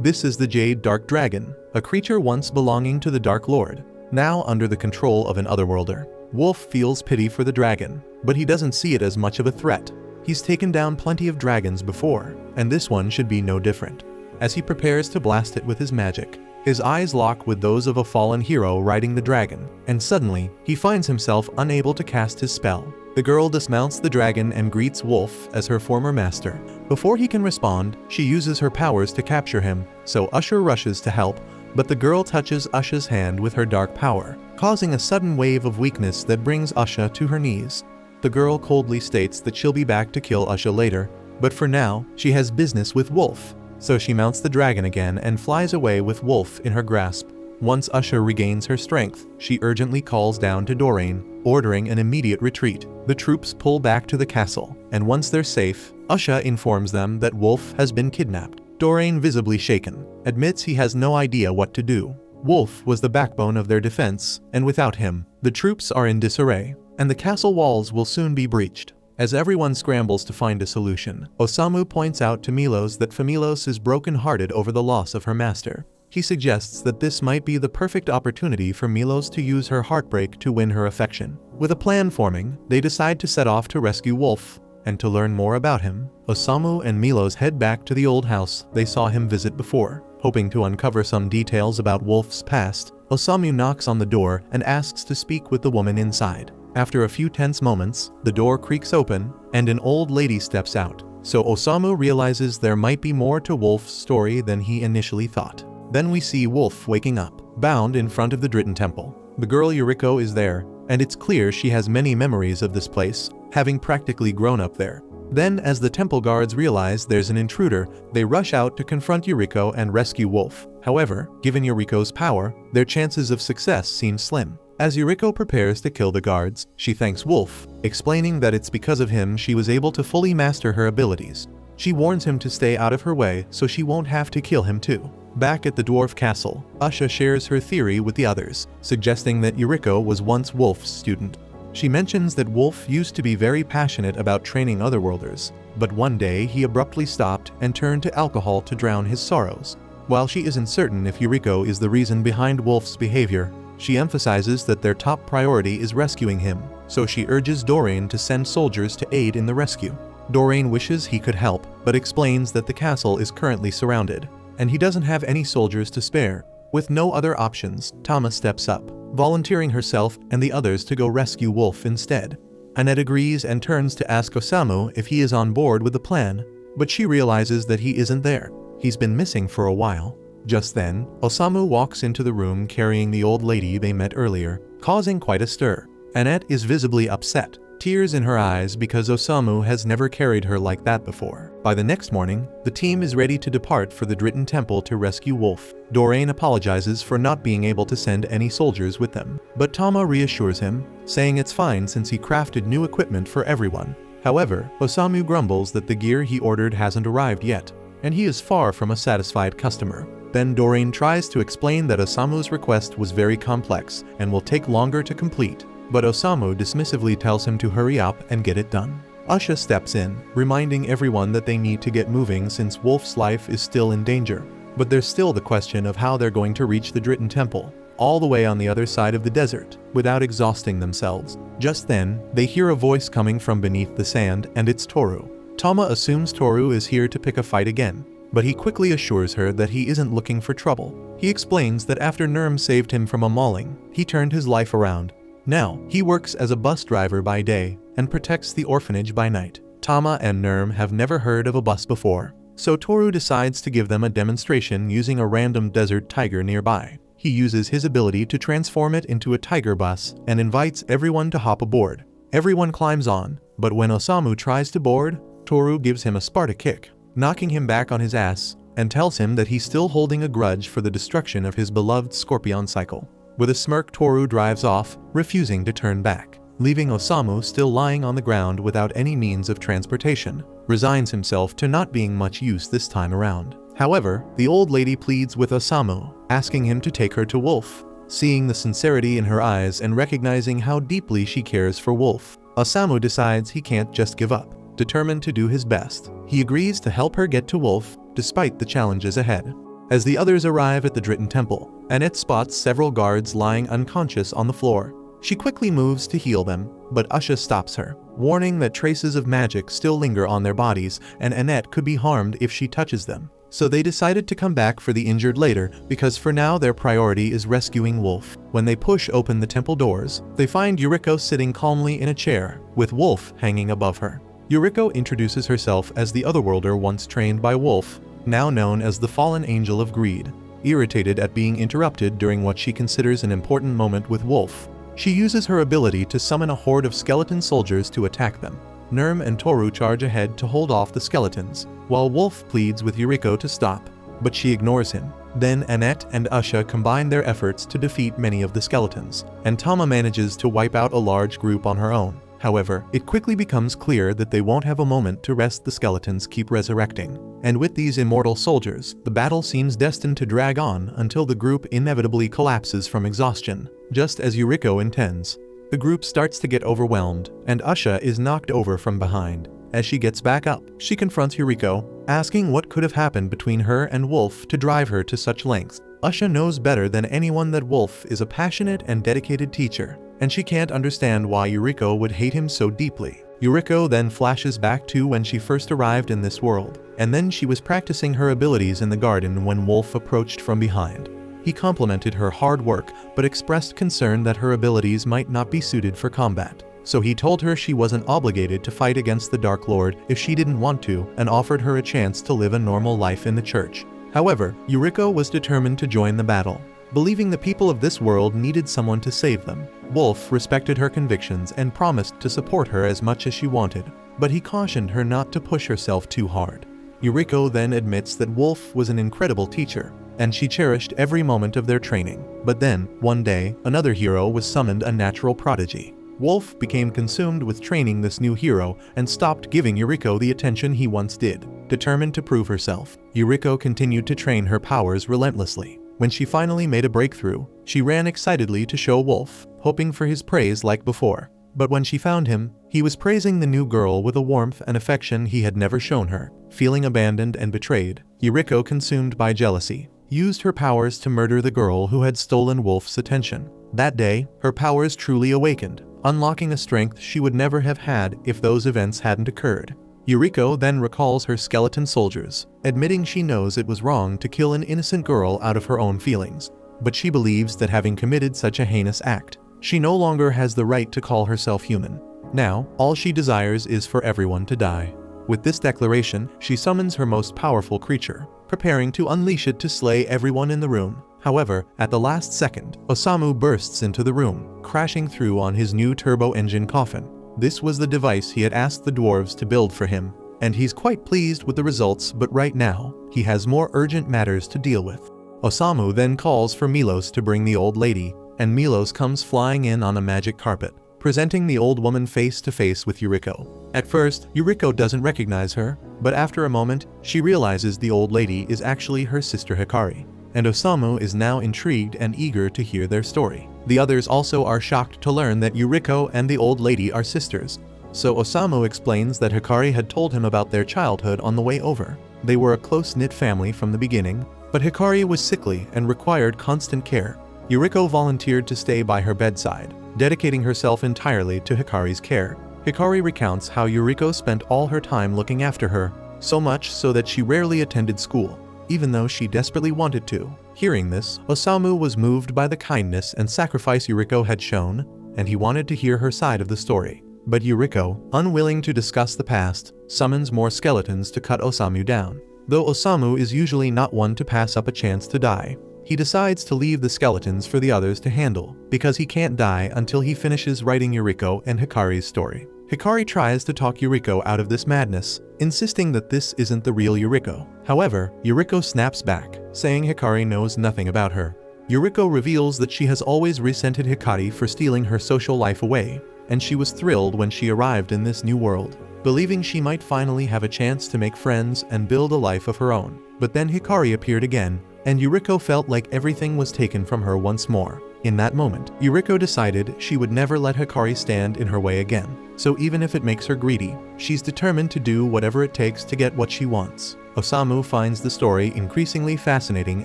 This is the Jade Dark Dragon, a creature once belonging to the Dark Lord, now under the control of an otherworlder. Wolf feels pity for the dragon, but he doesn't see it as much of a threat. He's taken down plenty of dragons before, and this one should be no different. As he prepares to blast it with his magic, his eyes lock with those of a fallen hero riding the dragon, and suddenly, he finds himself unable to cast his spell. The girl dismounts the dragon and greets Wolf as her former master. Before he can respond, she uses her powers to capture him, so Usha rushes to help, but the girl touches Usha's hand with her dark power, causing a sudden wave of weakness that brings Usha to her knees. The girl coldly states that she'll be back to kill Usha later, but for now, she has business with Wolf, so she mounts the dragon again and flies away with Wolf in her grasp. Once Usha regains her strength, she urgently calls down to Doreen, ordering an immediate retreat. The troops pull back to the castle, and once they're safe, Usha informs them that Wolf has been kidnapped. Doreen, visibly shaken, admits he has no idea what to do. Wolf was the backbone of their defense, and without him, the troops are in disarray. and the castle walls will soon be breached. As everyone scrambles to find a solution, Osamu points out to Milos that Familos is broken-hearted over the loss of her master. He suggests that this might be the perfect opportunity for Milos to use her heartbreak to win her affection. With a plan forming, they decide to set off to rescue Wolf. And to learn more about him, Osamu and Milos head back to the old house they saw him visit before. Hoping to uncover some details about Wolf's past, Osamu knocks on the door and asks to speak with the woman inside. After a few tense moments, the door creaks open, and an old lady steps out. So Osamu realizes there might be more to Wolf's story than he initially thought. Then we see Wolf waking up, bound in front of the Dritten Temple. The girl Yuriko is there, and it's clear she has many memories of this place, having practically grown up there. Then, as the temple guards realize there's an intruder, they rush out to confront Yuriko and rescue Wolf. However, given Yuriko's power, their chances of success seem slim. As Yuriko prepares to kill the guards, she thanks Wolf, explaining that it's because of him she was able to fully master her abilities. She warns him to stay out of her way so she won't have to kill him too. Back at the dwarf castle, Usha shares her theory with the others, suggesting that Yuriko was once Wolf's student. She mentions that Wolf used to be very passionate about training otherworlders, but one day he abruptly stopped and turned to alcohol to drown his sorrows. While she isn't certain if Yuriko is the reason behind Wolf's behavior, she emphasizes that their top priority is rescuing him, so she urges Doreen to send soldiers to aid in the rescue. Doreen wishes he could help, but explains that the castle is currently surrounded, and he doesn't have any soldiers to spare. With no other options, Tama steps up, volunteering herself and the others to go rescue Wolf instead. Annette agrees and turns to ask Osamu if he is on board with the plan, but she realizes that he isn't there. He's been missing for a while. Just then, Osamu walks into the room carrying the old lady they met earlier, causing quite a stir. Annette is visibly upset, tears in her eyes because Osamu has never carried her like that before. By the next morning, the team is ready to depart for the Dritten Temple to rescue Wolf. Doreen apologizes for not being able to send any soldiers with them, but Tama reassures him, saying it's fine since he crafted new equipment for everyone. However, Osamu grumbles that the gear he ordered hasn't arrived yet, and he is far from a satisfied customer. Then Doreen tries to explain that Osamu's request was very complex and will take longer to complete, but Osamu dismissively tells him to hurry up and get it done. Usha steps in, reminding everyone that they need to get moving since Wolf's life is still in danger. But there's still the question of how they're going to reach the Dritten Temple, all the way on the other side of the desert, without exhausting themselves. Just then, they hear a voice coming from beneath the sand, and it's Toru. Tama assumes Toru is here to pick a fight again, but he quickly assures her that he isn't looking for trouble. He explains that after Nurm saved him from a mauling, he turned his life around. Now, he works as a bus driver by day and protects the orphanage by night. Tama and Nurm have never heard of a bus before, so Toru decides to give them a demonstration using a random desert tiger nearby. He uses his ability to transform it into a tiger bus and invites everyone to hop aboard. Everyone climbs on, but when Osamu tries to board, Toru gives him a Sparta kick, knocking him back on his ass, and tells him that he's still holding a grudge for the destruction of his beloved Scorpion cycle. With a smirk, Toru drives off, refusing to turn back, leaving Osamu still lying on the ground without any means of transportation, resigns himself to not being much use this time around. However, the old lady pleads with Osamu, asking him to take her to Wolf. Seeing the sincerity in her eyes and recognizing how deeply she cares for Wolf, Osamu decides he can't just give up. Determined to do his best, he agrees to help her get to Wolf, despite the challenges ahead. As the others arrive at the Dritten Temple, Annette spots several guards lying unconscious on the floor. She quickly moves to heal them, but Usha stops her, warning that traces of magic still linger on their bodies and Annette could be harmed if she touches them. So they decided to come back for the injured later because for now their priority is rescuing Wolf. When they push open the temple doors, they find Yuriko sitting calmly in a chair, with Wolf hanging above her. Yuriko introduces herself as the Otherworlder once trained by Wolf, now known as the Fallen Angel of Greed. Irritated at being interrupted during what she considers an important moment with Wolf, she uses her ability to summon a horde of skeleton soldiers to attack them. Nurm and Toru charge ahead to hold off the skeletons, while Wolf pleads with Yuriko to stop, but she ignores him. Then Annette and Usha combine their efforts to defeat many of the skeletons, and Tama manages to wipe out a large group on her own. However, it quickly becomes clear that they won't have a moment to rest. The skeletons keep resurrecting. And with these immortal soldiers, the battle seems destined to drag on until the group inevitably collapses from exhaustion, just as Yuriko intends. The group starts to get overwhelmed, and Usha is knocked over from behind. As she gets back up, she confronts Yuriko, asking what could have happened between her and Wolf to drive her to such lengths. Usha knows better than anyone that Wolf is a passionate and dedicated teacher, and she can't understand why Yuriko would hate him so deeply. Yuriko then flashes back to when she first arrived in this world, and then she was practicing her abilities in the garden when Wolf approached from behind. He complimented her hard work, but expressed concern that her abilities might not be suited for combat. So he told her she wasn't obligated to fight against the Dark Lord if she didn't want to, and offered her a chance to live a normal life in the church. However, Yuriko was determined to join the battle, believing the people of this world needed someone to save them. Wolf respected her convictions and promised to support her as much as she wanted, but he cautioned her not to push herself too hard. Yuriko then admits that Wolf was an incredible teacher, and she cherished every moment of their training. But then, one day, another hero was summoned, a natural prodigy. Wolf became consumed with training this new hero and stopped giving Yuriko the attention he once did. Determined to prove herself, Yuriko continued to train her powers relentlessly. When she finally made a breakthrough, she ran excitedly to show Wolf, hoping for his praise like before. But when she found him, he was praising the new girl with a warmth and affection he had never shown her. Feeling abandoned and betrayed, Yuriko, consumed by jealousy, used her powers to murder the girl who had stolen Wolf's attention. That day, her powers truly awakened, unlocking a strength she would never have had if those events hadn't occurred. Yuriko then recalls her skeleton soldiers, admitting she knows it was wrong to kill an innocent girl out of her own feelings. But she believes that having committed such a heinous act, she no longer has the right to call herself human. Now, all she desires is for everyone to die. With this declaration, she summons her most powerful creature, preparing to unleash it to slay everyone in the room. However, at the last second, Osamu bursts into the room, crashing through on his new turbo engine coffin. This was the device he had asked the dwarves to build for him, and he's quite pleased with the results, but right now, he has more urgent matters to deal with. Osamu then calls for Milos to bring the old lady, and Milos comes flying in on a magic carpet, presenting the old woman face to face with Yuriko. At first, Yuriko doesn't recognize her, but after a moment, she realizes the old lady is actually her sister Hikari, and Osamu is now intrigued and eager to hear their story. The others also are shocked to learn that Yuriko and the old lady are sisters, so Osamu explains that Hikari had told him about their childhood on the way over. They were a close-knit family from the beginning, but Hikari was sickly and required constant care. Yuriko volunteered to stay by her bedside, dedicating herself entirely to Hikari's care. Hikari recounts how Yuriko spent all her time looking after her, so much so that she rarely attended school, even though she desperately wanted to. Hearing this, Osamu was moved by the kindness and sacrifice Yuriko had shown, and he wanted to hear her side of the story. But Yuriko, unwilling to discuss the past, summons more skeletons to cut Osamu down. Though Osamu is usually not one to pass up a chance to die, he decides to leave the skeletons for the others to handle, because he can't die until he finishes writing Yuriko and Hikari's story. Hikari tries to talk Yuriko out of this madness, insisting that this isn't the real Yuriko. However, Yuriko snaps back, saying Hikari knows nothing about her. Yuriko reveals that she has always resented Hikari for stealing her social life away, and she was thrilled when she arrived in this new world, believing she might finally have a chance to make friends and build a life of her own. But then Hikari appeared again, and Yuriko felt like everything was taken from her once more. In that moment, Yuriko decided she would never let Hikari stand in her way again. So even if it makes her greedy, she's determined to do whatever it takes to get what she wants. Osamu finds the story increasingly fascinating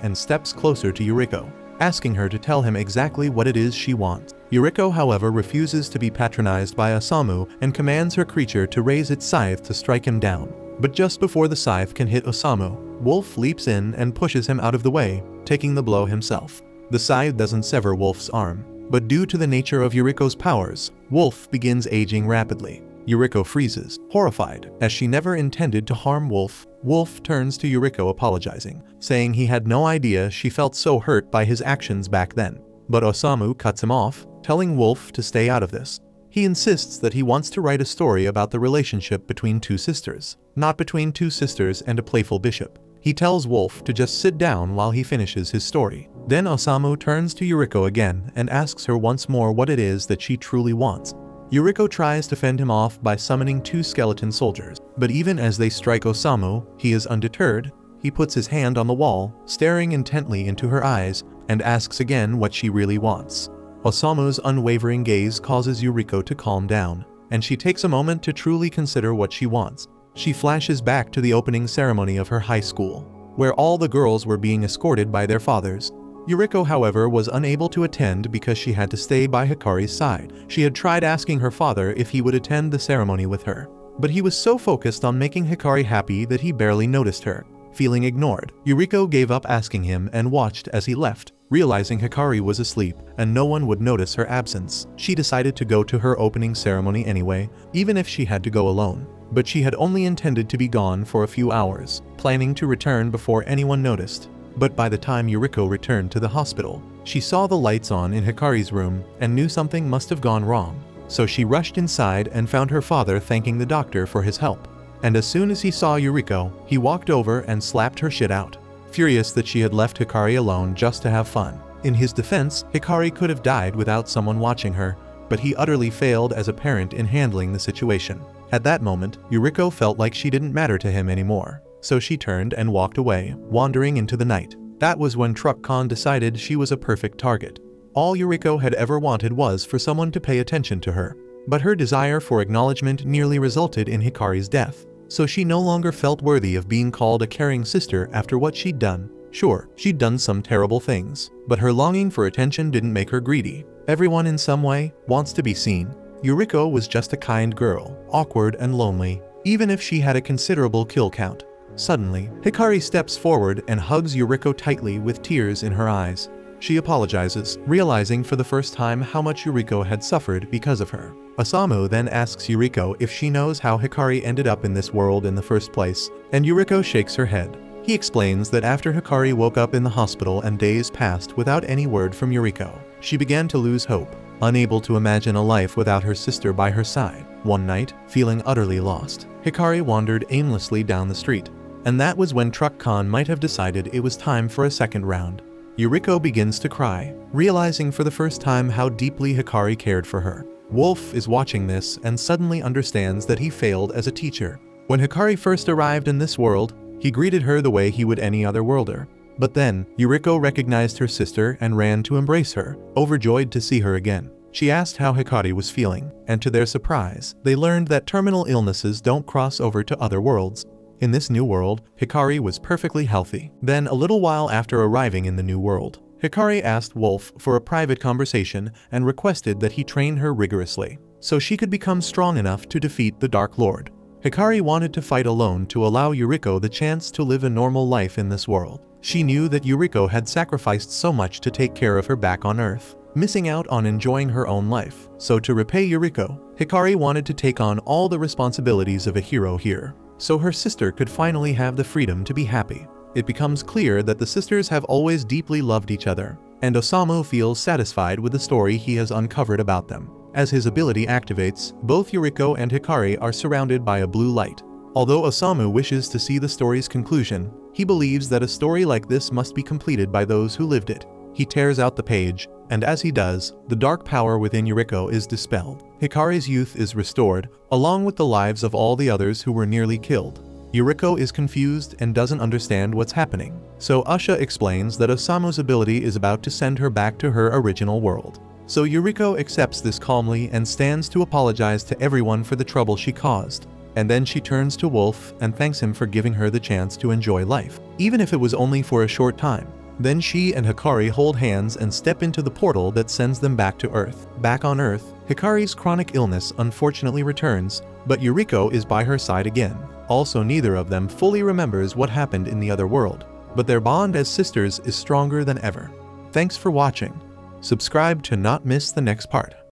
and steps closer to Yuriko, asking her to tell him exactly what it is she wants. Yuriko, however, refuses to be patronized by Osamu and commands her creature to raise its scythe to strike him down. But just before the scythe can hit Osamu, Wolf leaps in and pushes him out of the way, taking the blow himself. The scythe doesn't sever Wolf's arm, but due to the nature of Yuriko's powers, Wolf begins aging rapidly. Yuriko freezes, horrified, as she never intended to harm Wolf. Wolf turns to Yuriko apologizing, saying he had no idea she felt so hurt by his actions back then. But Osamu cuts him off, telling Wolf to stay out of this. He insists that he wants to write a story about the relationship between two sisters, not between two sisters and a playful bishop. He tells Wolf to just sit down while he finishes his story. Then Osamu turns to Yuriko again and asks her once more what it is that she truly wants. Yuriko tries to fend him off by summoning two skeleton soldiers, but even as they strike Osamu, he is undeterred. He puts his hand on the wall, staring intently into her eyes, and asks again what she really wants. Osamu's unwavering gaze causes Yuriko to calm down, and she takes a moment to truly consider what she wants. She flashes back to the opening ceremony of her high school, where all the girls were being escorted by their fathers. Yuriko, however, was unable to attend because she had to stay by Hikari's side. She had tried asking her father if he would attend the ceremony with her, but he was so focused on making Hikari happy that he barely noticed her. Feeling ignored, Yuriko gave up asking him and watched as he left. Realizing Hikari was asleep and no one would notice her absence, she decided to go to her opening ceremony anyway, even if she had to go alone. But she had only intended to be gone for a few hours, planning to return before anyone noticed. But by the time Yuriko returned to the hospital, she saw the lights on in Hikari's room and knew something must have gone wrong. So she rushed inside and found her father thanking the doctor for his help. And as soon as he saw Yuriko, he walked over and slapped her shit out, furious that she had left Hikari alone just to have fun. In his defense, Hikari could have died without someone watching her, but he utterly failed as a parent in handling the situation. At that moment, Yuriko felt like she didn't matter to him anymore. So she turned and walked away, wandering into the night. That was when Truck-Con decided she was a perfect target. All Yuriko had ever wanted was for someone to pay attention to her. But her desire for acknowledgement nearly resulted in Hikari's death. So she no longer felt worthy of being called a caring sister after what she'd done. Sure, she'd done some terrible things, but her longing for attention didn't make her greedy. Everyone in some way wants to be seen. Yuriko was just a kind girl, awkward and lonely, even if she had a considerable kill count. Suddenly, Hikari steps forward and hugs Yuriko tightly with tears in her eyes. She apologizes, realizing for the first time how much Yuriko had suffered because of her. Osamu then asks Yuriko if she knows how Hikari ended up in this world in the first place, and Yuriko shakes her head. He explains that after Hikari woke up in the hospital and days passed without any word from Yuriko, she began to lose hope, unable to imagine a life without her sister by her side. One night, feeling utterly lost, Hikari wandered aimlessly down the street. And that was when Truck-Con might have decided it was time for a second round. Yuriko begins to cry, realizing for the first time how deeply Hikari cared for her. Wolf is watching this and suddenly understands that he failed as a teacher. When Hikari first arrived in this world, he greeted her the way he would any other worlder. But then, Yuriko recognized her sister and ran to embrace her, overjoyed to see her again. She asked how Hikari was feeling, and to their surprise, they learned that terminal illnesses don't cross over to other worlds. In this new world, Hikari was perfectly healthy. Then, a little while after arriving in the new world, Hikari asked Wolf for a private conversation and requested that he train her rigorously, so she could become strong enough to defeat the Dark Lord. Hikari wanted to fight alone to allow Yuriko the chance to live a normal life in this world. She knew that Yuriko had sacrificed so much to take care of her back on Earth, missing out on enjoying her own life. So to repay Yuriko, Hikari wanted to take on all the responsibilities of a hero here, so her sister could finally have the freedom to be happy. It becomes clear that the sisters have always deeply loved each other, and Osamu feels satisfied with the story he has uncovered about them. As his ability activates, both Yuriko and Hikari are surrounded by a blue light. Although Osamu wishes to see the story's conclusion, he believes that a story like this must be completed by those who lived it. He tears out the page, and as he does, the dark power within Yuriko is dispelled. Hikari's youth is restored, along with the lives of all the others who were nearly killed. Yuriko is confused and doesn't understand what's happening, so Asha explains that Osamu's ability is about to send her back to her original world. So Yuriko accepts this calmly and stands to apologize to everyone for the trouble she caused. And then she turns to Wolf and thanks him for giving her the chance to enjoy life, even if it was only for a short time. Then she and Hikari hold hands and step into the portal that sends them back to Earth. Back on Earth, Hikari's chronic illness unfortunately returns, but Yuriko is by her side again. Also, neither of them fully remembers what happened in the other world, but their bond as sisters is stronger than ever. Thanks for watching. Subscribe to not miss the next part.